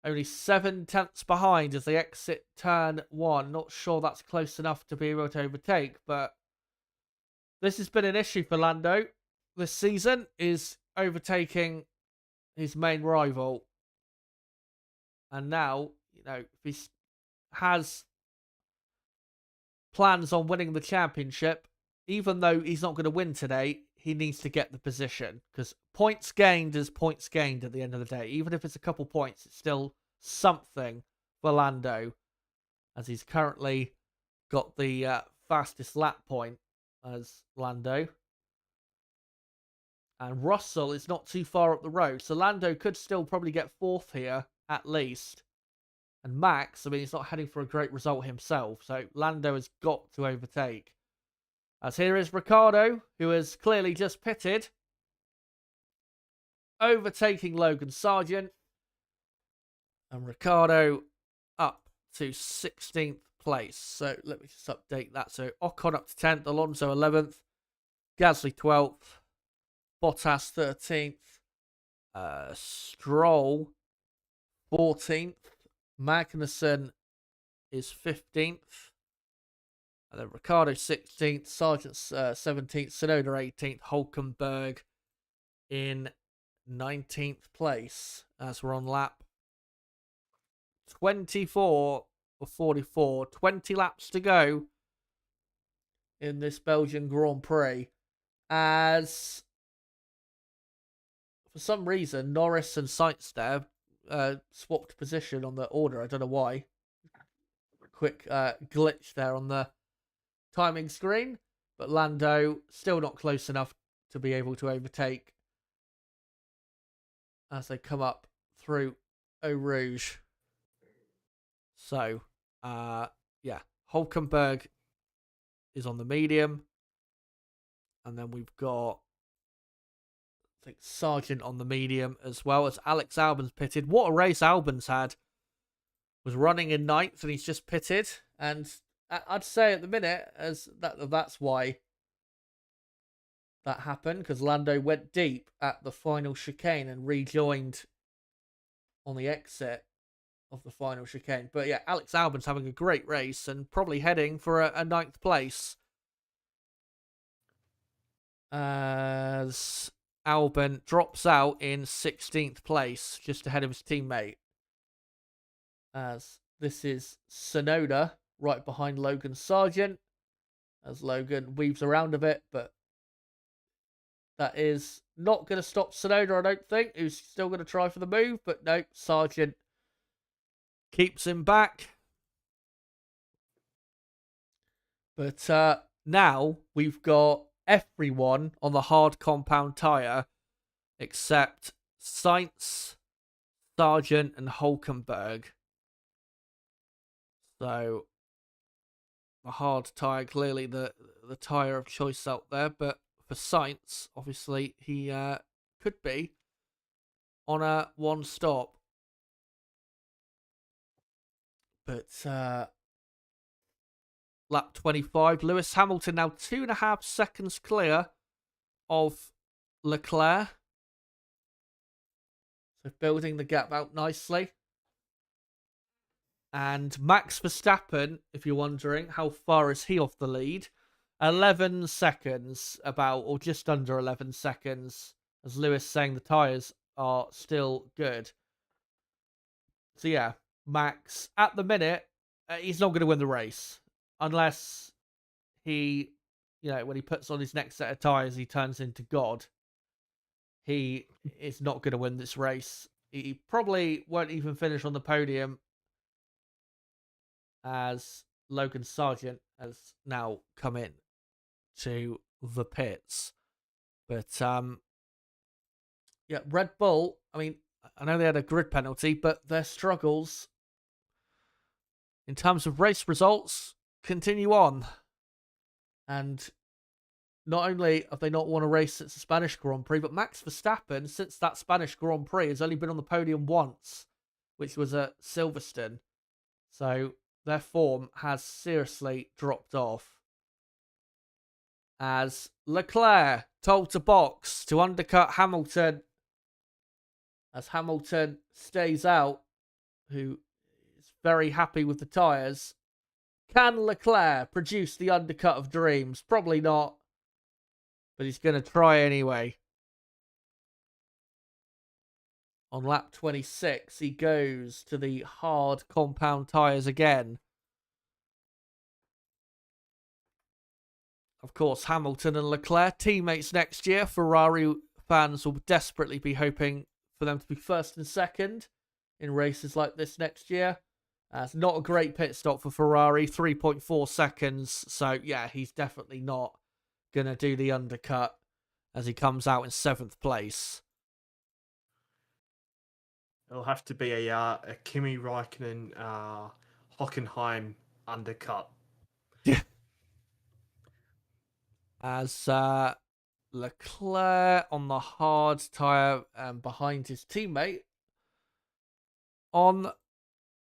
Only 7/10 behind as they exit turn 1. Not sure that's close enough to be able to overtake, but this has been an issue for Lando this season, is overtaking his main rival. And now, if he has plans on winning the championship, even though he's not going to win today, he needs to get the position. Because points gained is points gained at the end of the day. Even if it's a couple points, it's still something for Lando, as he's currently got the fastest lap point as Lando. And Russell is not too far up the road, so Lando could still probably get fourth here, at least. And Max, he's not heading for a great result himself, so Lando has got to overtake. As here is Ricciardo, who has clearly just pitted, overtaking Logan Sargeant. And Ricciardo up to 16th place. So let me just update that. So Ocon up to 10th, Alonso 11th, Gasly 12th, Bottas 13th, Stroll 14th, Magnussen is 15th, and then Ricciardo 16th, Sargent 17th, Tsunoda 18th, Hulkenberg in 19th place as we're on lap 24 of 44. 20 laps to go in this Belgian Grand Prix, as for some reason Norris and Sainz there swapped position on the order. I don't know why. Quick glitch there on the timing screen, but Lando still not close enough to be able to overtake as they come up through Eau Rouge. So, Hulkenberg is on the medium, and then we've got, I think, Sargent on the medium, as well as Alex Albon's pitted. What a race Albon's had. Was running in 9th, and he's just pitted. And I'd say at the minute, as that's why that happened, because Lando went deep at the final chicane and rejoined on the exit of the final chicane. But yeah, Alex Albon's having a great race and probably heading for a 9th place, as Albon drops out in 16th place, just ahead of his teammate. As this is Tsunoda right behind Logan Sargeant, as Logan weaves around a bit, but that is not going to stop Tsunoda, I don't think, who's still going to try for the move, but no, Sargeant keeps him back. But now we've got everyone on the hard compound tyre except Sainz, Sargeant, and Hulkenberg. So the hard tyre, clearly the tyre of choice out there, but for Sainz, obviously he could be on a one stop. But lap 25, Lewis Hamilton now 2.5 seconds clear of Leclerc. So building the gap out nicely. And Max Verstappen, if you're wondering, how far is he off the lead? 11 seconds, about, or just under 11 seconds, as Lewis saying the tyres are still good. So yeah, Max, at the minute, he's not going to win the race. Unless he, when he puts on his next set of tyres, he turns into God. He is not going to win this race. He probably won't even finish on the podium, as Logan Sargeant has now come in to the pits. But, Red Bull, I know they had a grid penalty, but their struggles in terms of race results continue on. And not only have they not won a race since the Spanish Grand Prix, but Max Verstappen, since that Spanish Grand Prix, has only been on the podium once, which was at Silverstone. So their form has seriously dropped off. As Leclerc told to box to undercut Hamilton, as Hamilton stays out, who is very happy with the tyres. Can Leclerc produce the undercut of dreams? Probably not, but he's going to try anyway. On lap 26, he goes to the hard compound tyres again. Of course, Hamilton and Leclerc, teammates next year. Ferrari fans will desperately be hoping for them to be first and second in races like this next year. It's not a great pit stop for Ferrari, 3.4 seconds. So, yeah, he's definitely not going to do the undercut as he comes out in 7th place. It'll have to be a Kimi Raikkonen Hockenheim undercut. Yeah. As Leclerc on the hard tyre behind his teammate on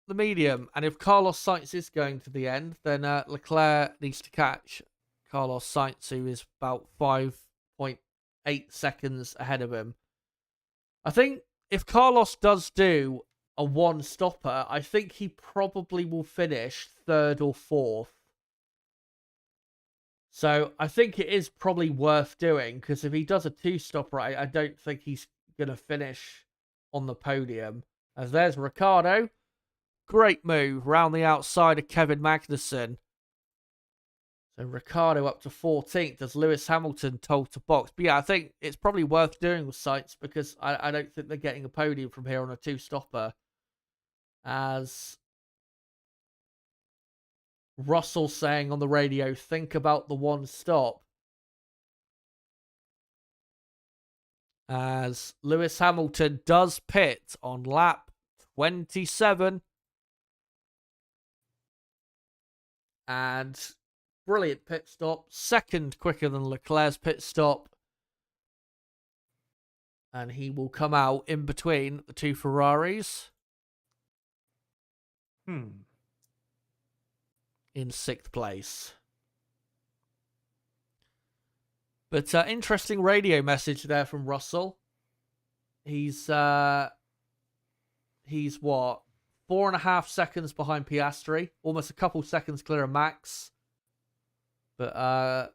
the medium. And if Carlos Sainz is going to the end, then Leclerc needs to catch Carlos Sainz, who is about 5.8 seconds ahead of him. I think if Carlos does do a one-stopper, I think he probably will finish 3rd or 4th. So I think it is probably worth doing, because if he does a 2-stopper, I don't think he's going to finish on the podium. As there's Ricciardo. Great move round the outside of Kevin Magnussen. So Ricciardo up to 14th as Lewis Hamilton told to box. But yeah, I think it's probably worth doing with Sainz, because I don't think they're getting a podium from here on a 2-stopper. As Russell saying on the radio, think about the one stop. As Lewis Hamilton does pit on lap 27. And brilliant pit stop. 2nd quicker than Leclerc's pit stop. And he will come out in between the 2 Ferraris. In 6th place. But interesting radio message there from Russell. He's what? 4.5 seconds behind Piastri. Almost a couple seconds clear of Max. But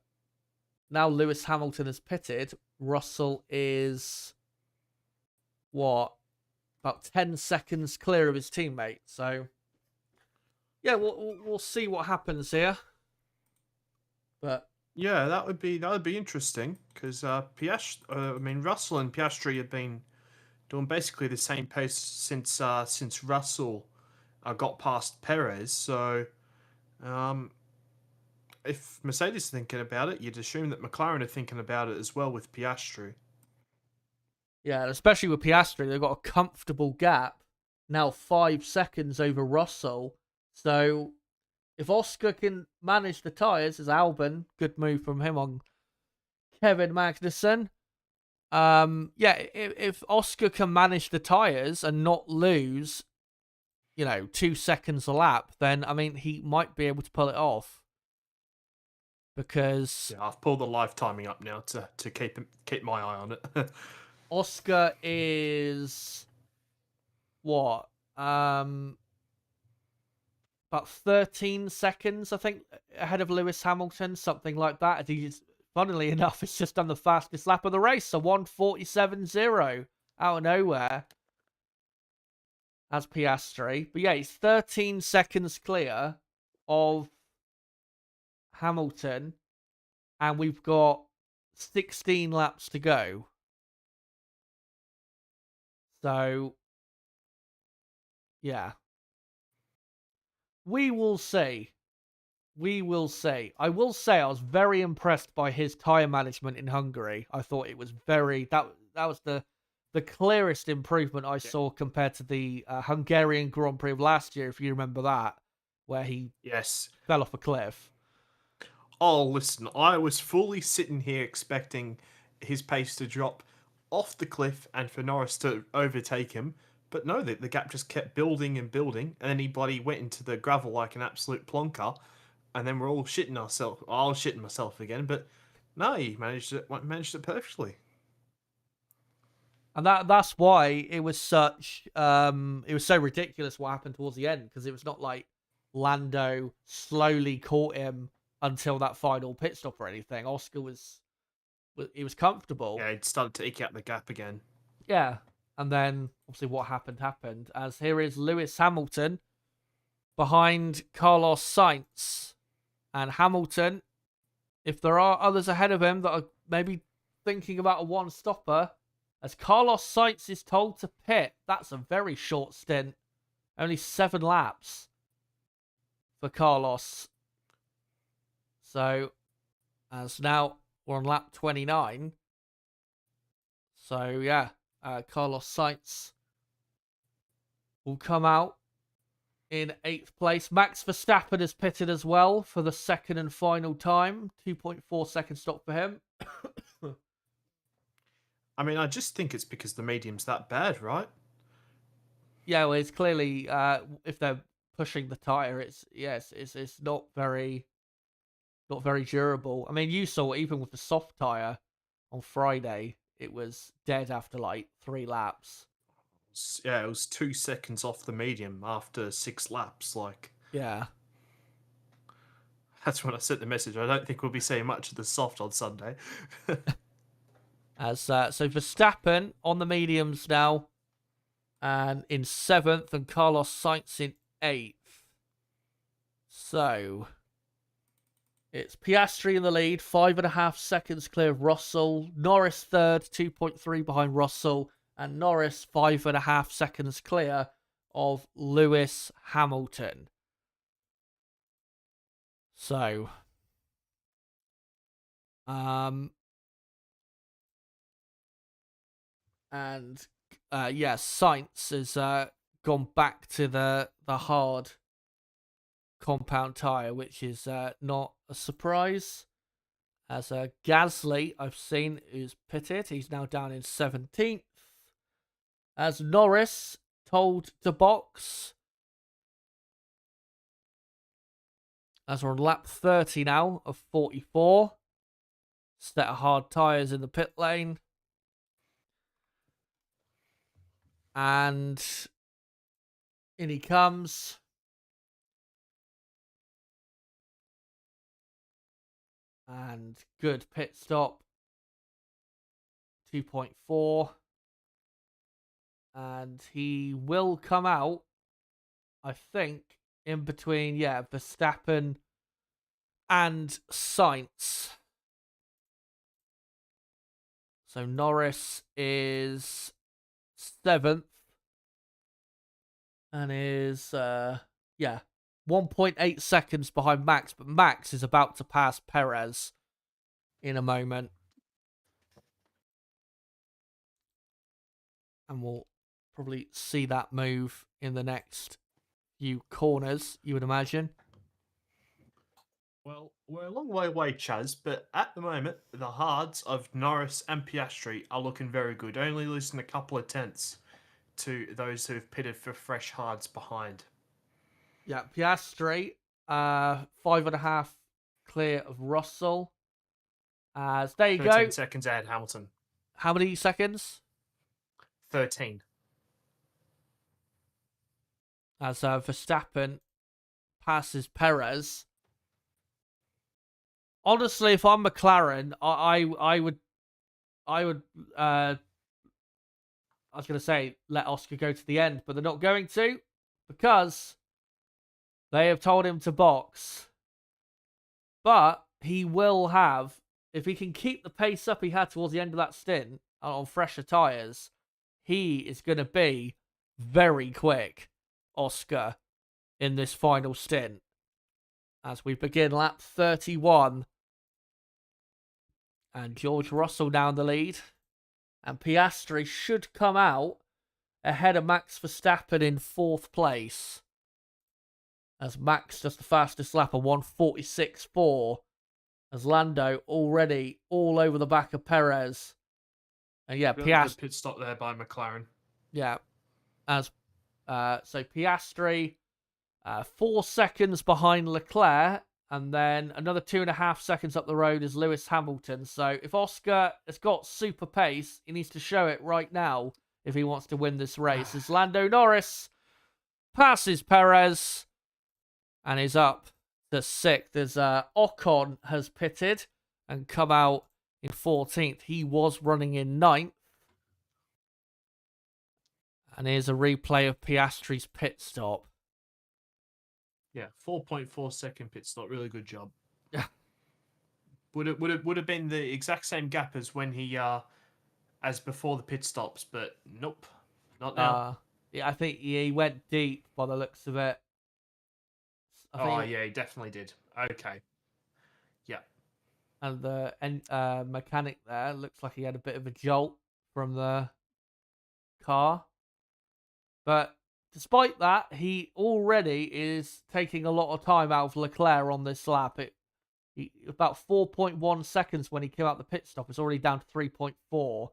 now Lewis Hamilton has pitted. Russell is what? About 10 seconds clear of his teammate. So yeah, we'll see what happens here. But yeah, that would be interesting, because Russell and Piastri have been doing basically the same pace since Russell got past Perez. So if Mercedes is thinking about it, you'd assume that McLaren are thinking about it as well with Piastri. Yeah, and especially with Piastri, they've got a comfortable gap now, 5 seconds over Russell. So if Oscar can manage the tyres, as Albon, good move from him on Kevin Magnussen. If Oscar can manage the tyres and not lose, 2 seconds a lap, then, he might be able to pull it off. Because yeah, I've pulled the live timing up now to keep my eye on it. Oscar is what? About 13 seconds, I think, ahead of Lewis Hamilton, something like that. He's, funnily enough, it's just done the fastest lap of the race, so 1:47.0 out of nowhere as Piastri. But yeah, he's 13 seconds clear of Hamilton, and we've got 16 laps to go. So, yeah. We will see. I will say I was very impressed by his tyre management in Hungary. I thought it was that was the clearest improvement I saw compared to the Hungarian Grand Prix of last year, if you remember that, where he fell off a cliff. Oh, listen, I was fully sitting here expecting his pace to drop off the cliff and for Norris to overtake him. But no, the gap just kept building and building, and then he bloody went into the gravel like an absolute plonker, and then we're all shitting ourselves. I was shitting myself again, but no, he managed it perfectly. And that's why it was such it was so ridiculous what happened towards the end, because it was not like Lando slowly caught him until that final pit stop or anything. Oscar was comfortable. Yeah, he'd started to eke out the gap again. Yeah. And then, obviously, what happened. As here is Lewis Hamilton behind Carlos Sainz. And Hamilton, if there are others ahead of him that are maybe thinking about a one-stopper, as Carlos Sainz is told to pit, that's a very short stint. Only 7 laps for Carlos. So, as now we're on lap 29. So, yeah, Carlos Sainz will come out in 8th place. Max Verstappen has pitted as well for the second and final time. 2.4 second stop for him. I mean, I just think it's because the medium's that bad, right? Yeah, well, it's clearly if they're pushing the tire, it's not very durable. I mean, you saw even with the soft tire on Friday, it was dead after like 3 laps. Yeah, it was 2 seconds off the medium after 6 laps. Like, Yeah. that's when I sent the message. I don't think we'll be seeing much of the soft on Sunday. As so Verstappen on the mediums now, and in 7th, and Carlos Sainz in 8th. So it's Piastri in the lead, 5.5 seconds clear of Russell. Norris third, 2.3 behind Russell. And Norris 5.5 seconds clear of Lewis Hamilton. So, and yeah, Sainz has gone back to the hard compound tyre, which is not a surprise. As Gasly, I've seen, is pitted. He's now down in 17th. As Norris told to box. As we're on lap 30 now of 44. Set of hard tyres in the pit lane. And in he comes. And good pit stop. 2.4. And he will come out, I think, in between, Verstappen and Sainz. So Norris is 7th. And is, 1.8 seconds behind Max. But Max is about to pass Perez in a moment. And we'll probably see that move in the next few corners, you would imagine. Well, we're a long way away, Chaz, but at the moment, the hards of Norris and Piastri are looking very good, only losing a couple of tenths to those who have pitted for fresh hards behind. Yeah, Piastri, 5.5 clear of Russell. As there you 13 go. seconds ahead, Hamilton. How many seconds? 13. As Verstappen passes Perez. Honestly, if I'm McLaren, I would I was going to say let Oscar go to the end, but they're not going to, because they have told him to box. But he will have, if he can keep the pace up he had towards the end of that stint on fresher tyres, he is going to be very quick, Oscar, in this final stint. As we begin lap 31. And George Russell down the lead. And Piastri should come out ahead of Max Verstappen in 4th place. As Max does the fastest lap of 1:46.4. As Lando already all over the back of Perez. And yeah, Piastri. Pit stop there by McLaren. Yeah. As so Piastri 4 seconds behind Leclerc. And then another 2.5 seconds up the road is Lewis Hamilton. So if Oscar has got super pace, he needs to show it right now if he wants to win this race. As Lando Norris passes Perez and is up to 6th. As Ocon has pitted and come out in 14th. He was running in 9th. And here's a replay of Piastri's pit stop. Yeah, 4.4 second pit stop. Really good job. Yeah. Would have been the exact same gap as when he as before the pit stops, but nope, not now. Yeah, I think he went deep by the looks of it. Yeah, he definitely did. Okay. Yeah. And the mechanic there looks like he had a bit of a jolt from the car. But despite that, he already is taking a lot of time out of Leclerc on this lap. About 4.1 seconds when he came out the pit stop. It's already down to 3.4.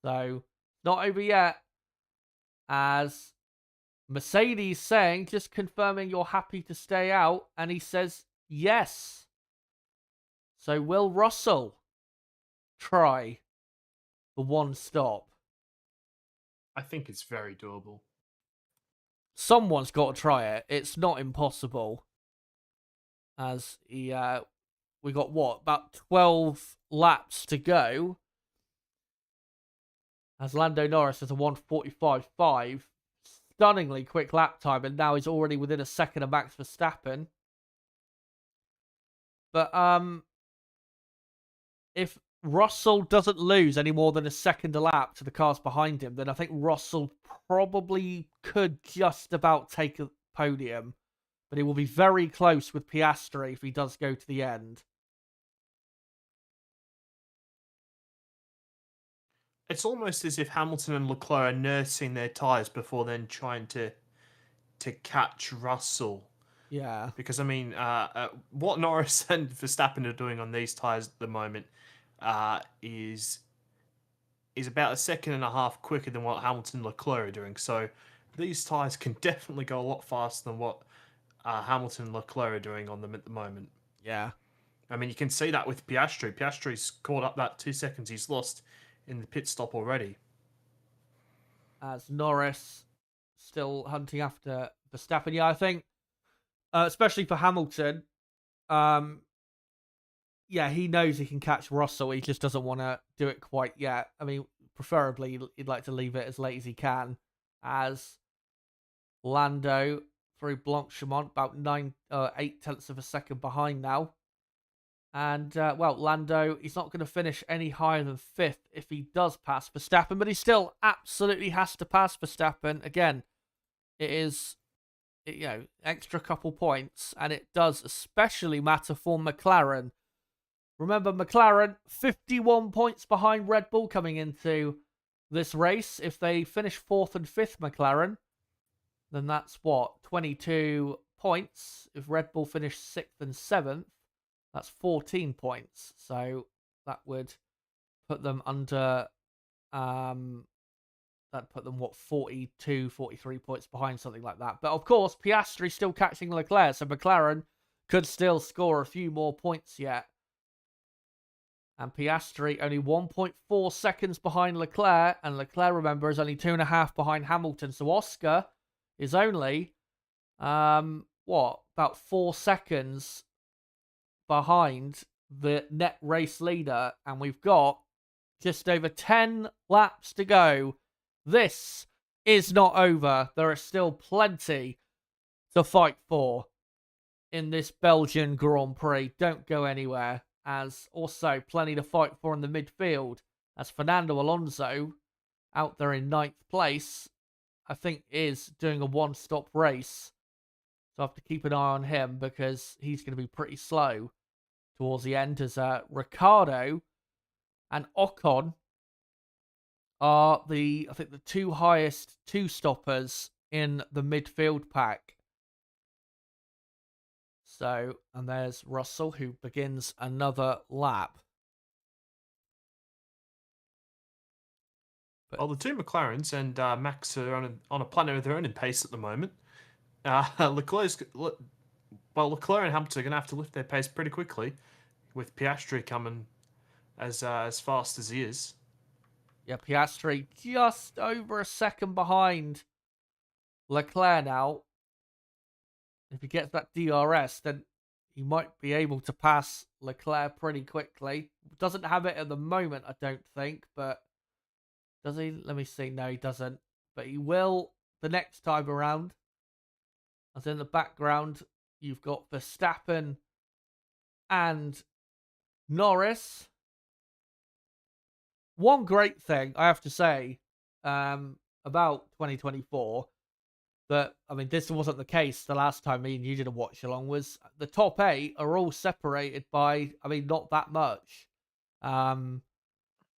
So, not over yet. As Mercedes saying, just confirming you're happy to stay out. And he says, yes. So, will Russell try the one stop? I think it's very doable. Someone's got to try it. It's not impossible. As we got about 12 laps to go. As Lando Norris has a 1:45.5, stunningly quick lap time, and now he's already within a second of Max Verstappen. But if Russell doesn't lose any more than a second a lap to the cars behind him, then I think Russell probably could just about take a podium. But it will be very close with Piastri if he does go to the end. It's almost as if Hamilton and Leclerc are nursing their tyres before then trying to catch Russell. Yeah. Because, I mean, what Norris and Verstappen are doing on these tyres at the moment is about a second and a half quicker than what Hamilton and Leclerc are doing. So these tyres can definitely go a lot faster than what Hamilton and Leclerc are doing on them at the moment. Yeah. I mean, you can see that with Piastri. Piastri's caught up that 2 seconds he's lost in the pit stop already. As Norris still hunting after Verstappen. Yeah, I think, especially for Hamilton, yeah, he knows he can catch Russell. He just doesn't want to do it quite yet. I mean, preferably, he'd like to leave it as late as he can. As Lando through Blanchimont, about 8 tenths of a second behind now. And, Lando, he's not going to finish any higher than 5th if he does pass Verstappen, but he still absolutely has to pass Verstappen. Again, it is, extra couple points, and it does especially matter for McLaren. Remember, McLaren, 51 points behind Red Bull coming into this race. If they finish 4th and 5th, McLaren, then that's 22 points. If Red Bull finish 6th and 7th, that's 14 points. So that would put them under, that'd put them, 42, 43 points behind, something like that. But of course, Piastri still catching Leclerc, so McLaren could still score a few more points yet. And Piastri only 1.4 seconds behind Leclerc, and Leclerc, remember, is only 2.5 behind Hamilton. So Oscar is only, about 4 seconds behind the net race leader, and we've got just over 10 laps to go. This is not over. There are still plenty to fight for in this Belgian Grand Prix. Don't go anywhere. As also plenty to fight for in the midfield, as Fernando Alonso, out there in 9th place, I think is doing a one-stop race. So I have to keep an eye on him because he's going to be pretty slow towards the end, as Ricciardo and Ocon are the 2 highest 2-stoppers in the midfield pack. So, and there's Russell, who begins another lap. Well, the 2 McLarens and Max are on a planet of their own in pace at the moment. Leclerc and Hamilton are going to have to lift their pace pretty quickly, with Piastri coming as fast as he is. Yeah, Piastri just over a second behind Leclerc now. If he gets that DRS, then he might be able to pass Leclerc pretty quickly. Doesn't have it at the moment, I don't think, but does he? Let me see. No, he doesn't. but he will the next time around. As in the background, you've got Verstappen and Norris. One great thing I have to say about 2024 that, I mean, this wasn't the case the last time me and you did a watch along, was the top 8 are all separated by, I mean, not that much.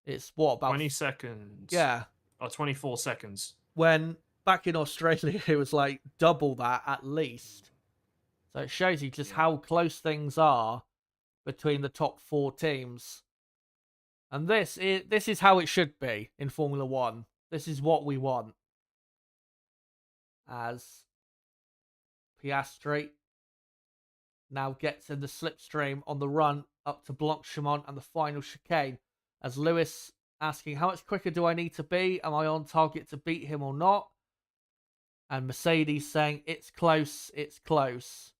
It's what, about 20 seconds. Yeah. Oh, 24 seconds. When back in Australia, it was like double that at least. So it shows you just how close things are between the top 4 teams. And this is how it should be in Formula 1. This is what we want. As Piastri now gets in the slipstream on the run up to Blanchimont and the final chicane. As Lewis asking, how much quicker do I need to be? Am I on target to beat him or not? And Mercedes saying, it's close, it's close.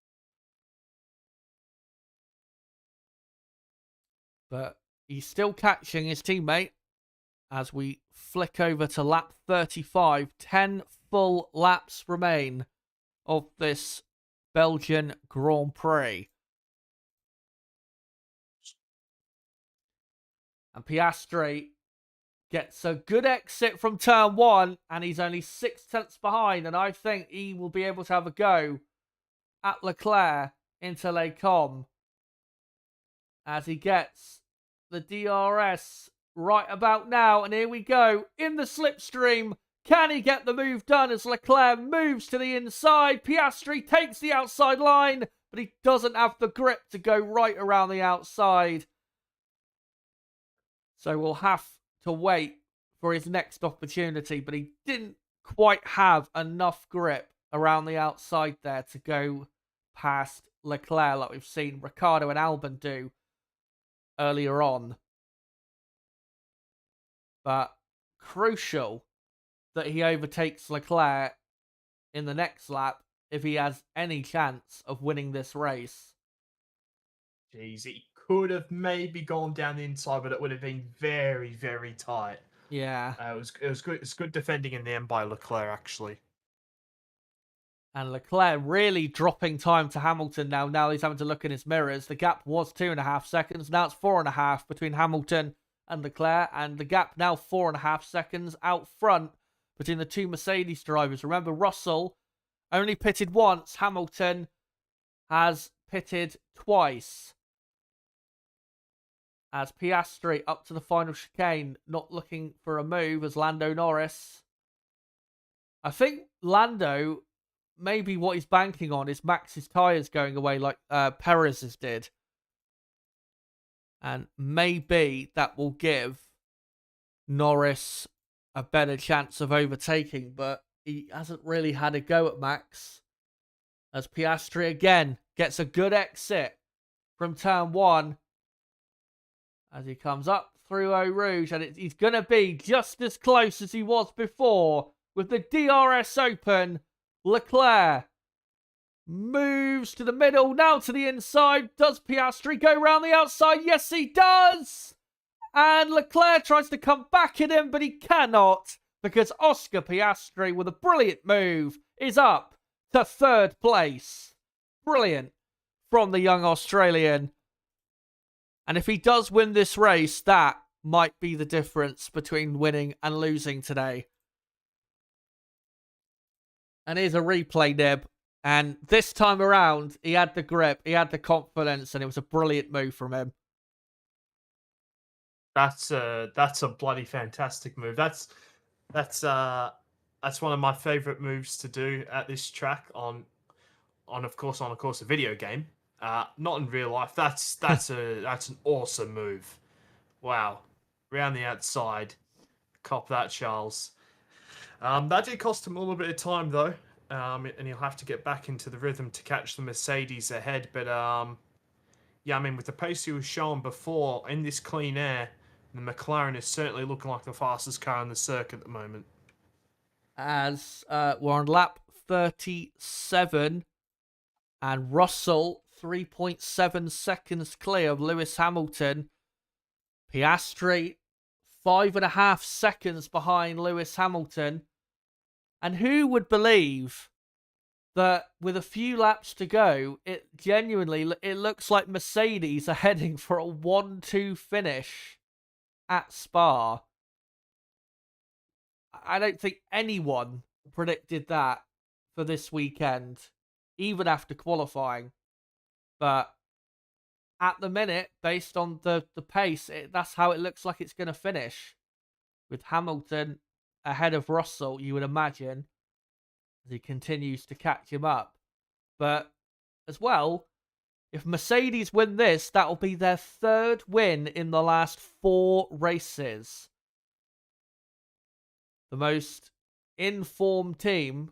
But he's still catching his teammate as we flick over to lap 35. 10 full laps remain of this Belgian Grand Prix. And Piastri gets a good exit from turn 1, and he's only 6 tenths behind, and I think he will be able to have a go at Leclerc into Les Combes as he gets the DRS right about now. And here we go in the slipstream. Can he get the move done as Leclerc moves to the inside? Piastri takes the outside line, but he doesn't have the grip to go right around the outside. So we'll have to wait for his next opportunity, but he didn't quite have enough grip around the outside there to go past Leclerc like we've seen Ricciardo and Albon do earlier on. But crucial that he overtakes Leclerc in the next lap if he has any chance of winning this race. Jeez, it could have maybe gone down the inside, but it would have been very, very tight. Yeah. It was good. It's good defending in the end by Leclerc, actually. And Leclerc really dropping time to Hamilton now. Now he's having to look in his mirrors. The gap was 2.5 seconds. Now it's 4.5 between Hamilton and Leclerc. And the gap now 4.5 seconds out front between the 2 Mercedes drivers. Remember, Russell only pitted once. Hamilton has pitted twice. As Piastri up to the final chicane, not looking for a move as Lando Norris. I think Lando, maybe what he's banking on is Max's tyres going away like Perez's did. And maybe that will give Norris a better chance of overtaking, but he hasn't really had a go at Max. As Piastri again gets a good exit from turn 1. As he comes up through Eau Rouge, and he's going to be just as close as he was before with the DRS open. Leclerc moves to the middle, now to the inside. Does Piastri go round the outside? Yes, he does! And Leclerc tries to come back at him, but he cannot, because Oscar Piastri, with a brilliant move, is up to 3rd place. Brilliant from the young Australian. And if he does win this race, that might be the difference between winning and losing today. And here's a replay, Nib. And this time around, he had the grip, he had the confidence, and it was a brilliant move from him. That's a bloody fantastic move. That's one of my favorite moves to do at this track on of course a video game. Not in real life. That's an awesome move. Wow, round the outside, cop that, Charles. That did cost him a little bit of time though, and he'll have to get back into the rhythm to catch the Mercedes ahead. But yeah, I mean, with the pace he was showing before in this clean air, the McLaren is certainly looking like the fastest car on the circuit at the moment. As we're on lap 37, and Russell 3.7 seconds clear of Lewis Hamilton. Piastri 5.5 seconds behind Lewis Hamilton. And who would believe that with a few laps to go, it looks like Mercedes are heading for a 1-2 finish at Spa. I don't think anyone predicted that for this weekend, even after qualifying. But at the minute, based on the pace, that's how it looks like it's going to finish. With Hamilton ahead of Russell, you would imagine, as he continues to catch him up. But as well, if Mercedes win this, that'll be their third win in the last 4 races. The most informed team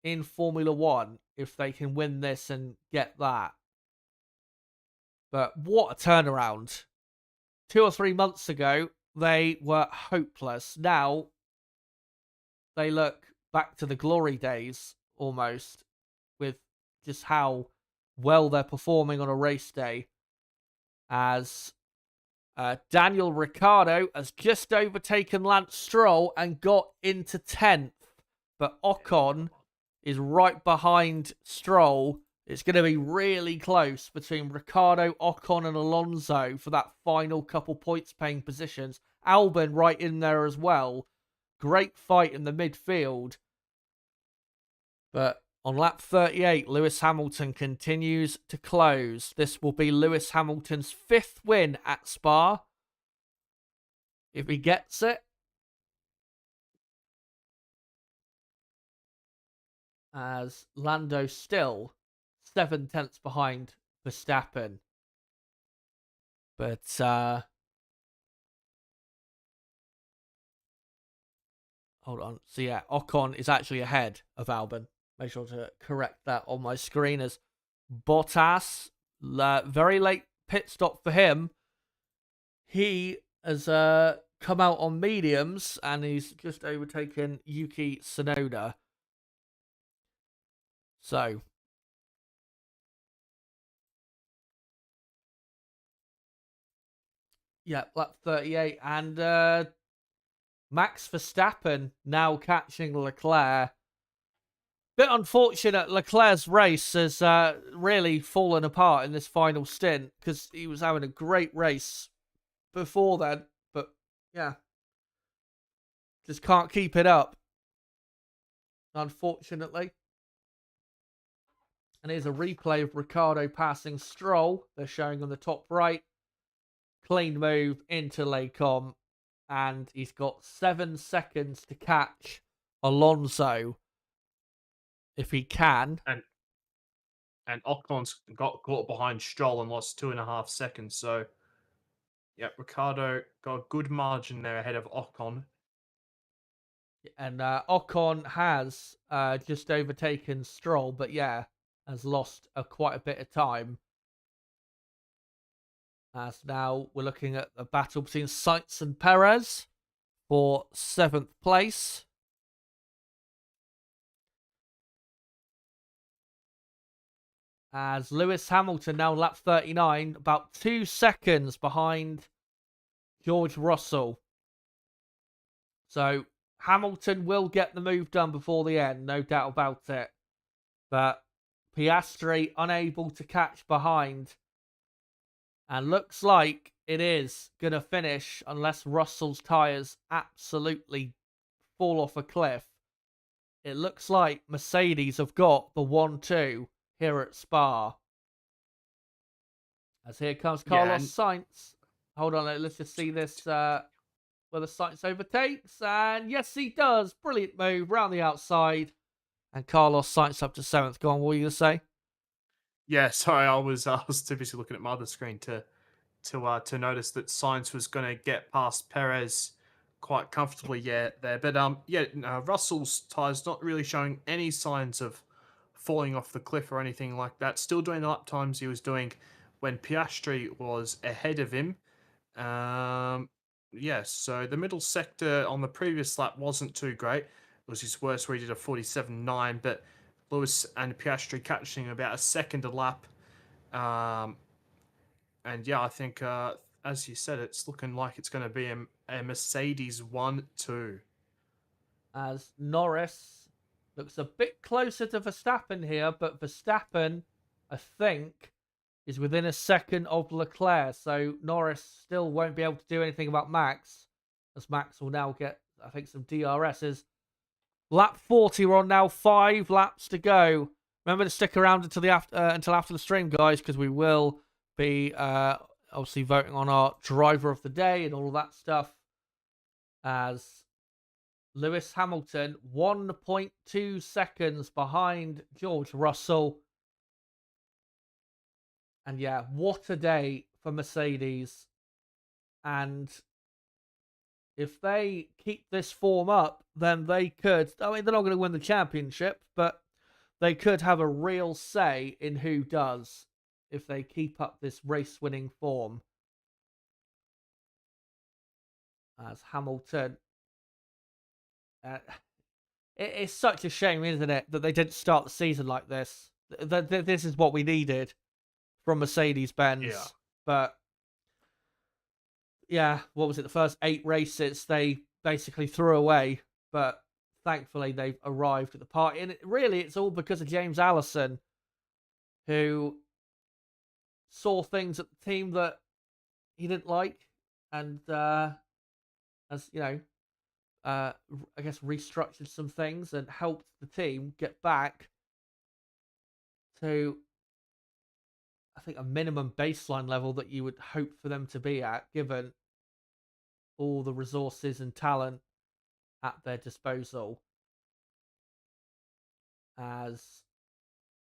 in Formula One, if they can win this and get that. But what a turnaround. 2 or 3 months ago, they were hopeless. Now, they look back to the glory days, almost, with just how well they're performing on a race day. As Daniel Ricciardo has just overtaken Lance Stroll and got into 10th. But Ocon is right behind Stroll. It's going to be really close between Ricciardo, Ocon and Alonso for that final couple points paying positions. Albon right in there as well. Great fight in the midfield. But on lap 38, Lewis Hamilton continues to close. This will be Lewis Hamilton's 5th win at Spa. If he gets it. As Lando still 7/10 behind Verstappen. But hold on. So yeah, Ocon is actually ahead of Albon. Make sure to correct that on my screen, as Bottas, very late pit stop for him. He has come out on mediums and he's just overtaken Yuki Tsunoda. So yeah, lap 38, and Max Verstappen now catching Leclerc. Bit unfortunate, Leclerc's race has really fallen apart in this final stint, because he was having a great race before then. But yeah, just can't keep it up, unfortunately. And here's a replay of Ricciardo passing Stroll. They're showing on the top right. Clean move into Lecom. And he's got 7 seconds to catch Alonso, if he can. And Ocon's got caught behind Stroll and lost 2.5 seconds. So, yeah, Ricciardo got a good margin there ahead of Ocon. And Ocon has just overtaken Stroll, but yeah, has lost quite a bit of time. As now we're looking at the battle between Sainz and Perez for 7th place. As Lewis Hamilton now lap 39, about 2 seconds behind George Russell. So Hamilton will get the move done before the end, no doubt about it. But Piastri unable to catch behind. And looks like it is going to finish unless Russell's tyres absolutely fall off a cliff. It looks like Mercedes have got the 1-2 here at Spa. As here comes Carlos Sainz. Hold on, let's just see this. Whether Sainz overtakes. And yes, he does. Brilliant move round the outside. And Carlos Sainz up to 7th. Go on, what were you going to say? Yeah, sorry, I was too busy looking at my other screen to notice that Sainz was going to get past Perez quite comfortably there. But Russell's tyres not really showing any signs of falling off the cliff or anything like that. Still doing the lap times he was doing when Piastri was ahead of him. Yes, so the middle sector on the previous lap wasn't too great. It was his worst, where he did a 47.9, but Lewis and Piastri catching about a second a lap. And yeah, I think, as you said, it's looking like it's going to be a Mercedes 1-2. as Norris looks a bit closer to Verstappen here, but Verstappen, I think, is within a second of Leclerc, so Norris still won't be able to do anything about Max, as Max will now get, I think, some DRSs. Lap 40, we're on now, 5 laps to go. Remember to stick around until after the stream, guys, because we will be obviously voting on our driver of the day and all of that stuff. As Lewis Hamilton, 1.2 seconds behind George Russell. And yeah, what a day for Mercedes. And if they keep this form up, then they could, I mean, they're not going to win the championship, but they could have a real say in who does if they keep up this race-winning form. As Hamilton, it's such a shame, isn't it, that they didn't start the season like this. This is what we needed from Mercedes-Benz. Yeah. But yeah, what was it? The first 8 races they basically threw away, but thankfully they've arrived at the party. And it's all because of James Allison, who saw things at the team that he didn't like, and as you know, I guess restructured some things and helped the team get back to, I think, a minimum baseline level that you would hope for them to be at, given all the resources and talent at their disposal. As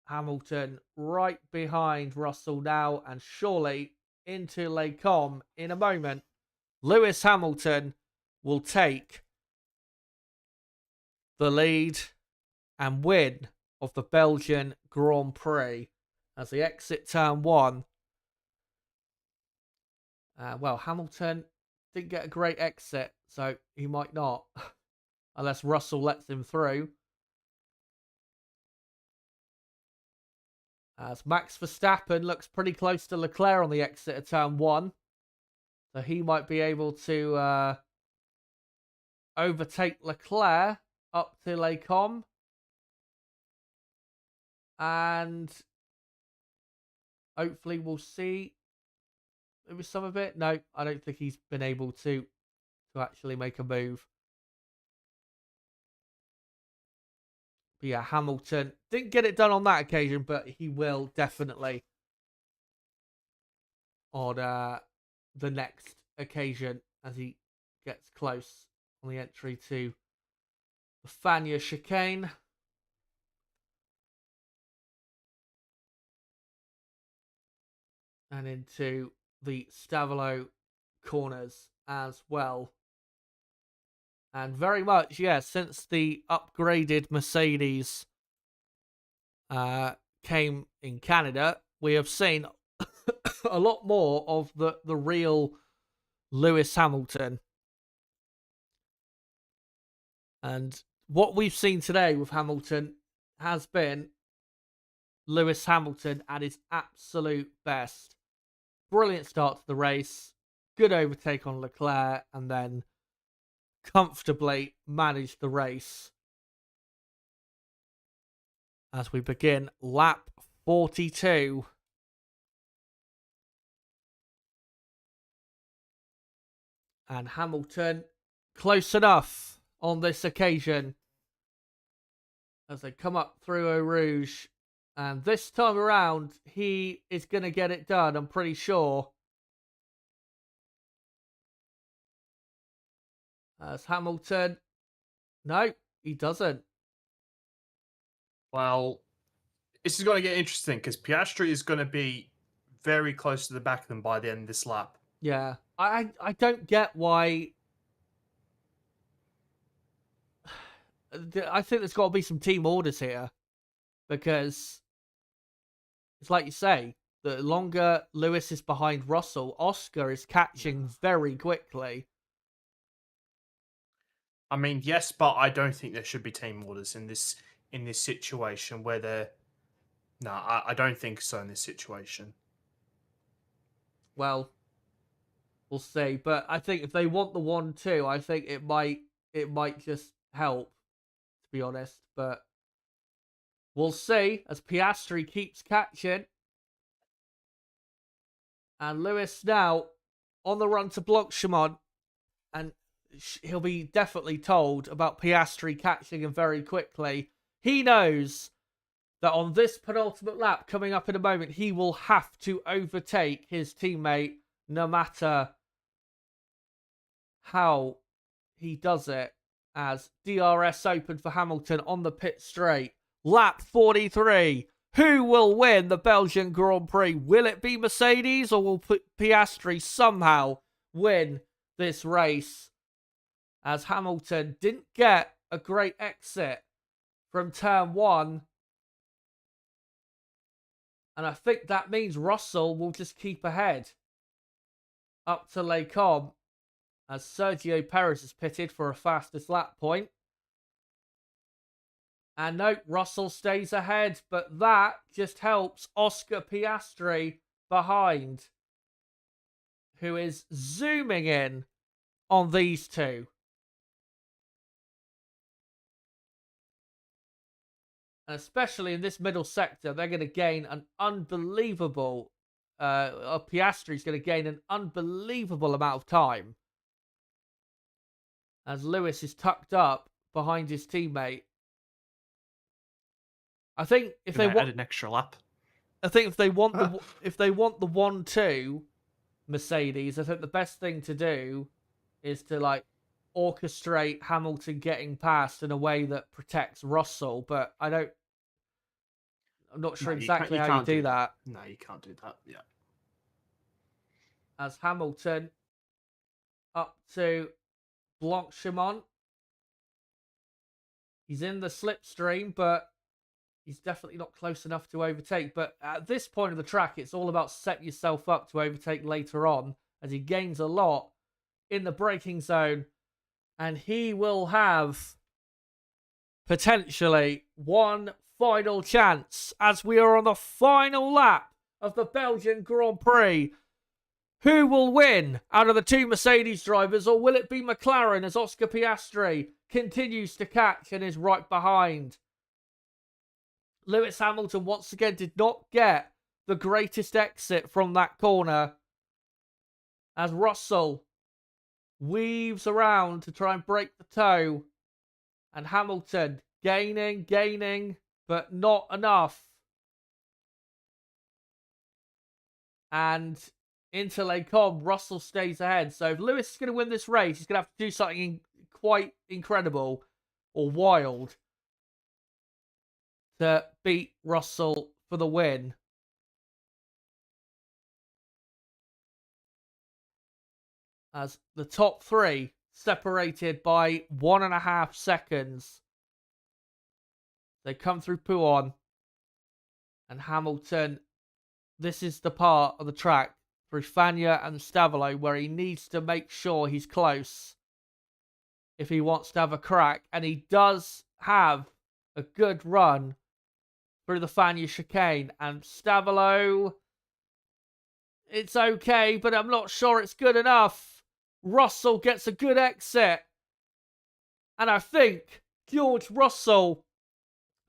Hamilton right behind Russell now, and surely into Les Combes in a moment. Lewis Hamilton will take the lead and win of the Belgian Grand Prix as they exit turn 1. Well, Hamilton didn't get a great exit, so he might not, unless Russell lets him through. As Max Verstappen looks pretty close to Leclerc on the exit of turn 1, so he might be able to overtake Leclerc up to Les Combes. And hopefully we'll see maybe some of it. No, I don't think he's been able to actually make a move. But yeah, Hamilton didn't get it done on that occasion, but he will definitely on the next occasion as he gets close on the entry to the Fania chicane. And into the Stavilo corners as well. And very much, yeah, since the upgraded Mercedes came in Canada, we have seen a lot more of the real Lewis Hamilton. And what we've seen today with Hamilton has been Lewis Hamilton at his absolute best. Brilliant start to the race, good overtake on Leclerc, and then comfortably managed the race. As we begin lap 42. And Hamilton close enough on this occasion as they come up through Eau Rouge. And this time around, he is going to get it done, I'm pretty sure. As Hamilton, no, he doesn't. Well, this is going to get interesting because Piastri is going to be very close to the back of them by the end of this lap. Yeah, I don't get why. I think there's got to be some team orders here, because it's like you say, the longer Lewis is behind Russell, Oscar is catching very quickly. I mean, yes, but I don't think there should be team orders in this situation where they're. No, I don't think so in this situation. Well, we'll see. But I think if they want the 1-2, I think it might just help be honest. But we'll see as Piastri keeps catching. And Lewis now on the run to Blanchimont. And he'll be definitely told about Piastri catching him very quickly. He knows that on this penultimate lap coming up in a moment, he will have to overtake his teammate no matter how he does it, as DRS open for Hamilton on the pit straight. Lap 43. Who will win the Belgian Grand Prix? Will it be Mercedes or will Piastri somehow win this race? As Hamilton didn't get a great exit from turn 1. And I think that means Russell will just keep ahead up to Les Combes as Sergio Perez is pitted for a fastest lap point. And no, Russell stays ahead, but that just helps Oscar Piastri behind, who is zooming in on these two. And especially in this middle sector, they're going to gain an unbelievable... Piastri's going to gain an unbelievable amount of time. As Lewis is tucked up behind his teammate. I think if they want an extra lap, I think if they want the 1-2 Mercedes, I think the best thing to do is to like orchestrate Hamilton getting past in a way that protects Russell. But I'm not sure exactly how you do that. No, you can't do that. Yeah. As Hamilton up to Blanchimont. He's in the slipstream, but he's definitely not close enough to overtake. But at this point of the track, it's all about setting yourself up to overtake later on, as he gains a lot in the braking zone. And he will have potentially one final chance as we are on the final lap of the Belgian Grand Prix. Who will win out of the two Mercedes drivers, or will it be McLaren as Oscar Piastri continues to catch and is right behind? Lewis Hamilton once again did not get the greatest exit from that corner as Russell weaves around to try and break the toe, and Hamilton gaining, but not enough. And into Les Combes, Russell stays ahead. So if Lewis is going to win this race, he's going to have to do something quite incredible or wild to beat Russell for the win. As the top three separated by 1.5 seconds. They come through Pouhon. And Hamilton, this is the part of the track through Fagnes and Stavelot where he needs to make sure he's close if he wants to have a crack. And he does have a good run through the Fagnes chicane. And Stavelot, it's okay, but I'm not sure it's good enough. Russell gets a good exit. And I think George Russell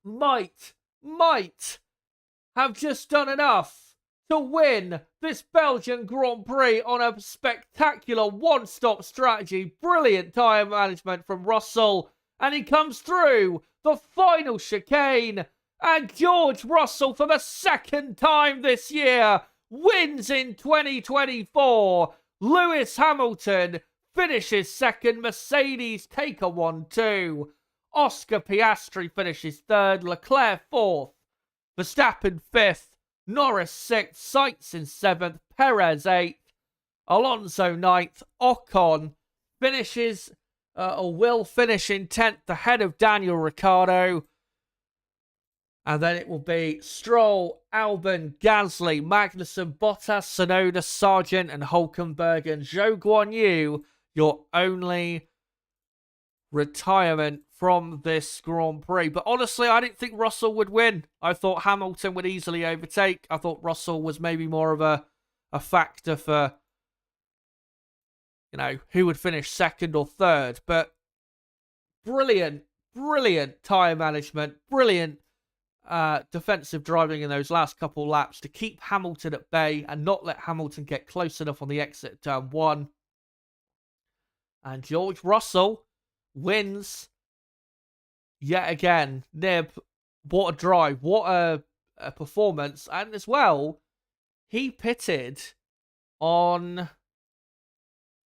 might have just done enough to win this Belgian Grand Prix on a spectacular one-stop strategy. Brilliant tyre management from Russell. And he comes through the final chicane. And George Russell, for the second time this year, wins in 2024. Lewis Hamilton finishes second. Mercedes take a 1-2. Oscar Piastri finishes third. Leclerc fourth. Verstappen fifth. Norris sixth. Sainz in 7th. Perez 8th. Alonso 9th. Ocon finishes, or will finish in 10th, ahead of Daniel Ricciardo. And then it will be Stroll, Albon, Gasly, Magnussen, Bottas, Tsunoda, Sargent, and Hülkenberg. And Zhou Guanyu, your only retirement from this Grand Prix. But honestly, I didn't think Russell would win. I thought Hamilton would easily overtake. I thought Russell was maybe more of a factor for, who would finish second or third. But brilliant brilliant tyre management, brilliant defensive driving in those last couple laps to keep Hamilton at bay and not let Hamilton get close enough on the exit at turn 1. And George Russell wins yet again. Nib, what a drive, what a performance. And as well, he pitted on,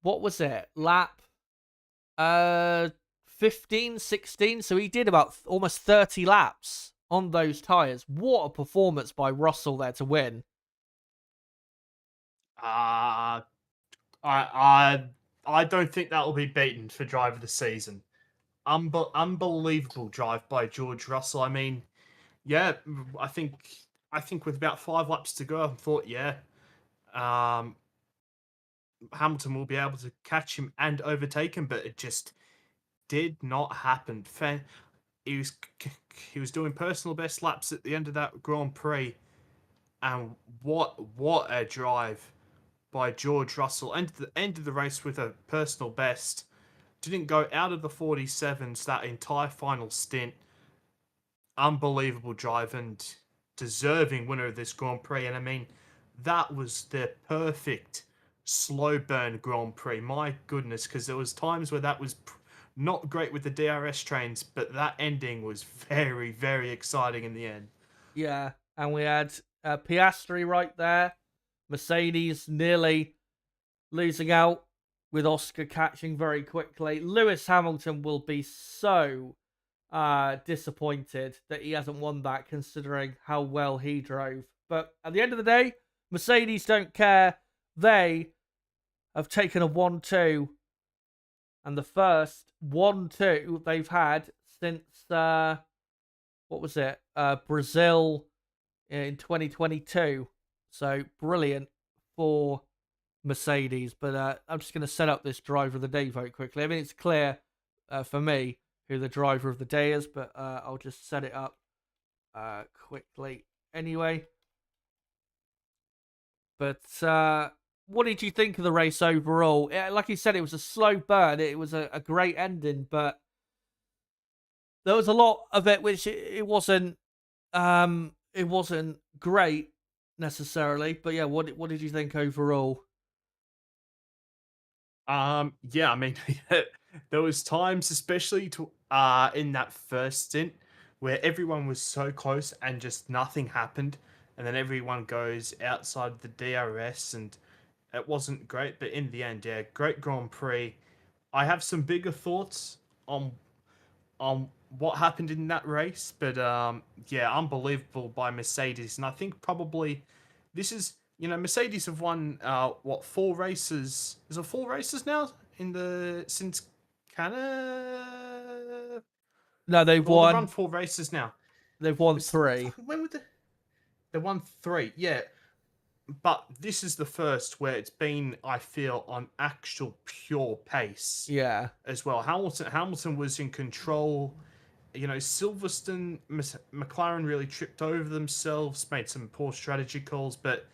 what was it, lap 15, 16. So he did about almost 30 laps on those tyres. What a performance by Russell there to win. Uh, I don't think that will be beaten for driver of the season. Unbelievable drive by George Russell. I mean, yeah, I think with about 5 laps to go, I thought, yeah, Hamilton will be able to catch him and overtake him, but it just did not happen. He was doing personal best laps at the end of that Grand Prix, and what a drive by George Russell. Ended the race with a personal best. Didn't go out of the 47s that entire final stint. Unbelievable drive and deserving winner of this Grand Prix. And I mean, that was the perfect slow burn Grand Prix. My goodness, because there was times where that was not great with the DRS trains, but that ending was very, very exciting in the end. Yeah, and we had Piastri right there. Mercedes nearly losing out with Oscar catching very quickly. Lewis Hamilton will be so disappointed that he hasn't won that, considering how well he drove. But at the end of the day, Mercedes don't care. They have taken a 1-2, and the first 1-2 they've had since what was it? Brazil in 2022. So brilliant for Mercedes. But I'm just going to set up this driver of the day vote quickly. I mean, it's clear for me who the driver of the day is, but I'll just set it up quickly anyway. But what did you think of the race overall? Like you said, it was a slow burn. It was a great ending, but there was a lot of it which it wasn't great necessarily. But yeah, what did you think overall? Yeah, I mean, there was times, especially to in that first stint, where everyone was so close and just nothing happened, and then everyone goes outside the DRS, and it wasn't great. But in the end, yeah, great Grand Prix. I have some bigger thoughts on what happened in that race, but yeah, unbelievable by Mercedes, and I think probably this is, Mercedes have won what, 4 races? Is it 4 races now in the since Canada? No, they've Well, they've run won. 4 races now. They've won 3. When would they won 3? Yeah, but this is the first where it's been, I feel, on actual pure pace. Yeah, As well. Hamilton was in control. Silverstone, McLaren really tripped over themselves, made some poor strategy calls, but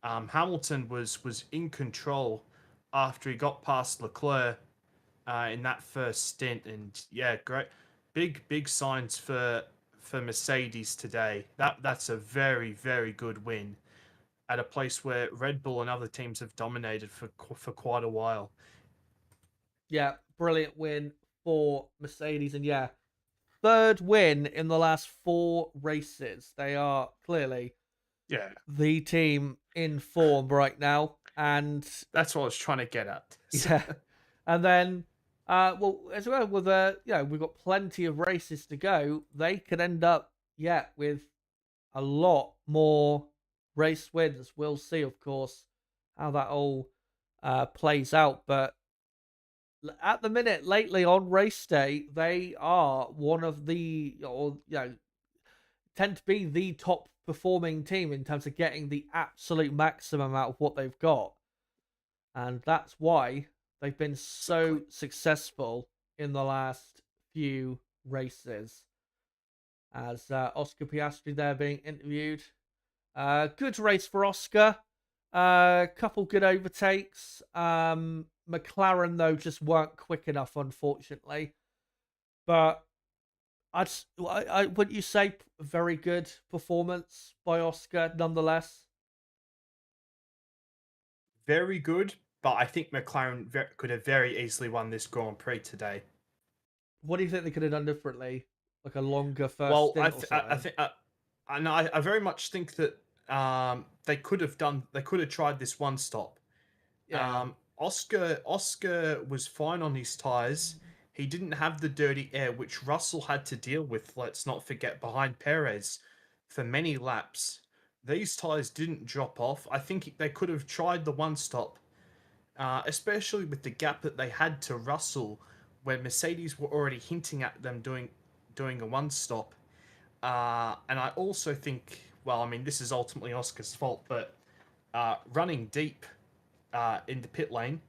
Hamilton was in control after he got past Leclerc in that first stint, and yeah, great, big signs for Mercedes today. That's a very, very good win at a place where Red Bull and other teams have dominated for quite a while. yeah, brilliant win for Mercedes, and yeah, 3rd win in the last 4 races. They are clearly the team in form right now, and that's what I was trying to get at. yeah, and then well, as well with we've got plenty of races to go. They could end up with a lot more race wins. We'll see, of course, how that all plays out. But at the minute, lately on race day, they are one of the, tend to be the top performing team in terms of getting the absolute maximum out of what they've got. And that's why they've been so successful in the last few races. As Oscar Piastri there being interviewed. Good race for Oscar. Couple good overtakes. McLaren, though, just weren't quick enough, unfortunately. But Wouldn't you say very good performance by Oscar nonetheless? Very good, but I think McLaren could have very easily won this Grand Prix today. What do you think they could have done differently? Like a longer first Well, stint or I something? think I very much think that they could have tried this one stop. Yeah, Oscar was fine on his tires. He didn't have the dirty air which Russell had to deal with. Let's not forget behind Perez for many laps. These tires didn't drop off. I think they could have tried the one stop, especially with the gap that they had to Russell, where Mercedes were already hinting at them doing a one stop. And I also think, well, I mean, this is ultimately Oscar's fault, but running deep in the pit lane,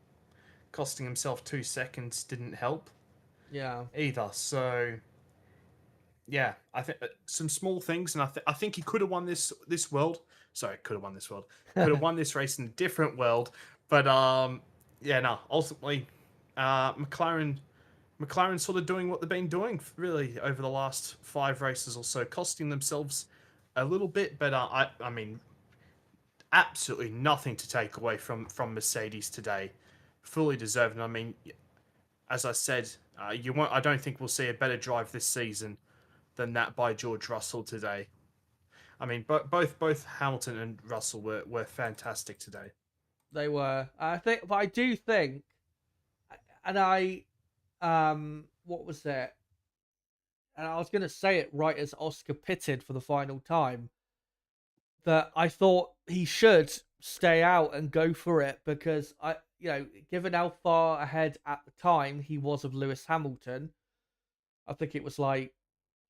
costing himself 2 seconds, didn't help yeah. either. So yeah, I think some small things, and I think he could have won this world. Sorry, could have won this world. Could have won this race in a different world, but yeah, no. Ultimately, McLaren sort of doing what they've been doing really over the last 5 races or so, costing themselves a little bit. But I mean, absolutely nothing to take away from Mercedes today. Fully deserved. And I mean, as I said, you won't. I don't think we'll see a better drive this season than that by George Russell today. I mean, both Hamilton and Russell were fantastic today. They were. I think, but I do think, and what was it? And I was going to say it right as Oscar pitted for the final time, that I thought he should stay out and go for it because given how far ahead at the time he was of Lewis Hamilton, I think it was like,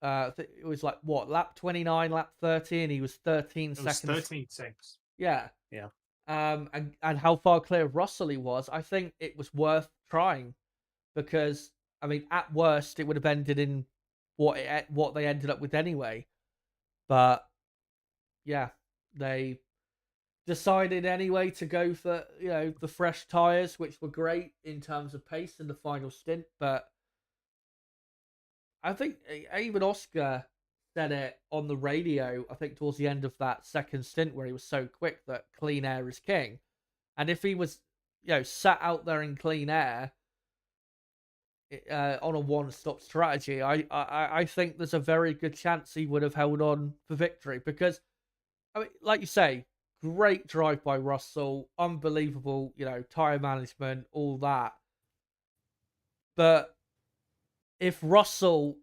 what, lap 29, lap 30, and he was 13 It was seconds. 13-6. Yeah. Yeah. And how far clear of Russell he was, I think it was worth trying because, I mean, at worst, it would have ended in what they ended up with anyway. But yeah, they decided anyway to go for the fresh tires, which were great in terms of pace in the final stint. But I think even Oscar said it on the radio. I think towards the end of that second stint where he was so quick that clean air is king. And if he was, sat out there in clean air on a one-stop strategy, I think there's a very good chance he would have held on for victory because, I mean, like you say, great drive by Russell, unbelievable, tire management, all that. But if Russell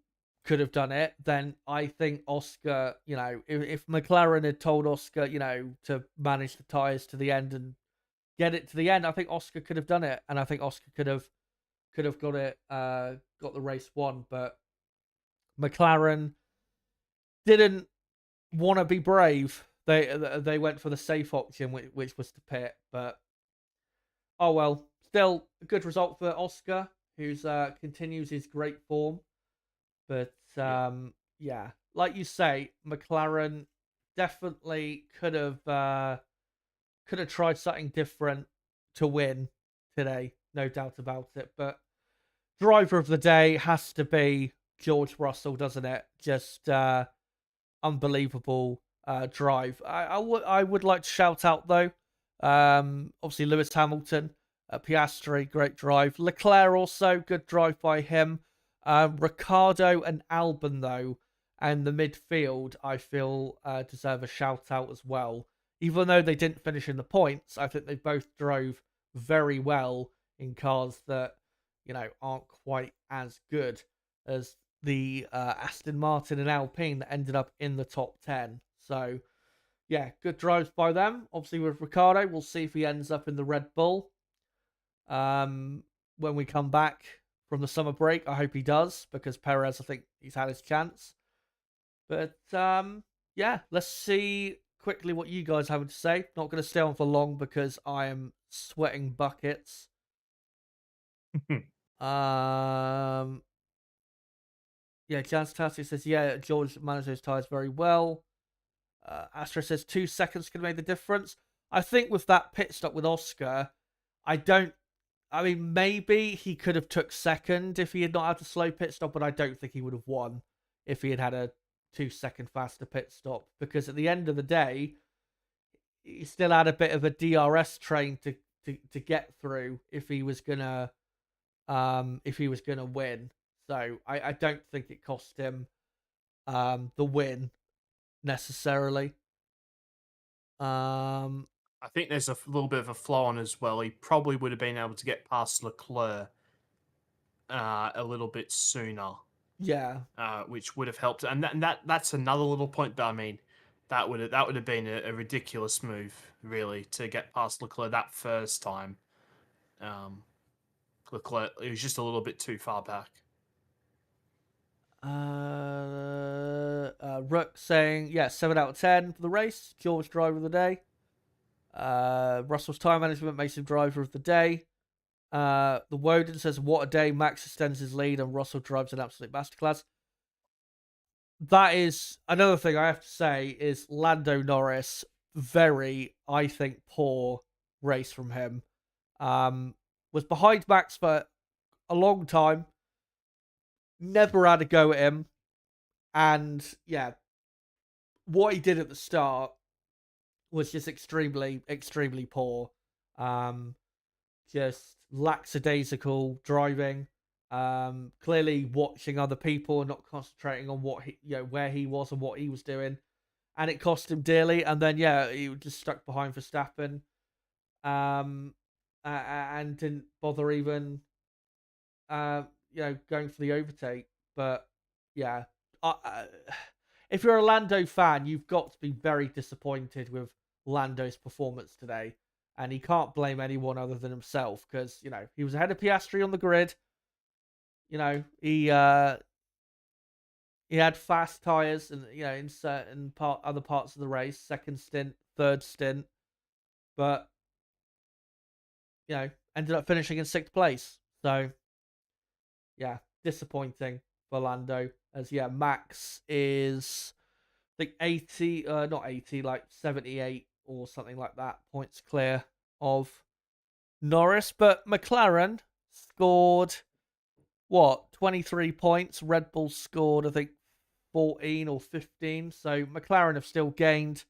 could have done it, then I think Oscar, if McLaren had told Oscar, to manage the tires to the end and get it to the end, I think Oscar could have done it, and I think Oscar could have got it, got the race won. But McLaren didn't want to be brave. They went for the safe option, which was to pit. But oh well, still a good result for Oscar, who's continues his great form. But Yeah. yeah, like you say, McLaren definitely could have tried something different to win today, no doubt about it. But driver of the day has to be George Russell, doesn't it? Just unbelievable drive. I would like to shout out though, obviously Lewis Hamilton, Piastri, great drive. Leclerc also good drive by him. Ricardo and Albon though, and the midfield I feel deserve a shout out as well. Even though they didn't finish in the points, I think they both drove very well in cars that aren't quite as good as the Aston Martin and Alpine that ended up in the top 10. So, yeah, good drives by them. Obviously, with Ricardo, we'll see if he ends up in the Red Bull when we come back from the summer break. I hope he does because Perez, I think he's had his chance. But yeah, let's see quickly what you guys have to say. Not going to stay on for long because I am sweating buckets. Um, Yeah, Chance Tassi says, yeah, George managed those tires very well. Astra says 2 seconds could make the difference. I think with that pit stop with Oscar, I mean, maybe he could have took second if he had not had a slow pit stop, but I don't think he would have won. if he had had a 2-second faster pit stop, because at the end of the day, he still had a bit of a DRS train to get through if he was gonna win. So I don't think it cost him the win necessarily. I think there's a little bit of a flaw on as well. He probably would have been able to get past Leclerc a little bit sooner, Yeah. which would have helped. And that's another little point. But I mean, that would have been a ridiculous move, really, to get past Leclerc that first time. Leclerc, it was just a little bit too far back. Rook saying, yeah, 7 out of 10 for the race. George driver of the day. Russell's time management makes him driver of the day. The Woden says, what a day. Max extends his lead and Russell drives an absolute masterclass. That is another thing I have to say is Lando Norris, very, I think, poor race from him. Was behind Max for a long time. Never had a go at him. And yeah, what he did at the start was just extremely, extremely poor. Just lackadaisical driving. Clearly watching other people and not concentrating on what where he was and what he was doing, and it cost him dearly. And then he was just stuck behind Verstappen, and didn't bother even going for the overtake. But yeah, if you're a Lando fan, you've got to be very disappointed with Lando's performance today. And he can't blame anyone other than himself because, he was ahead of Piastri on the grid. He had fast tyres and, in certain other parts of the race, second stint, third stint. But, ended up finishing in 6th place. So, yeah, disappointing for Lando. As, Max is, I think, 80, not 80, like 78 or something like that, points clear of Norris. But McLaren scored 23 points. Red Bull scored, I think, 14 or 15. So McLaren have still gained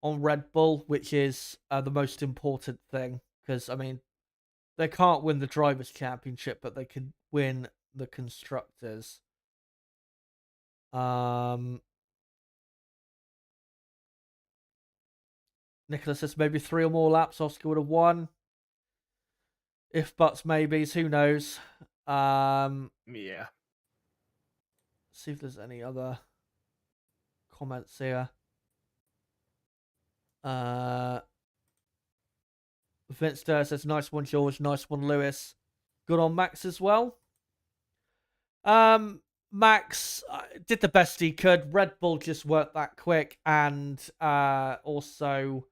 on Red Bull, which is the most important thing, because I mean, they can't win the drivers' championship, but they can win the constructors. Nicholas says maybe 3 or more laps Oscar would have won. If buts, maybes, who knows? Yeah. See if there's any other comments here. Vince Durr says, nice one, George. Nice one, Lewis. Good on Max as well. Max did the best he could. Red Bull just weren't that quick. And also,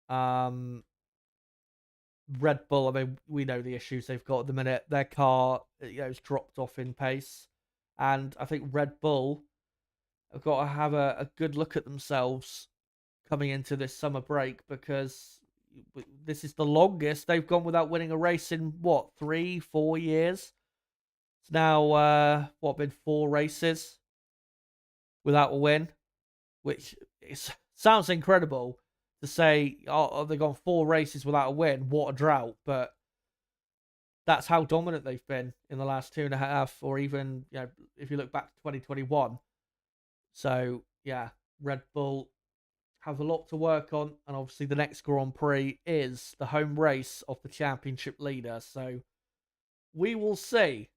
Red Bull, I mean, we know the issues they've got at the minute. Their car, has dropped off in pace. And I think Red Bull have got to have a good look at themselves coming into this summer break, because this is the longest they've gone without winning a race in, 3-4 years? It's now, been 4 races without a win, which sounds incredible to say, they've gone 4 races without a win. What a drought. But that's how dominant they've been in the last 2.5, or even, if you look back to 2021. So, Red Bull have a lot to work on, and obviously the next Grand Prix is the home race of the championship leader. So we will see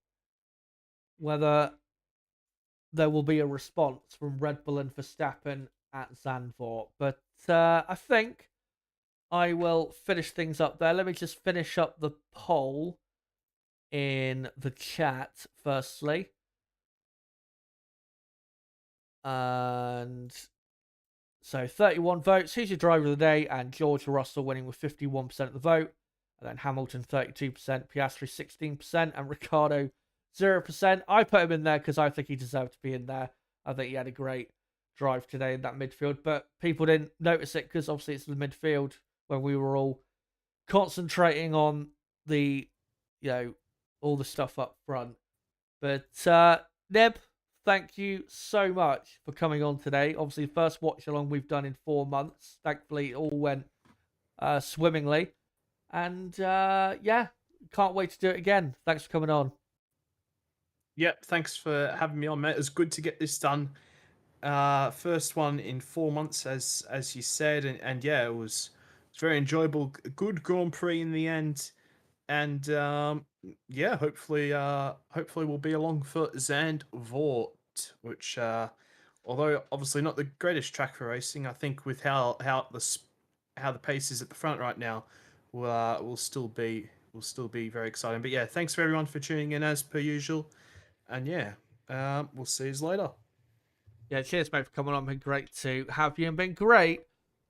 whether there will be a response from Red Bull and Verstappen at Zandvoort. But I think I will finish things up there. Let me just finish up the poll in the chat firstly. And so 31 votes. Who's your driver of the day? And George Russell winning with 51% of the vote. And then Hamilton 32%, Piastri 16%, and Ricciardo 0%. I put him in there because I think he deserved to be in there. I think he had a great drive today in that midfield. But people didn't notice it because obviously it's the midfield when we were all concentrating on the, all the stuff up front. But Neb, thank you so much for coming on today. Obviously, the first watch along we've done in 4 months. Thankfully, it all went swimmingly. And yeah, can't wait to do it again. Thanks for coming on. Yep, thanks for having me on, mate. It's good to get this done. First one in 4 months, as you said, and yeah, it's very enjoyable. Good Grand Prix in the end, and yeah, hopefully we'll be along for Zandvoort, which although obviously not the greatest track for racing, I think with how the pace is at the front right now, will still be very exciting. But yeah, thanks for everyone for tuning in as per usual, and yeah, we'll see you later. Yeah, cheers, mate, for coming on. Been great to have you, and been great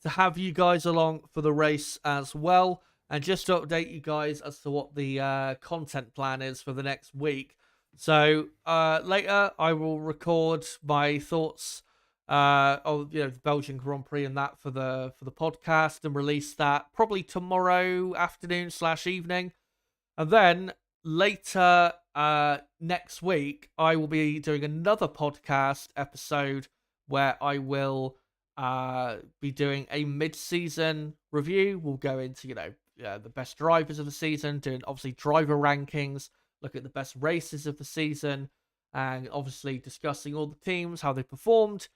to have you guys along for the race as well. And just to update you guys as to what the content plan is for the next week. So later, I will record my thoughts of the Belgian Grand Prix and that for the podcast, and release that probably tomorrow afternoon / evening. And then later next week, I will be doing another podcast episode where I will be doing a mid-season review. We'll go into, the best drivers of the season, doing obviously driver rankings, look at the best races of the season, and obviously discussing all the teams, how they performed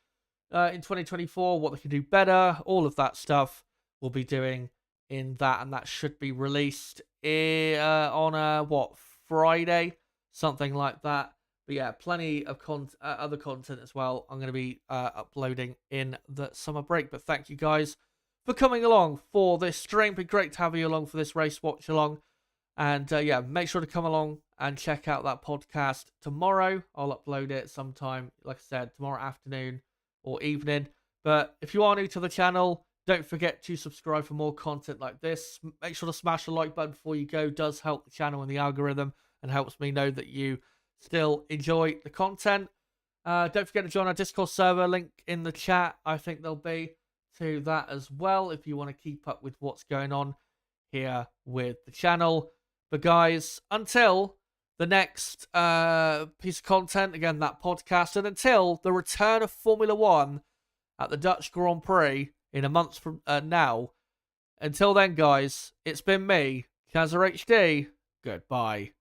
in 2024, what they can do better, all of that stuff we'll be doing in that, and that should be released on Friday, something like that. But yeah, plenty of other content as well I'm going to be uploading in the summer break. But thank you guys for coming along for this stream. Been great to have you along for this race watch along. And yeah, make sure to come along and check out that podcast tomorrow. I'll upload it sometime, like I said, tomorrow afternoon or evening. But if you are new to the channel, don't forget to subscribe for more content like this. Make sure to smash the like button before you go. It does help the channel and the algorithm, and helps me know that you still enjoy the content. Don't forget to join our Discord server, link in the chat. I think there'll be to that as well if you want to keep up with what's going on here with the channel. But guys, until the next piece of content, again, that podcast, and until the return of Formula One at the Dutch Grand Prix in a month from now, until then, guys, it's been me, Kazza HD. Goodbye.